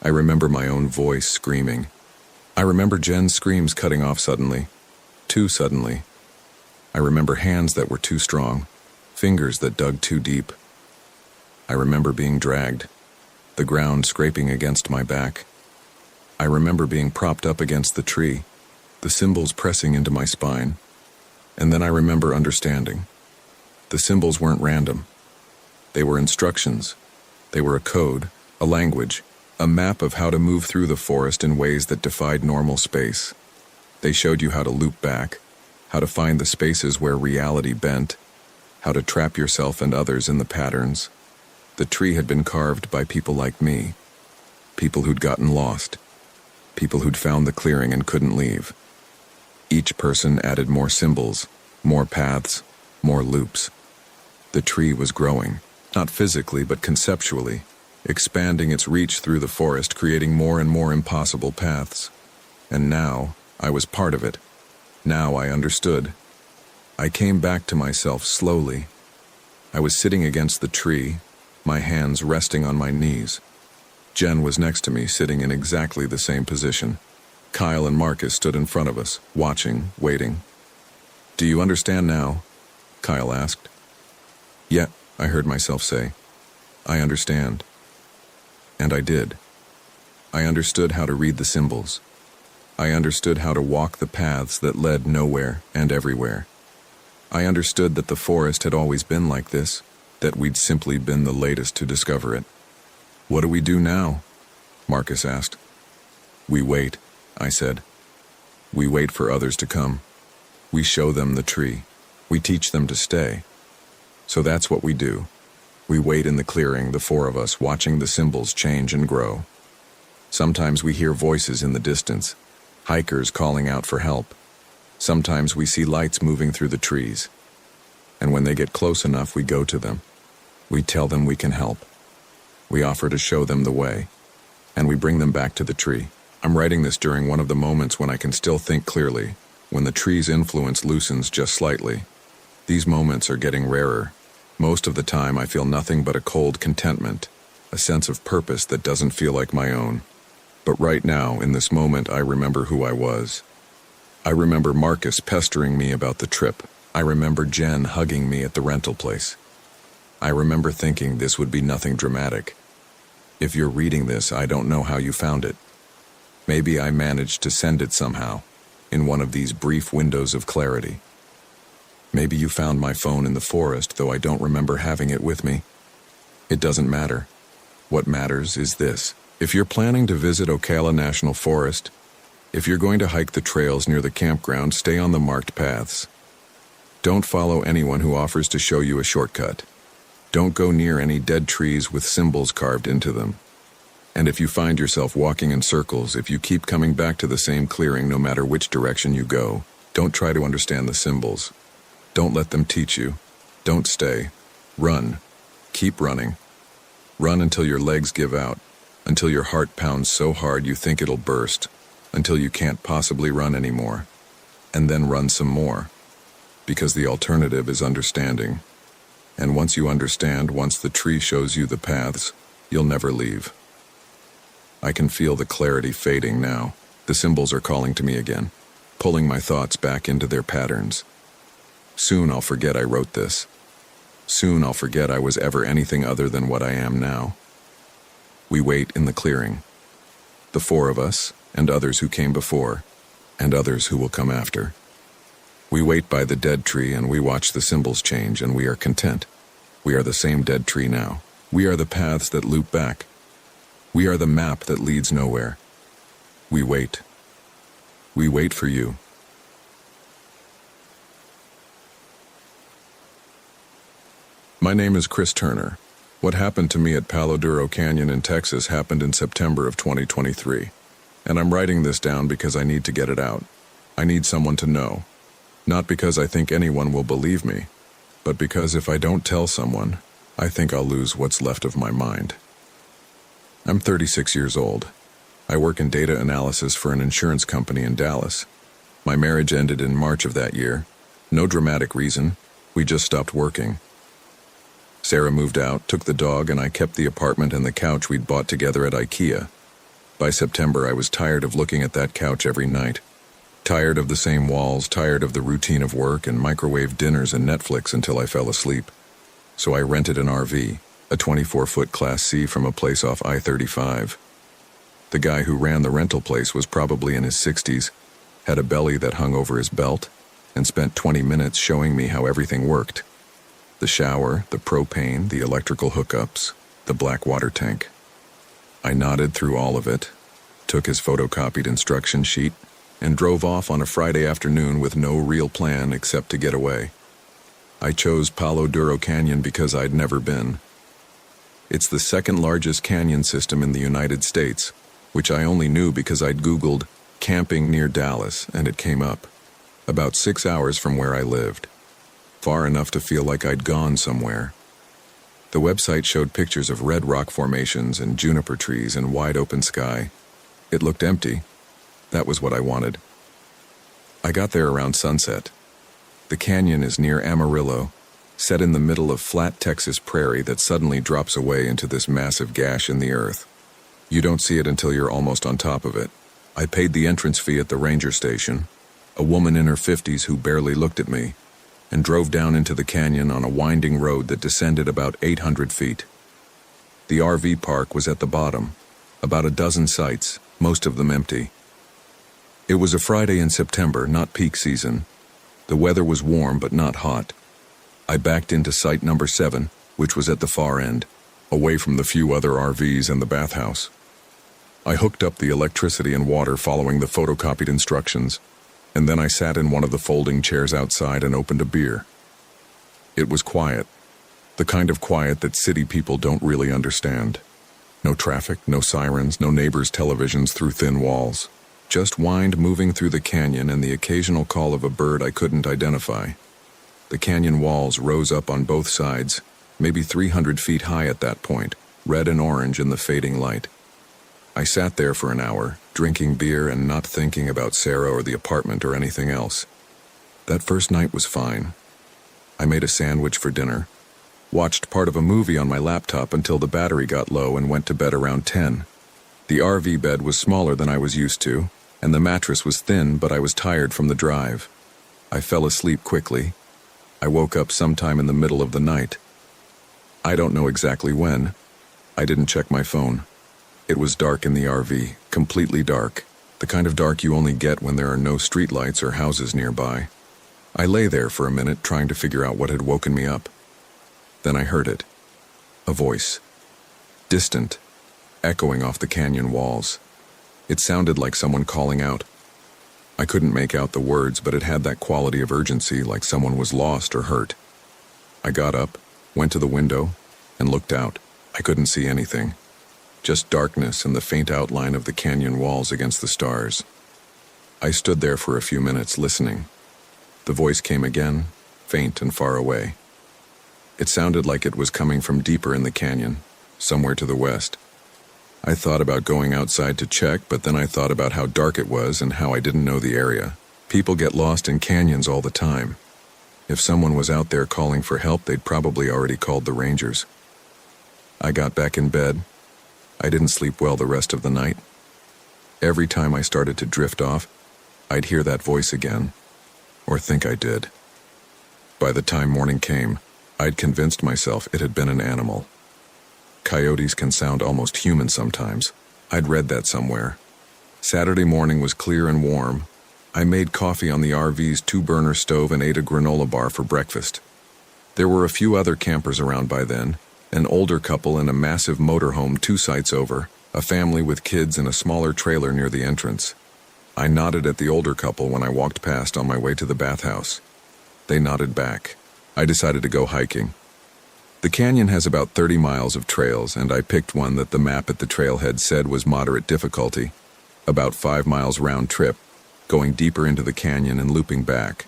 I remember my own voice screaming. I remember Jen's screams cutting off suddenly. Too suddenly. I remember hands that were too strong, fingers that dug too deep. I remember being dragged, the ground scraping against my back. I remember being propped up against the tree, the symbols pressing into my spine. And then I remember understanding. The symbols weren't random. They were instructions. They were a code, a language, a map of how to move through the forest in ways that defied normal space. They showed you how to loop back, how to find the spaces where reality bent, how to trap yourself and others in the patterns. The tree had been carved by people like me, people who'd gotten lost, people who'd found the clearing and couldn't leave. Each person added more symbols, more paths, more loops. The tree was growing, not physically but conceptually, expanding its reach through the forest, creating more and more impossible paths. And now, I was part of it. Now I understood. I came back to myself slowly. I was sitting against the tree, my hands resting on my knees. Jen was next to me, sitting in exactly the same position. Kyle and Marcus stood in front of us, watching, waiting. "Do you understand now?" Kyle asked. "Yeah," I heard myself say. "I understand." And I did. I understood how to read the symbols. I understood how to walk the paths that led nowhere and everywhere. I understood that the forest had always been like this, that we'd simply been the latest to discover it. "What do we do now?" Marcus asked. "We wait," I said. "We wait for others to come. We show them the tree. We teach them to stay. So that's what we do. We wait in the clearing, the four of us, watching the symbols change and grow. Sometimes we hear voices in the distance, hikers calling out for help. Sometimes we see lights moving through the trees. And when they get close enough, we go to them. We tell them we can help. We offer to show them the way. And we bring them back to the tree. I'm writing this during one of the moments when I can still think clearly, when the tree's influence loosens just slightly. These moments are getting rarer. Most of the time I feel nothing but a cold contentment, a sense of purpose that doesn't feel like my own. But right now, in this moment, I remember who I was. I remember Marcus pestering me about the trip. I remember Jen hugging me at the rental place. I remember thinking this would be nothing dramatic. If you're reading this, I don't know how you found it. Maybe I managed to send it somehow, in one of these brief windows of clarity. Maybe you found my phone in the forest, though I don't remember having it with me. It doesn't matter. What matters is this. If you're planning to visit Ocala National Forest, if you're going to hike the trails near the campground, stay on the marked paths. Don't follow anyone who offers to show you a shortcut. Don't go near any dead trees with symbols carved into them. And if you find yourself walking in circles, if you keep coming back to the same clearing no matter which direction you go, don't try to understand the symbols. Don't let them teach you. Don't stay. Run. Keep running. Run until your legs give out, until your heart pounds so hard you think it'll burst, until you can't possibly run anymore. And then run some more. Because the alternative is understanding. And once you understand, once the tree shows you the paths, you'll never leave. I can feel the clarity fading now. The symbols are calling to me again, pulling my thoughts back into their patterns. Soon I'll forget I wrote this. Soon I'll forget I was ever anything other than what I am now. We wait in the clearing. The four of us, and others who came before, and others who will come after. We wait by the dead tree and we watch the symbols change, and we are content. We are the same dead tree now. We are the paths that loop back. We are the map that leads nowhere. We wait. We wait for you. My name is Chris Turner. What happened to me at Palo Duro Canyon in Texas happened in September of 2023. And I'm writing this down because I need to get it out. I need someone to know. Not because I think anyone will believe me, but because if I don't tell someone, I think I'll lose what's left of my mind. I'm 36 years old. I work in data analysis for an insurance company in Dallas. My marriage ended in March of that year. No dramatic reason. We just stopped working. Sarah moved out, took the dog, and I kept the apartment and the couch we'd bought together at IKEA. By September, I was tired of looking at that couch every night. Tired of the same walls, tired of the routine of work and microwave dinners and Netflix until I fell asleep. So I rented an RV, a 24-foot Class C from a place off I-35. The guy who ran the rental place was probably in his 60s, had a belly that hung over his belt, and spent 20 minutes showing me how everything worked. The shower, the propane, the electrical hookups, the black water tank. I nodded through all of it, took his photocopied instruction sheet, and drove off on a Friday afternoon with no real plan except to get away. I chose Palo Duro Canyon because I'd never been. It's the second largest canyon system in the United States, which I only knew because I'd Googled camping near Dallas and it came up. About 6 hours from where I lived. Far enough to feel like I'd gone somewhere. The website showed pictures of red rock formations and juniper trees and wide open sky. It looked empty. That was what I wanted. I got there around sunset. The canyon is near Amarillo, set in the middle of flat Texas prairie that suddenly drops away into this massive gash in the earth. You don't see it until you're almost on top of it. I paid the entrance fee at the ranger station, a woman in her 50s who barely looked at me, and drove down into the canyon on a winding road that descended about 800 feet. The RV park was at the bottom, about a dozen sites, most of them empty. It was a Friday in September, not peak season. The weather was warm but not hot. I backed into site number 7, which was at the far end, away from the few other RVs and the bathhouse. I hooked up the electricity and water following the photocopied instructions, and then I sat in one of the folding chairs outside and opened a beer. It was quiet. The kind of quiet that city people don't really understand. No traffic, no sirens, no neighbors' televisions through thin walls. Just wind moving through the canyon and the occasional call of a bird I couldn't identify. The canyon walls rose up on both sides, maybe 300 feet high at that point, red and orange in the fading light. I sat there for an hour, drinking beer and not thinking about Sarah or the apartment or anything else. That first night was fine. I made a sandwich for dinner, watched part of a movie on my laptop until the battery got low and went to bed around 10. The RV bed was smaller than I was used to, and the mattress was thin, but I was tired from the drive. I fell asleep quickly. I woke up sometime in the middle of the night. I don't know exactly when. I didn't check my phone. It was dark in the RV, completely dark, the kind of dark you only get when there are no streetlights or houses nearby. I lay there for a minute trying to figure out what had woken me up. Then I heard it. A voice. Distant, echoing off the canyon walls. It sounded like someone calling out. I couldn't make out the words, but it had that quality of urgency, like someone was lost or hurt. I got up, went to the window, and looked out. I couldn't see anything. Just darkness and the faint outline of the canyon walls against the stars. I stood there for a few minutes, listening. The voice came again, faint and far away. It sounded like it was coming from deeper in the canyon, somewhere to the west. I thought about going outside to check, but then I thought about how dark it was and how I didn't know the area. People get lost in canyons all the time. If someone was out there calling for help, they'd probably already called the rangers. I got back in bed. I didn't sleep well the rest of the night. Every time I started to drift off, I'd hear that voice again, or think I did. By the time morning came, I'd convinced myself it had been an animal. Coyotes can sound almost human sometimes. I'd read that somewhere. Saturday morning was clear and warm. I made coffee on the RV's 2-burner stove and ate a granola bar for breakfast. There were a few other campers around by then, an older couple in a massive motorhome 2 sites over, a family with kids in a smaller trailer near the entrance. I nodded at the older couple when I walked past on my way to the bathhouse. They nodded back. I decided to go hiking. The canyon has about 30 miles of trails, and I picked one that the map at the trailhead said was moderate difficulty, about 5 miles round trip, going deeper into the canyon and looping back.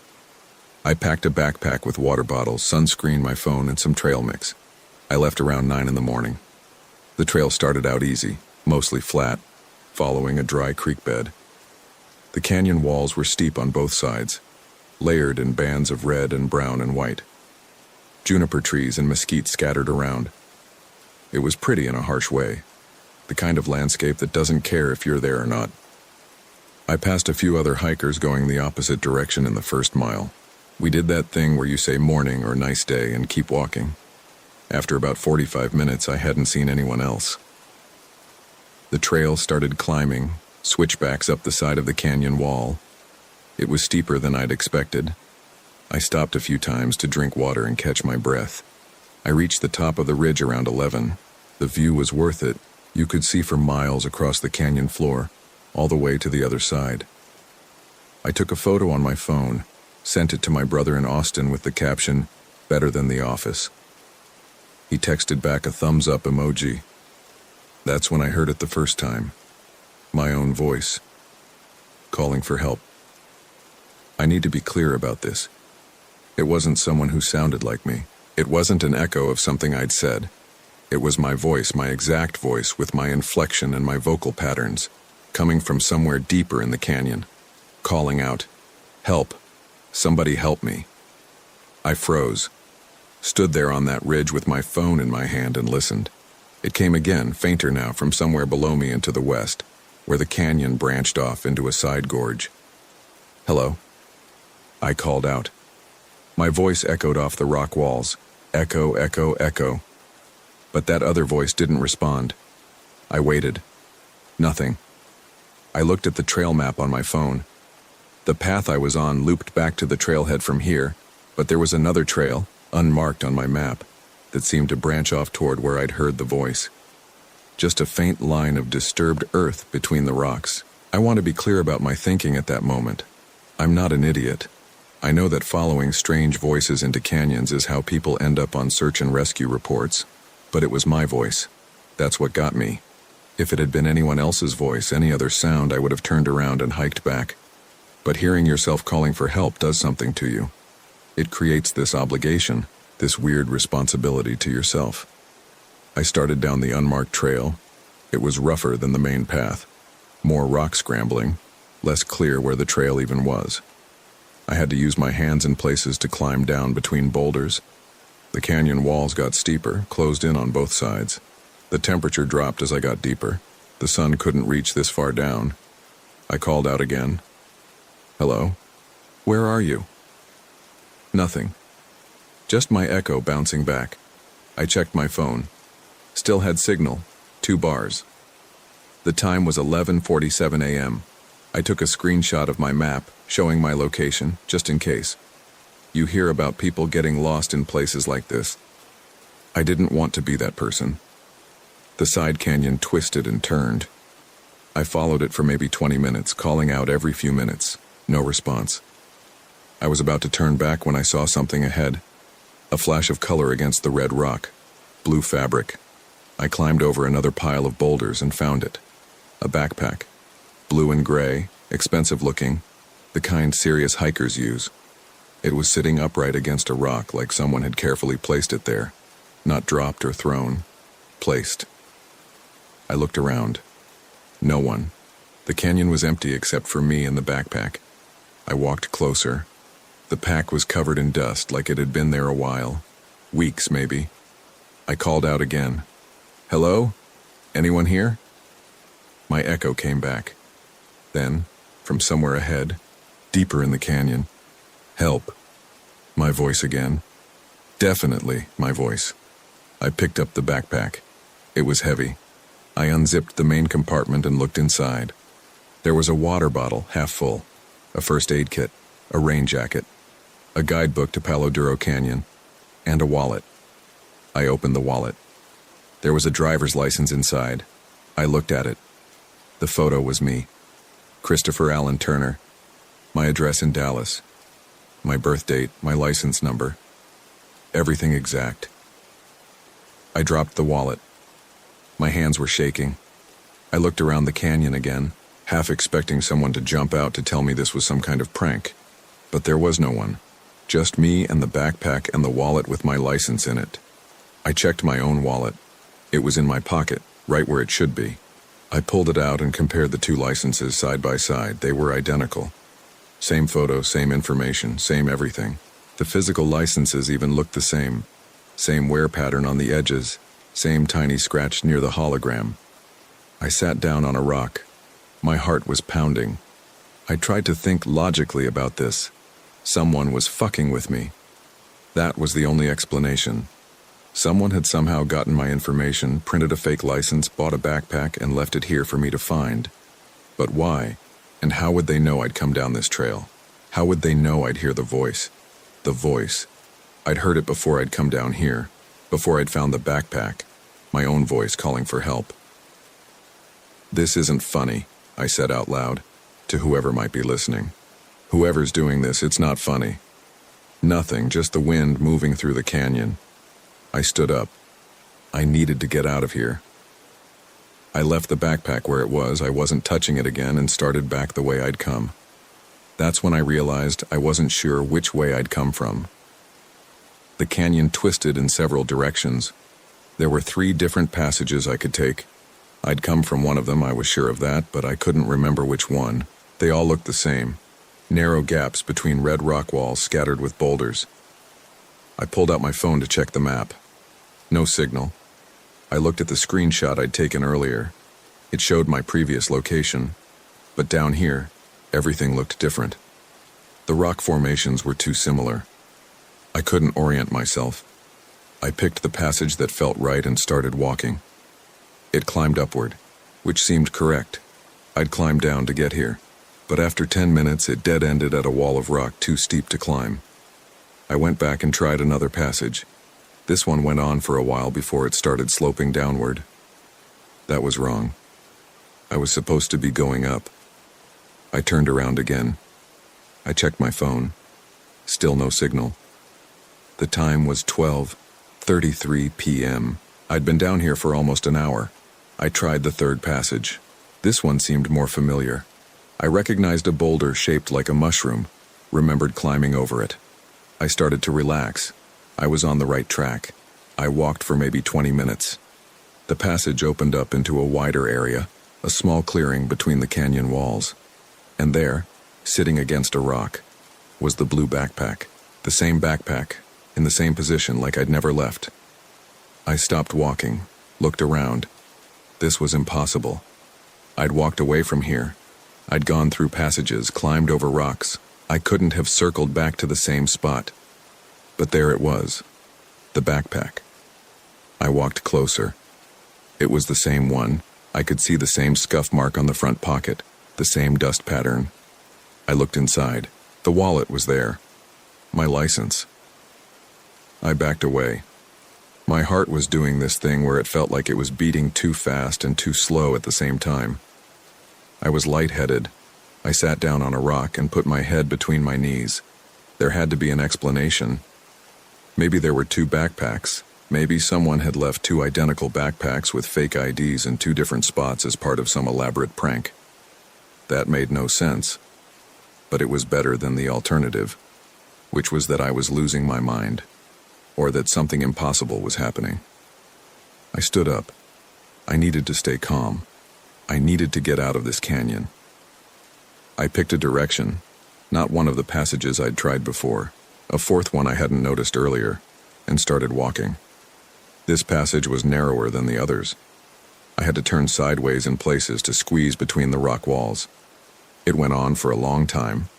I packed a backpack with water bottles, sunscreen, my phone, and some trail mix. I left around 9 in the morning. The trail started out easy, mostly flat, following a dry creek bed. The canyon walls were steep on both sides, layered in bands of red and brown and white. Juniper trees and mesquite scattered around. It was pretty in a harsh way, the kind of landscape that doesn't care if you're there or not. I passed a few other hikers going the opposite direction in the first mile. We did that thing where you say morning or nice day and keep walking. After about 45 minutes, I hadn't seen anyone else. The trail started climbing, switchbacks up the side of the canyon wall. It was steeper than I'd expected. I stopped a few times to drink water and catch my breath. I reached the top of the ridge around 11. The view was worth it. You could see for miles across the canyon floor, all the way to the other side. I took a photo on my phone, sent it to my brother in Austin with the caption, "Better than the office." He texted back a thumbs up emoji. That's when I heard it the first time. My own voice, calling for help. I need to be clear about this. It wasn't someone who sounded like me. It wasn't an echo of something I'd said. It was my voice, my exact voice, with my inflection and my vocal patterns, coming from somewhere deeper in the canyon, calling out, "Help! Somebody help me!" I froze, stood there on that ridge with my phone in my hand and listened. It came again, fainter now, from somewhere below me and to the west, where the canyon branched off into a side gorge. "Hello?" I called out. My voice echoed off the rock walls. Echo, echo, echo. But that other voice didn't respond. I waited. Nothing. I looked at the trail map on my phone. The path I was on looped back to the trailhead from here, but there was another trail, unmarked on my map, that seemed to branch off toward where I'd heard the voice. Just a faint line of disturbed earth between the rocks. I want to be clear about my thinking at that moment. I'm not an idiot. I know that following strange voices into canyons is how people end up on search and rescue reports, but it was my voice. That's what got me. If it had been anyone else's voice, any other sound, I would have turned around and hiked back. But hearing yourself calling for help does something to you. It creates this obligation, this weird responsibility to yourself. I started down the unmarked trail. It was rougher than the main path. More rock scrambling, less clear where the trail even was. I had to use my hands in places to climb down between boulders. The canyon walls got steeper, closed in on both sides. The temperature dropped as I got deeper. The sun couldn't reach this far down. I called out again. Hello? Where are you? Nothing. Just my echo bouncing back. I checked my phone. Still had signal, 2 bars. The time was 11:47 a.m. I took a screenshot of my map, showing my location, just in case. You hear about people getting lost in places like this. I didn't want to be that person. The side canyon twisted and turned. I followed it for maybe 20 minutes, calling out every few minutes. No response. I was about to turn back when I saw something ahead. A flash of color against the red rock. Blue fabric. I climbed over another pile of boulders and found it. A backpack. Blue and gray, expensive looking, the kind serious hikers use. It was sitting upright against a rock like someone had carefully placed it there. Not dropped or thrown. Placed. I looked around. No one. The canyon was empty except for me and the backpack. I walked closer. The pack was covered in dust like it had been there a while. Weeks, maybe. I called out again. Hello? Anyone here? My echo came back. Then, from somewhere ahead, deeper in the canyon, help. My voice again. Definitely my voice. I picked up the backpack. It was heavy. I unzipped the main compartment and looked inside. There was a water bottle, half full, a first aid kit, a rain jacket, a guidebook to Palo Duro Canyon, and a wallet. I opened the wallet. There was a driver's license inside. I looked at it. The photo was me. Christopher Allen Turner. My address in Dallas. My birth date, my license number. Everything exact. I dropped the wallet. My hands were shaking. I looked around the canyon again, half expecting someone to jump out to tell me this was some kind of prank. But there was no one. Just me and the backpack and the wallet with my license in it. I checked my own wallet. It was in my pocket, right where it should be. I pulled it out and compared the 2 licenses side by side. They were identical. Same photo, same information, same everything. The physical licenses even looked the same. Same wear pattern on the edges. Same tiny scratch near the hologram. I sat down on a rock. My heart was pounding. I tried to think logically about this. Someone was fucking with me. That was the only explanation. Someone had somehow gotten my information, printed a fake license, bought a backpack, and left it here for me to find. But why? And how would they know I'd come down this trail? How would they know I'd hear the voice? The voice. I'd heard it before I'd come down here. Before I'd found the backpack, my own voice calling for help. This isn't funny, I said out loud, to whoever might be listening. Whoever's doing this, it's not funny. Nothing, just the wind moving through the canyon. I stood up. I needed to get out of here. I left the backpack where it was, I wasn't touching it again, and started back the way I'd come. That's when I realized I wasn't sure which way I'd come from. The canyon twisted in several directions. There were 3 different passages I could take. I'd come from one of them, I was sure of that, but I couldn't remember which one. They all looked the same. Narrow gaps between red rock walls scattered with boulders. I pulled out my phone to check the map. No signal. I looked at the screenshot I'd taken earlier. It showed my previous location. But down here, everything looked different. The rock formations were too similar. I couldn't orient myself. I picked the passage that felt right and started walking. It climbed upward, which seemed correct. I'd climb down to get here. But after 10 minutes, it dead-ended at a wall of rock too steep to climb. I went back and tried another passage. This one went on for a while before it started sloping downward. That was wrong. I was supposed to be going up. I turned around again. I checked my phone. Still no signal. The time was 12:33 p.m. I'd been down here for almost an hour. I tried the third passage. This one seemed more familiar. I recognized a boulder shaped like a mushroom, remembered climbing over it. I started to relax. I was on the right track. I walked for maybe 20 minutes. The passage opened up into a wider area, a small clearing between the canyon walls. And there, sitting against a rock, was the blue backpack. The same backpack, in the same position like I'd never left. I stopped walking, looked around. This was impossible. I'd walked away from here. I'd gone through passages, climbed over rocks. I couldn't have circled back to the same spot. But there it was, the backpack. I walked closer. It was the same one. I could see the same scuff mark on the front pocket, the same dust pattern. I looked inside. The wallet was there. My license. I backed away. My heart was doing this thing where it felt like it was beating too fast and too slow at the same time. I was lightheaded. I sat down on a rock and put my head between my knees. There had to be an explanation. Maybe there were two backpacks. Maybe someone had left two identical backpacks with fake IDs in two different spots as part of some elaborate prank. That made no sense. But it was better than the alternative, which was that I was losing my mind, or that something impossible was happening. I stood up. I needed to stay calm. I needed to get out of this canyon. I picked a direction, not one of the passages I'd tried before, a fourth one I hadn't noticed earlier, and started walking. This passage was narrower than the others. I had to turn sideways in places to squeeze between the rock walls. It went on for a long time,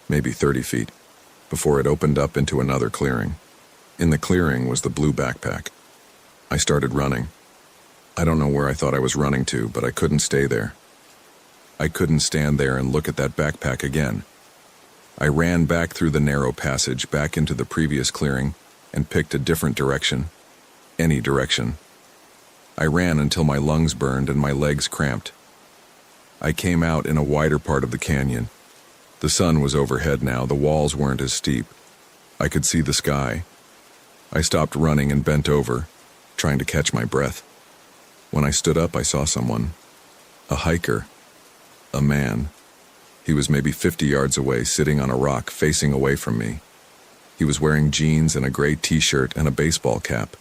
maybe 30 feet, before it opened up into another clearing. In the clearing was the blue backpack. I started running. I don't know where I thought I was running to, but I couldn't stay there. I couldn't stand there and look at that backpack again. I ran back through the narrow passage back into the previous clearing and picked a different direction. Any direction. I ran until my lungs burned and my legs cramped. I came out in a wider part of the canyon. The sun was overhead now, the walls weren't as steep. I could see the sky. I stopped running and bent over, trying to catch my breath. When I stood up, I saw someone. A hiker. A man. He was maybe 50 yards away, sitting on a rock, facing away from me. He was wearing jeans and a gray t-shirt and a baseball cap.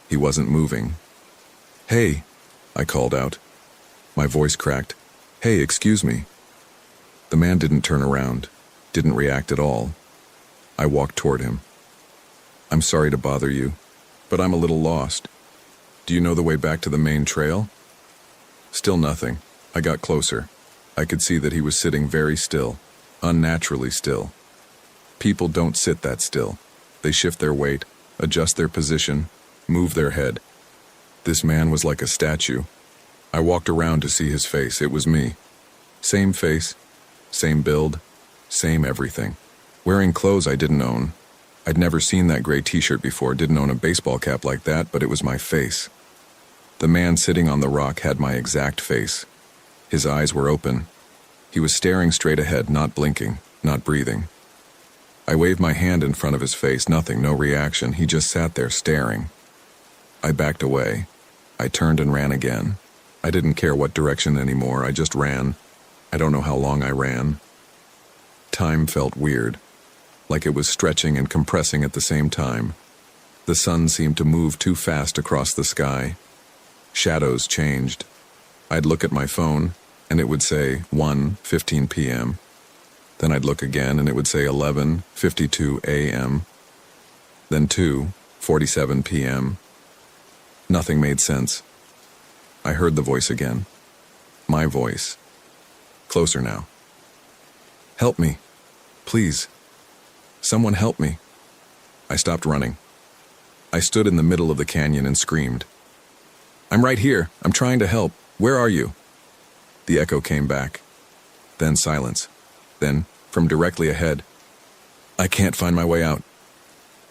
He wasn't moving. "Hey," I called out. My voice cracked. "Hey, excuse me." The man didn't turn around, didn't react at all. I walked toward him. "I'm sorry to bother you, but I'm a little lost. Do you know the way back to the main trail?" Still nothing. I got closer. I could see that he was sitting very still, unnaturally still. People don't sit that still. They shift their weight, adjust their position, move their head. This man was like a statue. I walked around to see his face. It was me. Same face, same build, same everything. Wearing clothes I didn't own. I'd never seen that gray t-shirt before, didn't own a baseball cap like that, but it was my face. The man sitting on the rock had my exact face. His eyes were open. He was staring straight ahead, not blinking, not breathing. I waved my hand in front of his face, nothing, no reaction. He just sat there staring. I backed away. I turned and ran again. I didn't care what direction anymore, I just ran. I don't know how long I ran. Time felt weird, like it was stretching and compressing at the same time. The sun seemed to move too fast across the sky. Shadows changed. I'd look at my phone, and it would say 1:15 p.m. Then I'd look again, and it would say 11:52 a.m. Then 2:47 p.m. Nothing made sense. I heard the voice again. My voice. Closer now. "Help me. Please. Someone help me." I stopped running. I stood in the middle of the canyon and screamed. "I'm right here. I'm trying to help. Where are you?" The echo came back. Then silence. Then, from directly ahead, "I can't find my way out."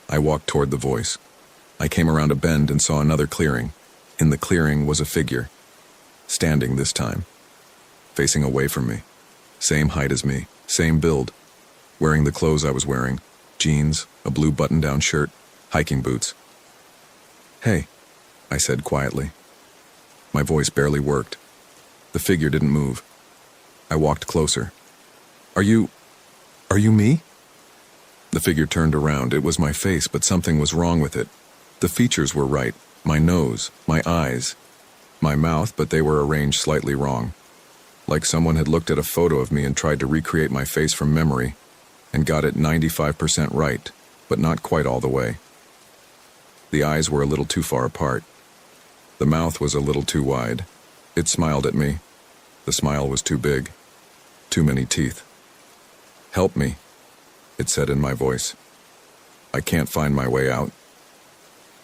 I walked toward the voice. I came around a bend and saw another clearing. In the clearing was a figure. Standing this time. Facing away from me. Same height as me. Same build. Wearing the clothes I was wearing. Jeans, a blue button-down shirt, hiking boots. "Hey," I said quietly. My voice barely worked. The figure didn't move. I walked closer. Are you me?" The figure turned around. It was my face, but something was wrong with it. The features were right. My nose, my eyes, my mouth, but they were arranged slightly wrong. Like someone had looked at a photo of me and tried to recreate my face from memory and got it 95% right, but not quite all the way. The eyes were a little too far apart. The mouth was a little too wide. It smiled at me. The smile was too big. Too many teeth. "Help me," it said in my voice. "I can't find my way out."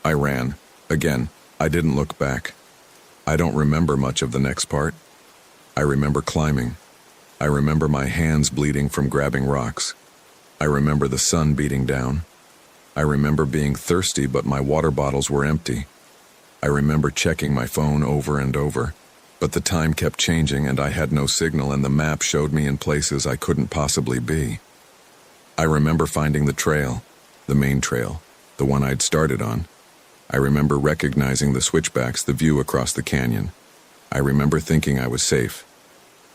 I ran. Again, I didn't look back. I don't remember much of the next part. I remember climbing. I remember my hands bleeding from grabbing rocks. I remember the sun beating down. I remember being thirsty, but my water bottles were empty. I remember checking my phone over and over, but the time kept changing and I had no signal and the map showed me in places I couldn't possibly be. I remember finding the trail, the main trail, the one I'd started on. I remember recognizing the switchbacks, the view across the canyon. I remember thinking I was safe.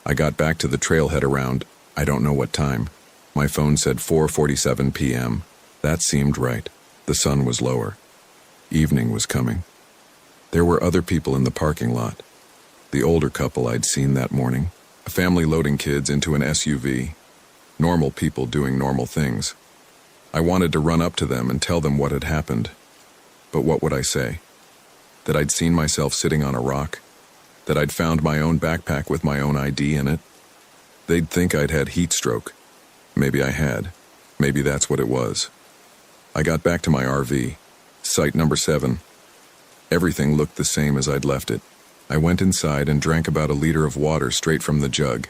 I got back to the trailhead around, I don't know what time. My phone said 4:47 p.m. That seemed right. The sun was lower. Evening was coming. There were other people in the parking lot. The older couple I'd seen that morning, a family loading kids into an SUV. Normal people doing normal things. I wanted to run up to them and tell them what had happened. But what would I say? That I'd seen myself sitting on a rock? That I'd found my own backpack with my own ID in it? They'd think I'd had heat stroke. Maybe I had. Maybe that's what it was. I got back to my RV. Site number 7. Everything looked the same as I'd left it. I went inside and drank about a liter of water straight from the jug.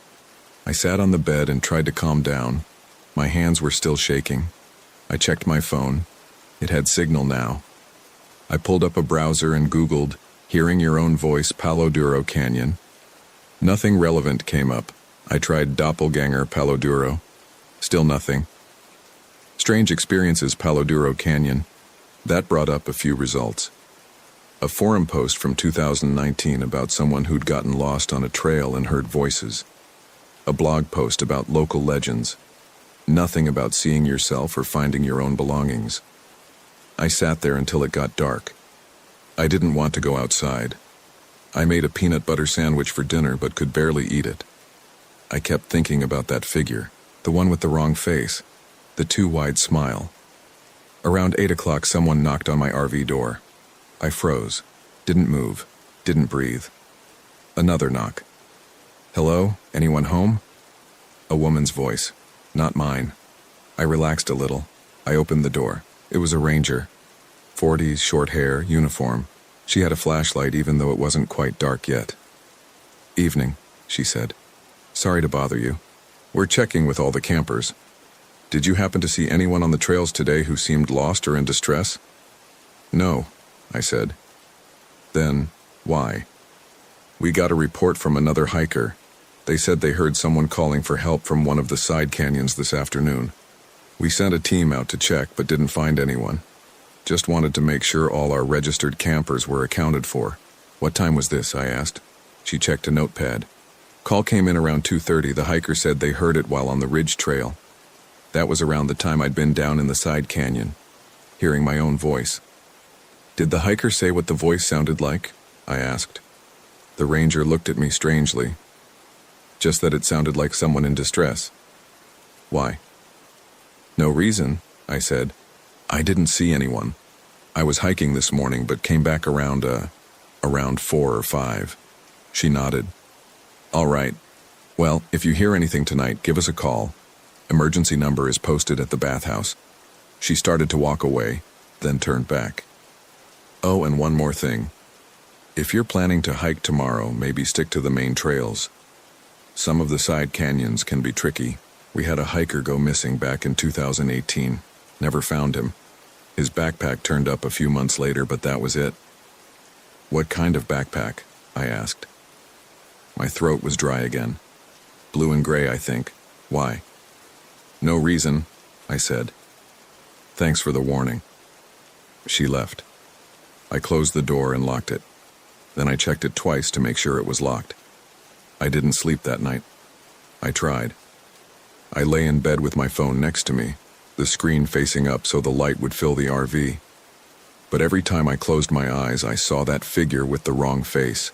I sat on the bed and tried to calm down. My hands were still shaking. I checked my phone. It had signal now. I pulled up a browser and Googled, "Hearing your own voice, Palo Duro Canyon." Nothing relevant came up. I tried doppelganger Palo Duro. Still nothing. Strange experiences Palo Duro Canyon. That brought up a few results. A forum post from 2019 about someone who'd gotten lost on a trail and heard voices. A blog post about local legends. Nothing about seeing yourself or finding your own belongings. I sat there until it got dark. I didn't want to go outside. I made a peanut butter sandwich for dinner but could barely eat it. I kept thinking about that figure, the one with the wrong face, the too wide smile. Around 8 o'clock someone knocked on my RV door. I froze, didn't move, didn't breathe. Another knock. "Hello? Anyone home?" A woman's voice, not mine. I relaxed a little. I opened the door. It was a ranger. 40s, short hair, uniform. She had a flashlight even though it wasn't quite dark yet. "Evening," she said. "Sorry to bother you. We're checking with all the campers. Did you happen to see anyone on the trails today who seemed lost or in distress?" "No," I said. "Then, why?" "We got a report from another hiker. They said they heard someone calling for help from one of the side canyons this afternoon. We sent a team out to check but didn't find anyone. Just wanted to make sure all our registered campers were accounted for." "What time was this?" I asked. She checked a notepad. "Call came in around 2:30. The hiker said they heard it while on the ridge trail. That was around the time I'd been down in the side canyon, hearing my own voice." "Did the hiker say what the voice sounded like?" I asked. The ranger looked at me strangely. "Just that it sounded like someone in distress." "Why?" "No reason," I said. "I didn't see anyone. I was hiking this morning but came back around 4 or 5. She nodded. "All right. Well, if you hear anything tonight, give us a call. Emergency number is posted at the bathhouse." She started to walk away, then turned back. "Oh, and one more thing. If you're planning to hike tomorrow, maybe stick to the main trails. Some of the side canyons can be tricky. We had a hiker go missing back in 2018. Never found him. His backpack turned up a few months later, but that was it." "What kind of backpack?" I asked. My throat was dry again. "Blue and gray, I think. Why?" "No reason," I said. Thanks for the warning. She left. I closed the door and locked it. Then I checked it twice to make sure it was locked. I didn't sleep that night. I tried. I lay in bed with my phone next to me, the screen facing up so the light would fill the RV. But every time I closed my eyes, I saw that figure with the wrong face.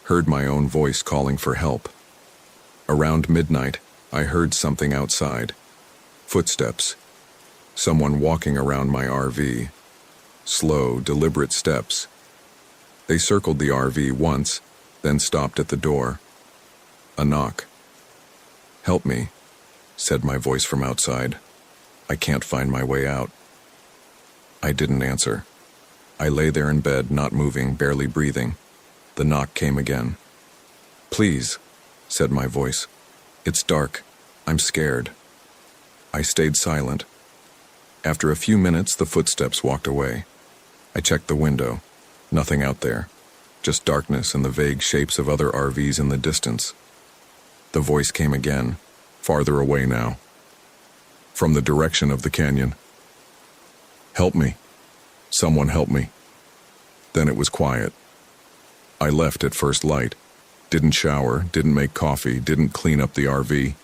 Heard my own voice calling for help. Around midnight, I heard something outside. Footsteps. Someone walking around my RV. Slow, deliberate steps. They circled the RV once, then stopped at the door. A knock. "Help me," said my voice from outside. "I can't find my way out." I didn't answer. I lay there in bed, not moving, barely breathing. The knock came again. "Please," said my voice. "It's dark. I'm scared." I stayed silent. After a few minutes, the footsteps walked away. I checked the window. Nothing out there. Just darkness and the vague shapes of other RVs in the distance. The voice came again, farther away now. From the direction of the canyon. "Help me. Someone help me." Then it was quiet. I left at first light. Didn't shower, didn't make coffee, didn't clean up the RV.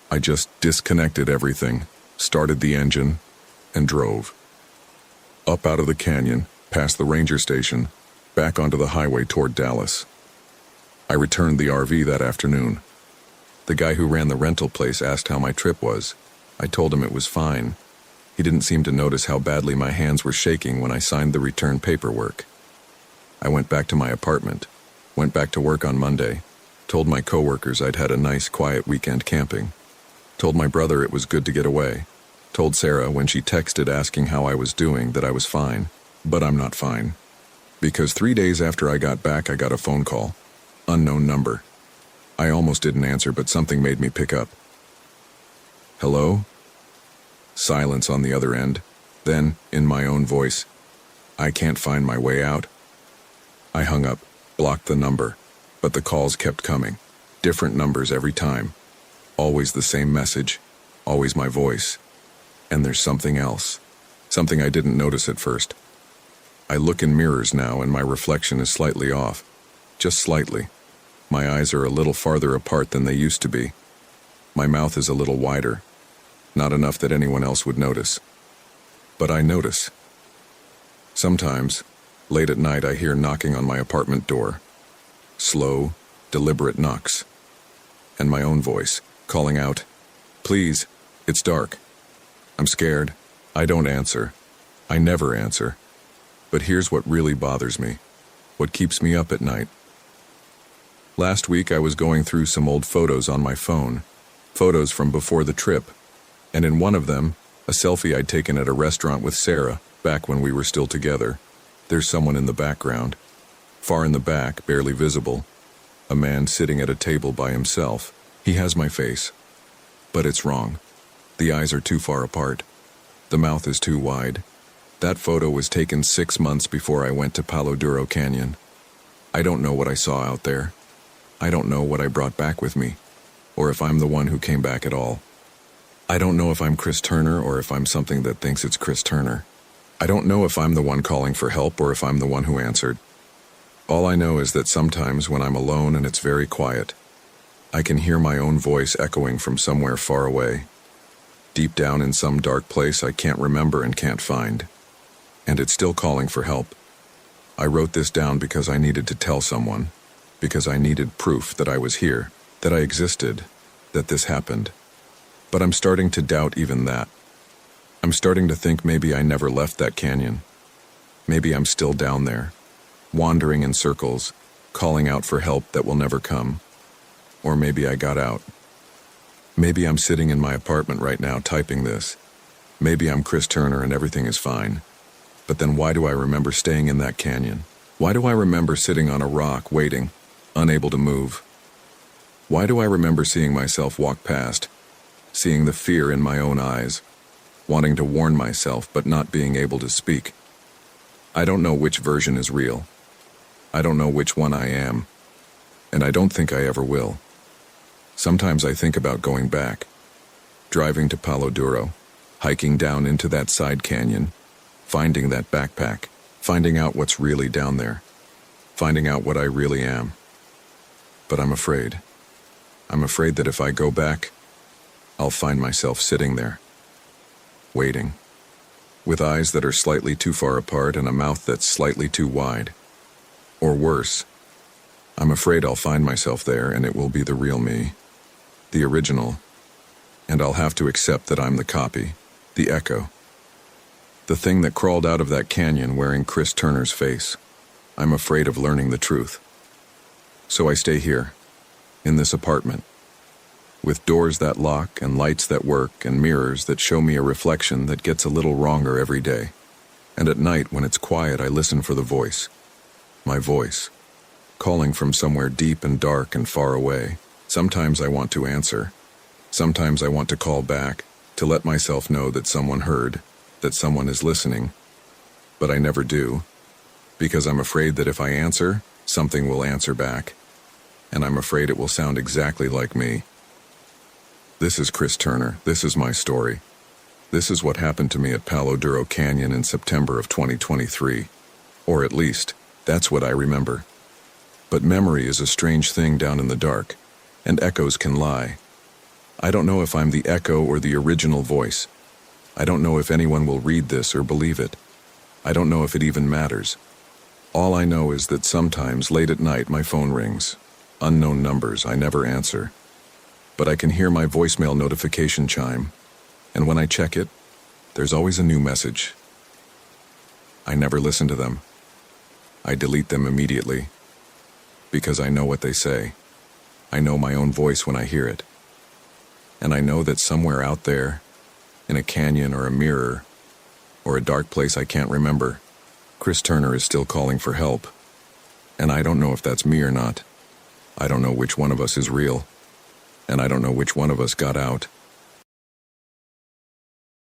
I just disconnected everything, started the engine, and drove. Up out of the canyon, past the ranger station, back onto the highway toward Dallas. I returned the RV that afternoon. The guy who ran the rental place asked how my trip was. I told him it was fine. He didn't seem to notice how badly my hands were shaking when I signed the return paperwork. I went back to my apartment, went back to work on Monday, told my coworkers I'd had a nice, quiet weekend camping, told my brother it was good to get away, told Sarah when she texted asking how I was doing that I was fine, but I'm not fine. Because 3 days after I got back, I got a phone call. Unknown number. I almost didn't answer, but something made me pick up. "Hello?" Silence on the other end. Then, in my own voice, "I can't find my way out." I hung up, blocked the number, but the calls kept coming. Different numbers every time. Always the same message, always my voice. And there's something else. Something I didn't notice at first. I look in mirrors now and my reflection is slightly off. Just slightly. My eyes are a little farther apart than they used to be. My mouth is a little wider. Not enough that anyone else would notice. But I notice. Sometimes, late at night, I hear knocking on my apartment door. Slow, deliberate knocks. And my own voice, calling out, "Please, it's dark." I'm scared. I don't answer. I never answer. But here's what really bothers me. What keeps me up at night. Last week I was going through some old photos on my phone. Photos from before the trip. And in one of them, a selfie I'd taken at a restaurant with Sarah, back when we were still together. There's someone in the background. Far in the back, barely visible. A man sitting at a table by himself. He has my face. But it's wrong. The eyes are too far apart. The mouth is too wide. That photo was taken 6 months before I went to Palo Duro Canyon. I don't know what I saw out there. I don't know what I brought back with me, or if I'm the one who came back at all. I don't know if I'm Chris Turner or if I'm something that thinks it's Chris Turner. I don't know if I'm the one calling for help or if I'm the one who answered. All I know is that sometimes when I'm alone and it's very quiet, I can hear my own voice echoing from somewhere far away. Deep down in some dark place I can't remember and can't find. And it's still calling for help. I wrote this down because I needed to tell someone, because I needed proof that I was here, that I existed, that this happened. But I'm starting to doubt even that. I'm starting to think maybe I never left that canyon. Maybe I'm still down there, wandering in circles, calling out for help that will never come. Or maybe I got out. Maybe I'm sitting in my apartment right now typing this. Maybe I'm Chris Turner and everything is fine. But then why do I remember staying in that canyon? Why do I remember sitting on a rock waiting, unable to move? Why do I remember seeing myself walk past, seeing the fear in my own eyes, wanting to warn myself but not being able to speak? I don't know which version is real. I don't know which one I am. And I don't think I ever will. Sometimes I think about going back, driving to Palo Duro, hiking down into that side canyon, finding that backpack, finding out what's really down there, finding out what I really am. But I'm afraid. I'm afraid that if I go back, I'll find myself sitting there, waiting, with eyes that are slightly too far apart and a mouth that's slightly too wide. Or worse, I'm afraid I'll find myself there and it will be the real me, the original, and I'll have to accept that I'm the copy, the echo, the thing that crawled out of that canyon wearing Chris Turner's face. I'm afraid of learning the truth. So I stay here, in this apartment, with doors that lock and lights that work and mirrors that show me a reflection that gets a little wronger every day. And at night, when it's quiet, I listen for the voice, my voice, calling from somewhere deep and dark and far away. Sometimes I want to answer. Sometimes I want to call back, to let myself know that someone heard, that someone is listening. But I never do, because I'm afraid that if I answer, something will answer back. And I'm afraid it will sound exactly like me. This is Chris Turner. This is my story. This is what happened to me at Palo Duro Canyon in September of 2023. Or at least, that's what I remember. But memory is a strange thing down in the dark, and echoes can lie. I don't know if I'm the echo or the original voice. I don't know if anyone will read this or believe it. I don't know if it even matters. All I know is that sometimes late at night my phone rings. Unknown numbers I never answer. But I can hear my voicemail notification chime, and when I check it, there's always a new message. I never listen to them. I delete them immediately, because I know what they say. I know my own voice when I hear it. And I know that somewhere out there, in a canyon or a mirror, or a dark place I can't remember, Chris Turner is still calling for help. And I don't know if that's me or not. I don't know which one of us is real. And I don't know which one of us got out.